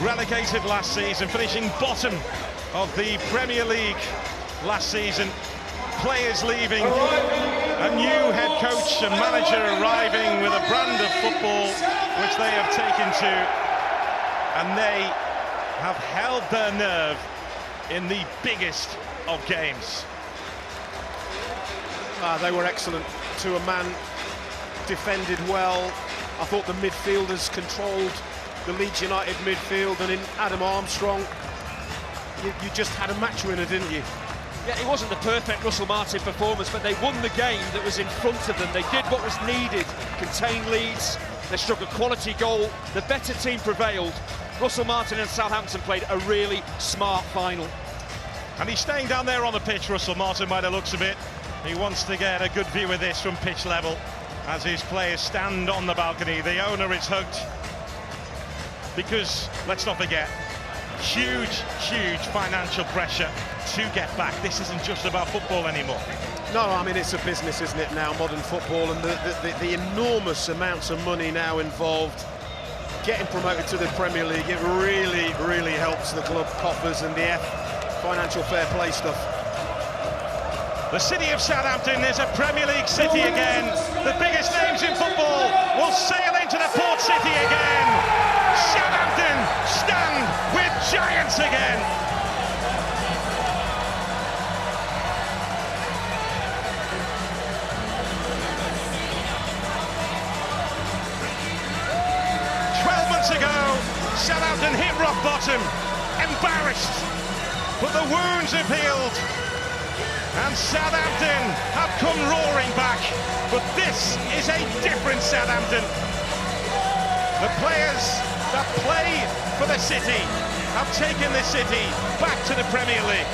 Relegated last season, finishing bottom of the Premier League last season. Players leaving, a new head coach and manager arriving with a brand of football which they have taken to, and they have held their nerve in the biggest of games. They were excellent to a man, defended well. I thought the midfielders controlled the Leeds United midfield, and in Adam Armstrong, you just had a match winner, didn't you? Yeah, it wasn't the perfect Russell Martin performance, but they won the game that was in front of them. They did what was needed, contain Leeds, they struck a quality goal, the better team prevailed. Russell Martin and Southampton played a really smart final. And he's staying down there on the pitch, Russell Martin, by the looks of it. He wants to get a good view of this from pitch level as his players stand on the balcony. The owner is hugged because, let's not forget, huge financial pressure to get back. This isn't just about football anymore. No, I mean, it's a business, isn't it, now, modern football, and the enormous amounts of money now involved. Getting promoted to the Premier League, it really helps the club coffers and the financial fair play stuff. The city of Southampton is a Premier League city again. The biggest names in football will sail into the port city again. Southampton stand with giants again. Ago, Southampton hit rock bottom, embarrassed, but the wounds have healed, and Southampton have come roaring back. But this is a different Southampton. The players that play for the city have taken the city back to the Premier League.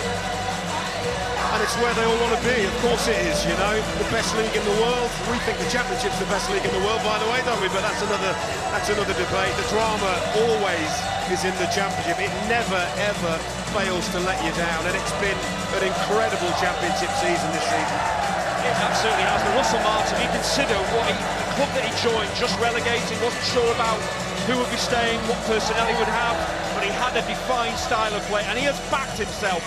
And it's where they all want to be. Of course it is, you know, the best league in the world. We think the Championship's the best league in the world, by the way, don't we? But that's another debate. The drama always is in the Championship. It never, ever fails to let you down. And it's been an incredible Championship season this season. It absolutely has. The Russell Martin, you consider the club that he joined, just relegating, wasn't sure about who would be staying, what personnel he would have, but he had a defined style of play, and he has backed himself.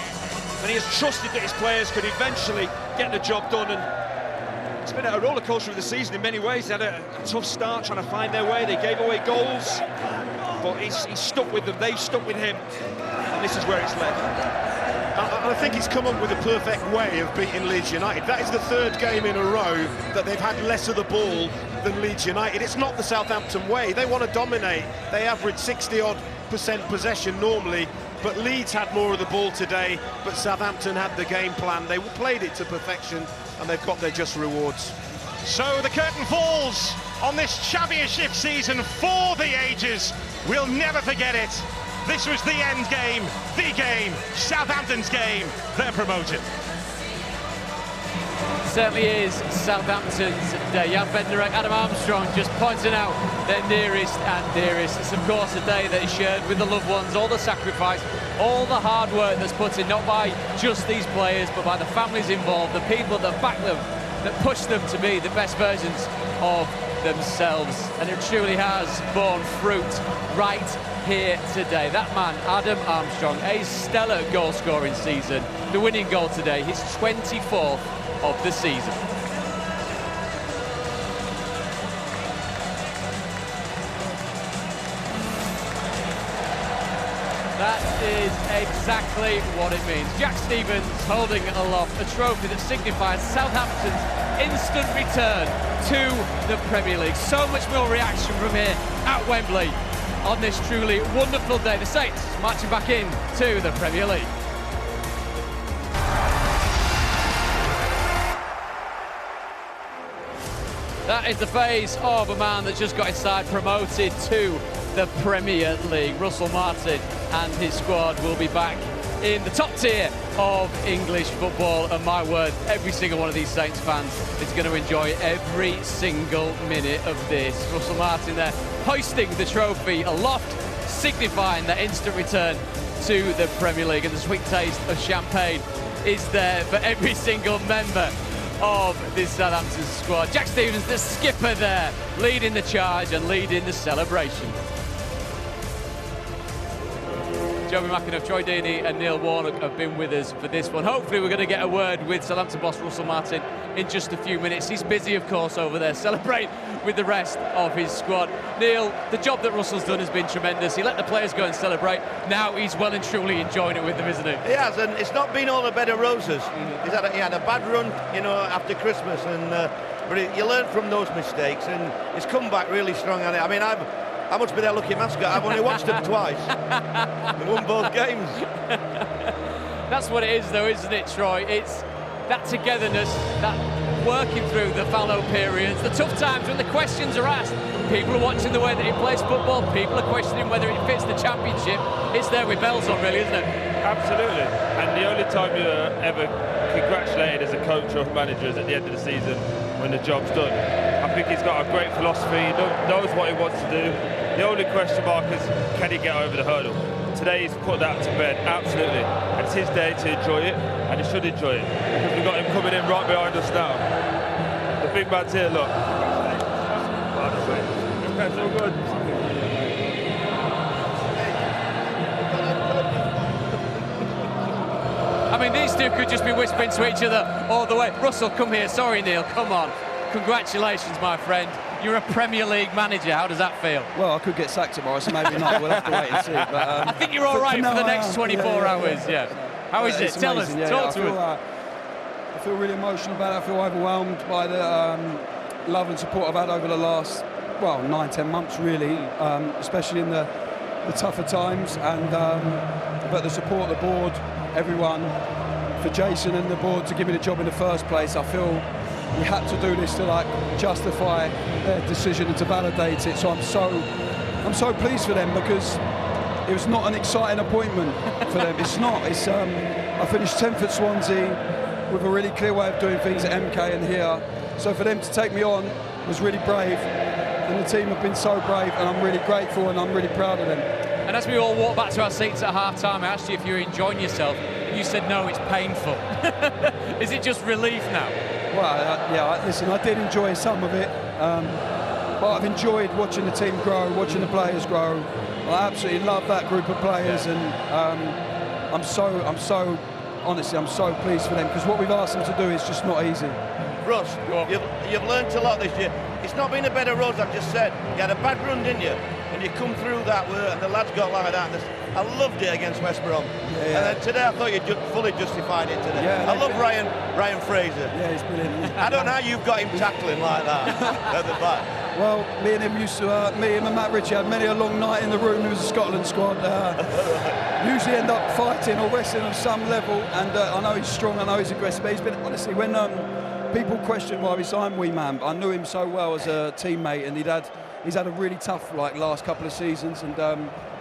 And he has trusted that his players could eventually get the job done, and it's been a roller coaster of the season in many ways. They had a tough start trying to find their way. They gave away goals, but he's stuck with them. They stuck with him, and this is where it's led. I think he's come up with a perfect way of beating Leeds United. That is the third game in a row that they've had less of the ball than Leeds United. It's not the Southampton way. They want to dominate. They average 60-odd% possession normally. But Leeds had more of the ball today, but Southampton had the game plan. They played it to perfection, and they've got their just rewards. So the curtain falls on this Championship season for the ages. We'll never forget it. This was the end game, the game, Southampton's game. They're promoted. Certainly is Southampton's day. Jan Bednarek, Adam Armstrong just pointing out their nearest and dearest. It's of course a day that is shared with the loved ones, all the sacrifice, all the hard work that's put in, not by just these players, but by the families involved, the people that back them, that push them to be the best versions of themselves. And it truly has borne fruit right here today. That man, Adam Armstrong, a stellar goal-scoring season. The winning goal today, his 24th of the season. That is exactly what it means. Jack Stevens holding aloft a trophy that signifies Southampton's instant return to the Premier League. So much more reaction from here at Wembley on this truly wonderful day. The Saints marching back in to the Premier League. That is the face of a man that just got his side promoted to the Premier League. Russell Martin and his squad will be back in the top tier of English football, and my word, every single one of these Saints fans is going to enjoy every single minute of this. Russell Martin there hoisting the trophy aloft, signifying that instant return to the Premier League, and the sweet taste of champagne is there for every single member of this Southampton squad. Jack Stevens, the skipper there, leading the charge and leading the celebration. Joey McAnuff, Troy Deeney and Neil Warnock have been with us for this one. Hopefully we're going to get a word with Southampton boss Russell Martin in just a few minutes. He's busy, of course, over there, celebrating with the rest of his squad. Neil, the job that Russell's done has been tremendous. He let the players go and celebrate. Now he's well and truly enjoying it with them, isn't he? He has, and it's not been all a bed of roses. He had a bad run, you know, after Christmas, and but you learn from those mistakes, and he's come back really strong. I mean, I must be their lucky mascot. I've only watched them twice. They won both games. That's what it is, though, isn't it, Troy? It's that togetherness, that working through the fallow periods, the tough times when the questions are asked. People are watching the way that he plays football. People are questioning whether it fits the Championship. It's there with bells on, really, isn't it? Absolutely. And the only time you're ever congratulated as a coach or manager is at the end of the season when the job's done. I think he's got a great philosophy. He knows what he wants to do. The only question mark is, can he get over the hurdle? Today he's put that to bed, absolutely. And it's his day to enjoy it, and he should enjoy it. Because we've got him coming in right behind us now. The big man's here, look. That's all good. I mean, these two could just be whispering to each other all the way. Russell, come here. Sorry, Neil, come on. Congratulations, my friend. You're a Premier League manager. How does that feel? Well, I could get sacked tomorrow, so maybe not. We'll have to wait and see. But, I think you're all right for the next 24 hours. Yeah. How is it? Tell us. Talk to us. I feel really emotional about it. I feel overwhelmed by the love and support I've had over the last, 9-10 months, really, especially in the tougher times. And but the support of the board, everyone, for Jason and the board to give me the job in the first place. I feel we had to do this to justify their decision and to validate it. So I'm so pleased for them, because it was not an exciting appointment for them. It's not. It's I finished 10th at Swansea with a really clear way of doing things at MK and here. So for them to take me on was really brave, and the team have been so brave, and I'm really grateful and I'm really proud of them. And as we all walk back to our seats at half-time, I asked you if you're enjoying yourself. You said no, it's painful. Is it just relief now? Well, yeah, listen, I did enjoy some of it, but I've enjoyed watching the team grow, watching the players grow. I absolutely love that group of players, and I'm so honestly, I'm so pleased for them, because what we've asked them to do is just not easy. Russ, you've learnt a lot this year. It's not been a bed of roses, I've just said. You had a bad run, didn't you? And you come through that, and the lads got like that. I loved it against West Brom. Yeah. And then today I thought you fully justified it today. Yeah, I love Ryan Fraser. Yeah, he's brilliant. I don't know how you've got him tackling like that at the back. Well, me and him and Matt Ritchie had many a long night in the room. It was a Scotland squad. Usually end up fighting or wrestling on some level, and I know he's strong, I know he's aggressive, but he's been, honestly, when people question why we signed Wee Man, I knew him so well as a teammate, and he's had a really tough last couple of seasons, and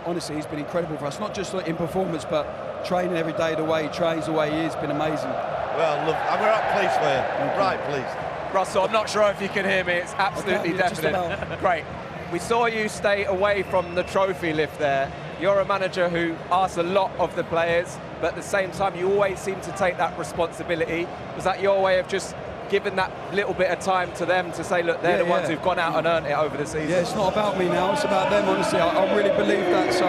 honestly, he's been incredible for us, not just in performance, but training every day, the way he trains, the way he is, been amazing. Well, look, we're up, please, for you. Right, please. Russell, I'm not sure if you can hear me. It's absolutely deafening. Great. We saw you stay away from the trophy lift there. You're a manager who asks a lot of the players, but at the same time, you always seem to take that responsibility. Was that your way of just giving that little bit of time to them to say, look, they're the ones who've gone out and earned it over the season? Yeah, it's not about me now, it's about them, honestly. I really believe that, so...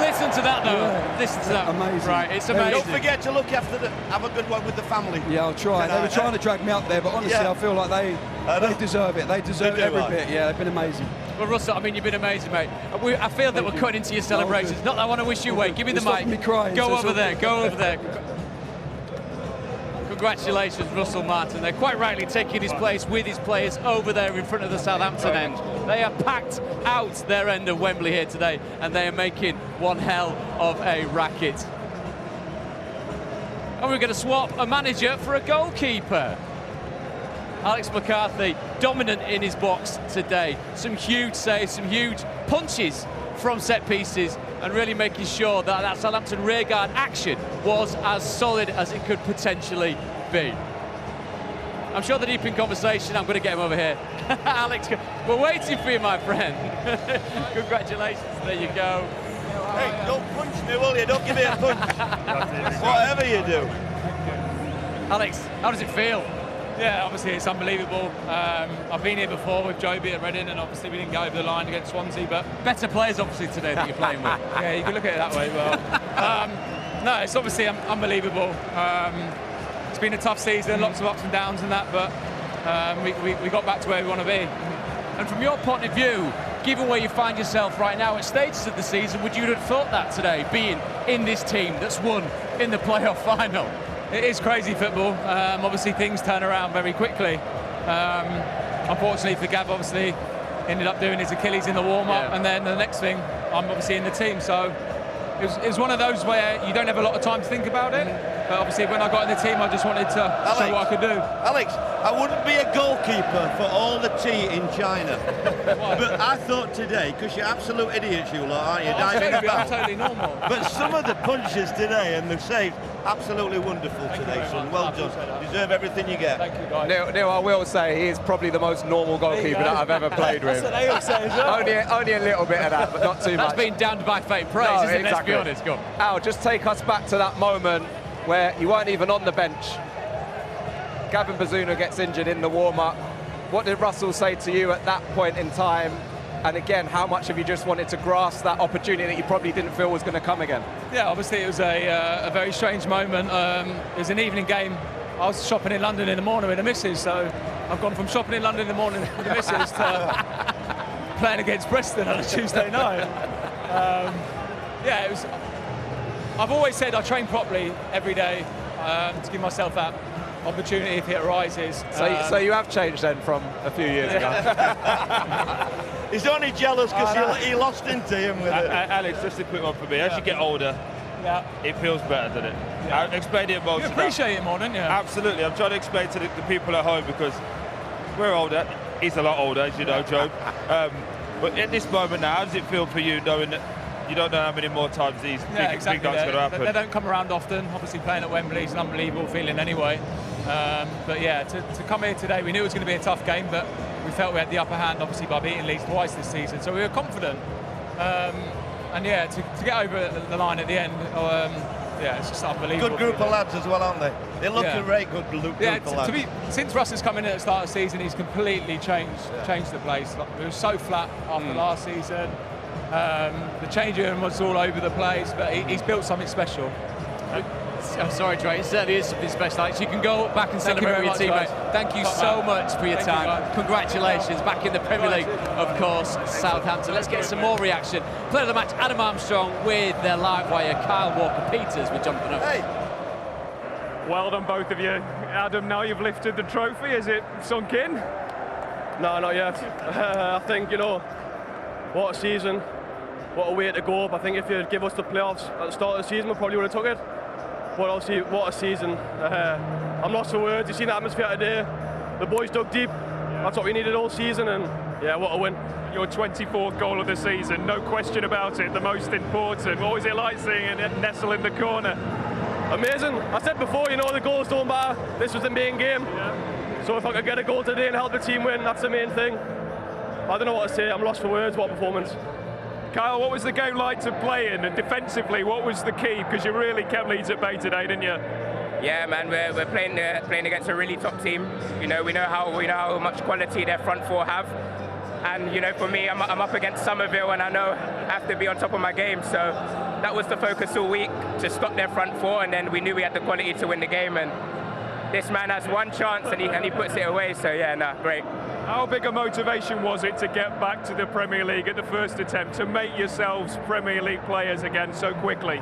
Listen to that, though. Yeah. Listen to that. Amazing. Right, it's amazing. Don't forget to look after have a good one with the family. Yeah, I'll try. They were trying to drag me up there, but honestly, I feel like they deserve it. They deserve every bit. Yeah, they've been amazing. Well, Russell, I mean, you've been amazing, mate. I feel that we're cutting into your celebrations. Not that I want to wish you away. Give me the mic. Me crying, go over there. Go over there. Congratulations, Russell Martin. They're quite rightly taking his place with his players over there in front of the Southampton end. They are packed out their end of Wembley here today, and they are making one hell of a racket. And we're going to swap a manager for a goalkeeper. Alex McCarthy, dominant in his box today. Some huge saves, some huge punches from set pieces, and really making sure that that Southampton rearguard action was as solid as it could potentially be. I'm sure they're deep in conversation. I'm going to get him over here. Alex, we're waiting for you, my friend. Congratulations. There you go. Hey, don't punch me, will you? Don't give me a punch. Whatever you do. Alex, how does it feel? Yeah, obviously it's unbelievable. I've been here before with Joby at Reading, and obviously we didn't go over the line against Swansea, but... Better players, obviously, today that you're playing with. Yeah, you can look at it that way, well. No, it's obviously unbelievable. It's been a tough season, lots of ups and downs and that, but we got back to where we want to be. And from your point of view, given where you find yourself right now at stages of the season, would you have thought that today, being in this team that's won in the playoff final? It is crazy football. Obviously things turn around very quickly. Unfortunately for Gav, obviously ended up doing his Achilles in the warm-up, and then the next thing, I'm obviously in the team. So it was one of those where you don't have a lot of time to think about it. But obviously when I got in the team, I just wanted to show what I could do. Alex, I wouldn't be a goalkeeper for all the tea in China. But I thought today, because you're absolute idiots, you lot, aren't you? I'm totally normal. But some of the punches today and the saves, absolutely wonderful today, son. Well done. Deserve everything you get. Thank you, guys. Neil, I will say he is probably the most normal goalkeeper that I've ever played with. That's what they all say as well. Only a little bit of that, but not too much. That's been damned by fate praise, isn't it? Exactly. Let's be honest. Go on. Al, just take us back to that moment where you weren't even on the bench. Gavin Bazunu gets injured in the warm-up. What did Russell say to you at that point in time? And again, how much have you just wanted to grasp that opportunity that you probably didn't feel was going to come again? Yeah, obviously it was a very strange moment. It was an evening game. I was shopping in London in the morning with the missus, so I've gone from shopping in London in the morning with the missus to playing against Preston on a Tuesday night. Yeah, it was. I've always said I train properly every day to give myself that opportunity if it arises. So you have changed then from a few years ago? He's only jealous because he lost into him with it. Alex, just a quick one for me. As you get older, it feels better, doesn't it? Yeah. I explained it most. You appreciate it more, don't you? Absolutely. I'm trying to explain to the people at home because we're older. He's a lot older, as you know, Joe. But at this moment now, how does it feel for you knowing that you don't know how many more times these big guys going to happen? They don't come around often. Obviously, playing at Wembley is an unbelievable feeling anyway. But yeah, to come here today, we knew it was going to be a tough game, but we felt we had the upper hand, obviously, by beating Leeds twice this season. So we were confident. And yeah, to get over the line at the end, yeah, it's just unbelievable. Good group of lads as well, aren't they? They look a very good group of lads. Since Russ has come in at the start of the season, he's completely changed the place. We were so flat after last season. The change room was all over the place, but he's built something special. I'm sorry, Trey, it certainly is something special. Alex, you can go back and celebrate with your teammate. Thank you so much for your time. Congratulations, back in the Premier League, of course, Southampton. Let's get some more reaction. Player of the match, Adam Armstrong, with their live wire, Kyle Walker-Peters with Jonathan Oates. Hey. Well done, both of you. Adam, now you've lifted the trophy. Is it sunk in? No, not yet. I think, you know, what a season, what a way to go up. I think if you'd give us the playoffs at the start of the season, we probably would have took it. But obviously, what a season. I'm lost for words. You've seen the atmosphere today. The boys dug deep. That's what we needed all season, and yeah, what a win. Your 24th goal of the season, no question about it, the most important. What was it like seeing it nestle in the corner? Amazing. I said before, you know, the goals don't matter. This was the main game. Yeah. So if I could get a goal today and help the team win, that's the main thing. I don't know what to say. I'm lost for words. What a performance. Kyle, what was the game like to play in, and defensively, what was the key? Because you really kept Leeds at bay today, didn't you? Yeah, man, we're playing against a really top team. You know, we know how much quality their front four have, and you know, for me, I'm up against Somerville, and I know I have to be on top of my game. So that was the focus all week, to stop their front four, and then we knew we had the quality to win the game. And this man has one chance, and he puts it away. So yeah, great. How big a motivation was it to get back to the Premier League at the first attempt, to make yourselves Premier League players again so quickly?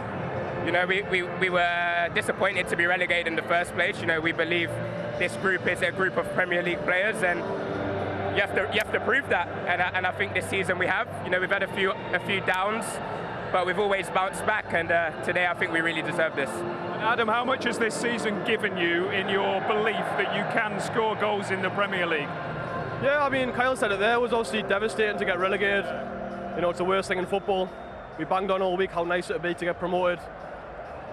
You know, we were disappointed to be relegated in the first place. You know, we believe this group is a group of Premier League players, and you have to prove that. And I think this season we have. You know, we've had a few downs, but we've always bounced back. And today, I think we really deserve this. Adam, how much has this season given you in your belief that you can score goals in the Premier League? Yeah, I mean, Kyle said it there. It was obviously devastating to get relegated. You know, it's the worst thing in football. We banged on all week how nice it would be to get promoted.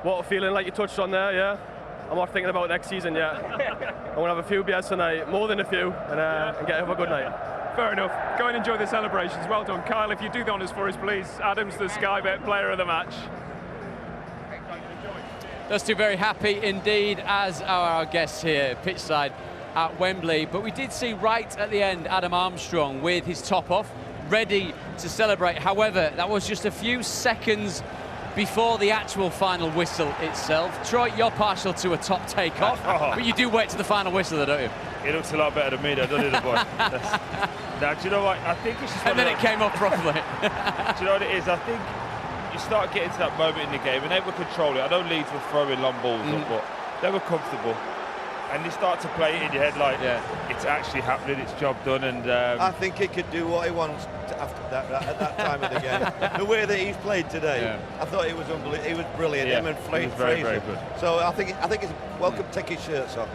What a feeling, like you touched on there, yeah. I'm not thinking about next season yet. I'm going to have a few beers tonight, more than a few, and get have a good night. Fair enough. Go and enjoy the celebrations. Well done. Kyle, if you do the honours for us, please. Adam's the Sky Bet player of the match. Those two very happy indeed, as are our guests here, pitchside at Wembley. But we did see right at the end Adam Armstrong with his top off, ready to celebrate. However, that was just a few seconds before the actual final whistle itself. Troy, you're partial to a top take-off, but you do wait to the final whistle, though, don't you? It looks a lot better than me, though, doesn't it, boy? Now, do you know what? I think it's just... And then it came off properly. Do you know what it is? I think you start getting to that moment in the game, and they were controlling. I know Leeds were throwing long balls up, but they were comfortable. And you start to play it in your head like, it's actually happening, it's job done. And I think he could do what he wants after that at that time of the game. The way that he's played today, I thought it was unbelievable. He was brilliant. Him and Fraser. Very, very good. So I think he's welcome to take his shirts off.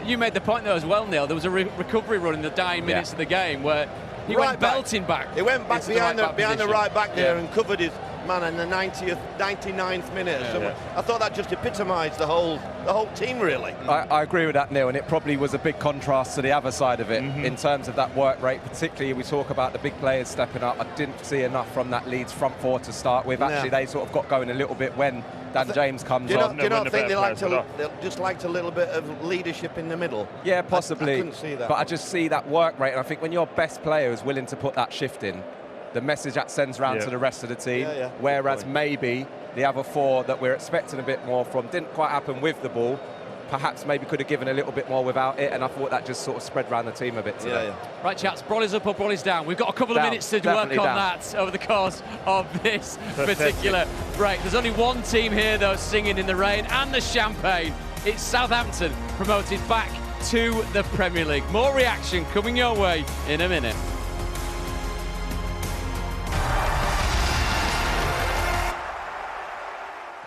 You made the point though as well, Neil. There was a recovery run in the dying minutes of the game where he went belting back. He went back behind the right back there and covered his man in the 99th minute. I thought that just epitomised the whole team, really. I agree with that, Neil, and it probably was a big contrast to the other side of it in terms of that work rate. Particularly, we talk about the big players stepping up. I didn't see enough from that Leeds front four to start with. Actually, they sort of got going a little bit when Dan James comes on. Do you not think they just liked a little bit of leadership in the middle? Yeah, possibly. I couldn't see that. But I just see that work rate, and I think when your best player is willing to put that shift in, the message that sends round to the rest of the team, whereas maybe the other four that we're expecting a bit more from didn't quite happen with the ball, perhaps maybe could have given a little bit more without it, and I thought that just sort of spread around the team a bit today. Right, chaps, Broly's up or Broly's down. We've got a couple of minutes to work on that over the course of this particular break. There's only one team here, though, singing in the rain and the champagne. It's Southampton, promoted back to the Premier League. More reaction coming your way in a minute.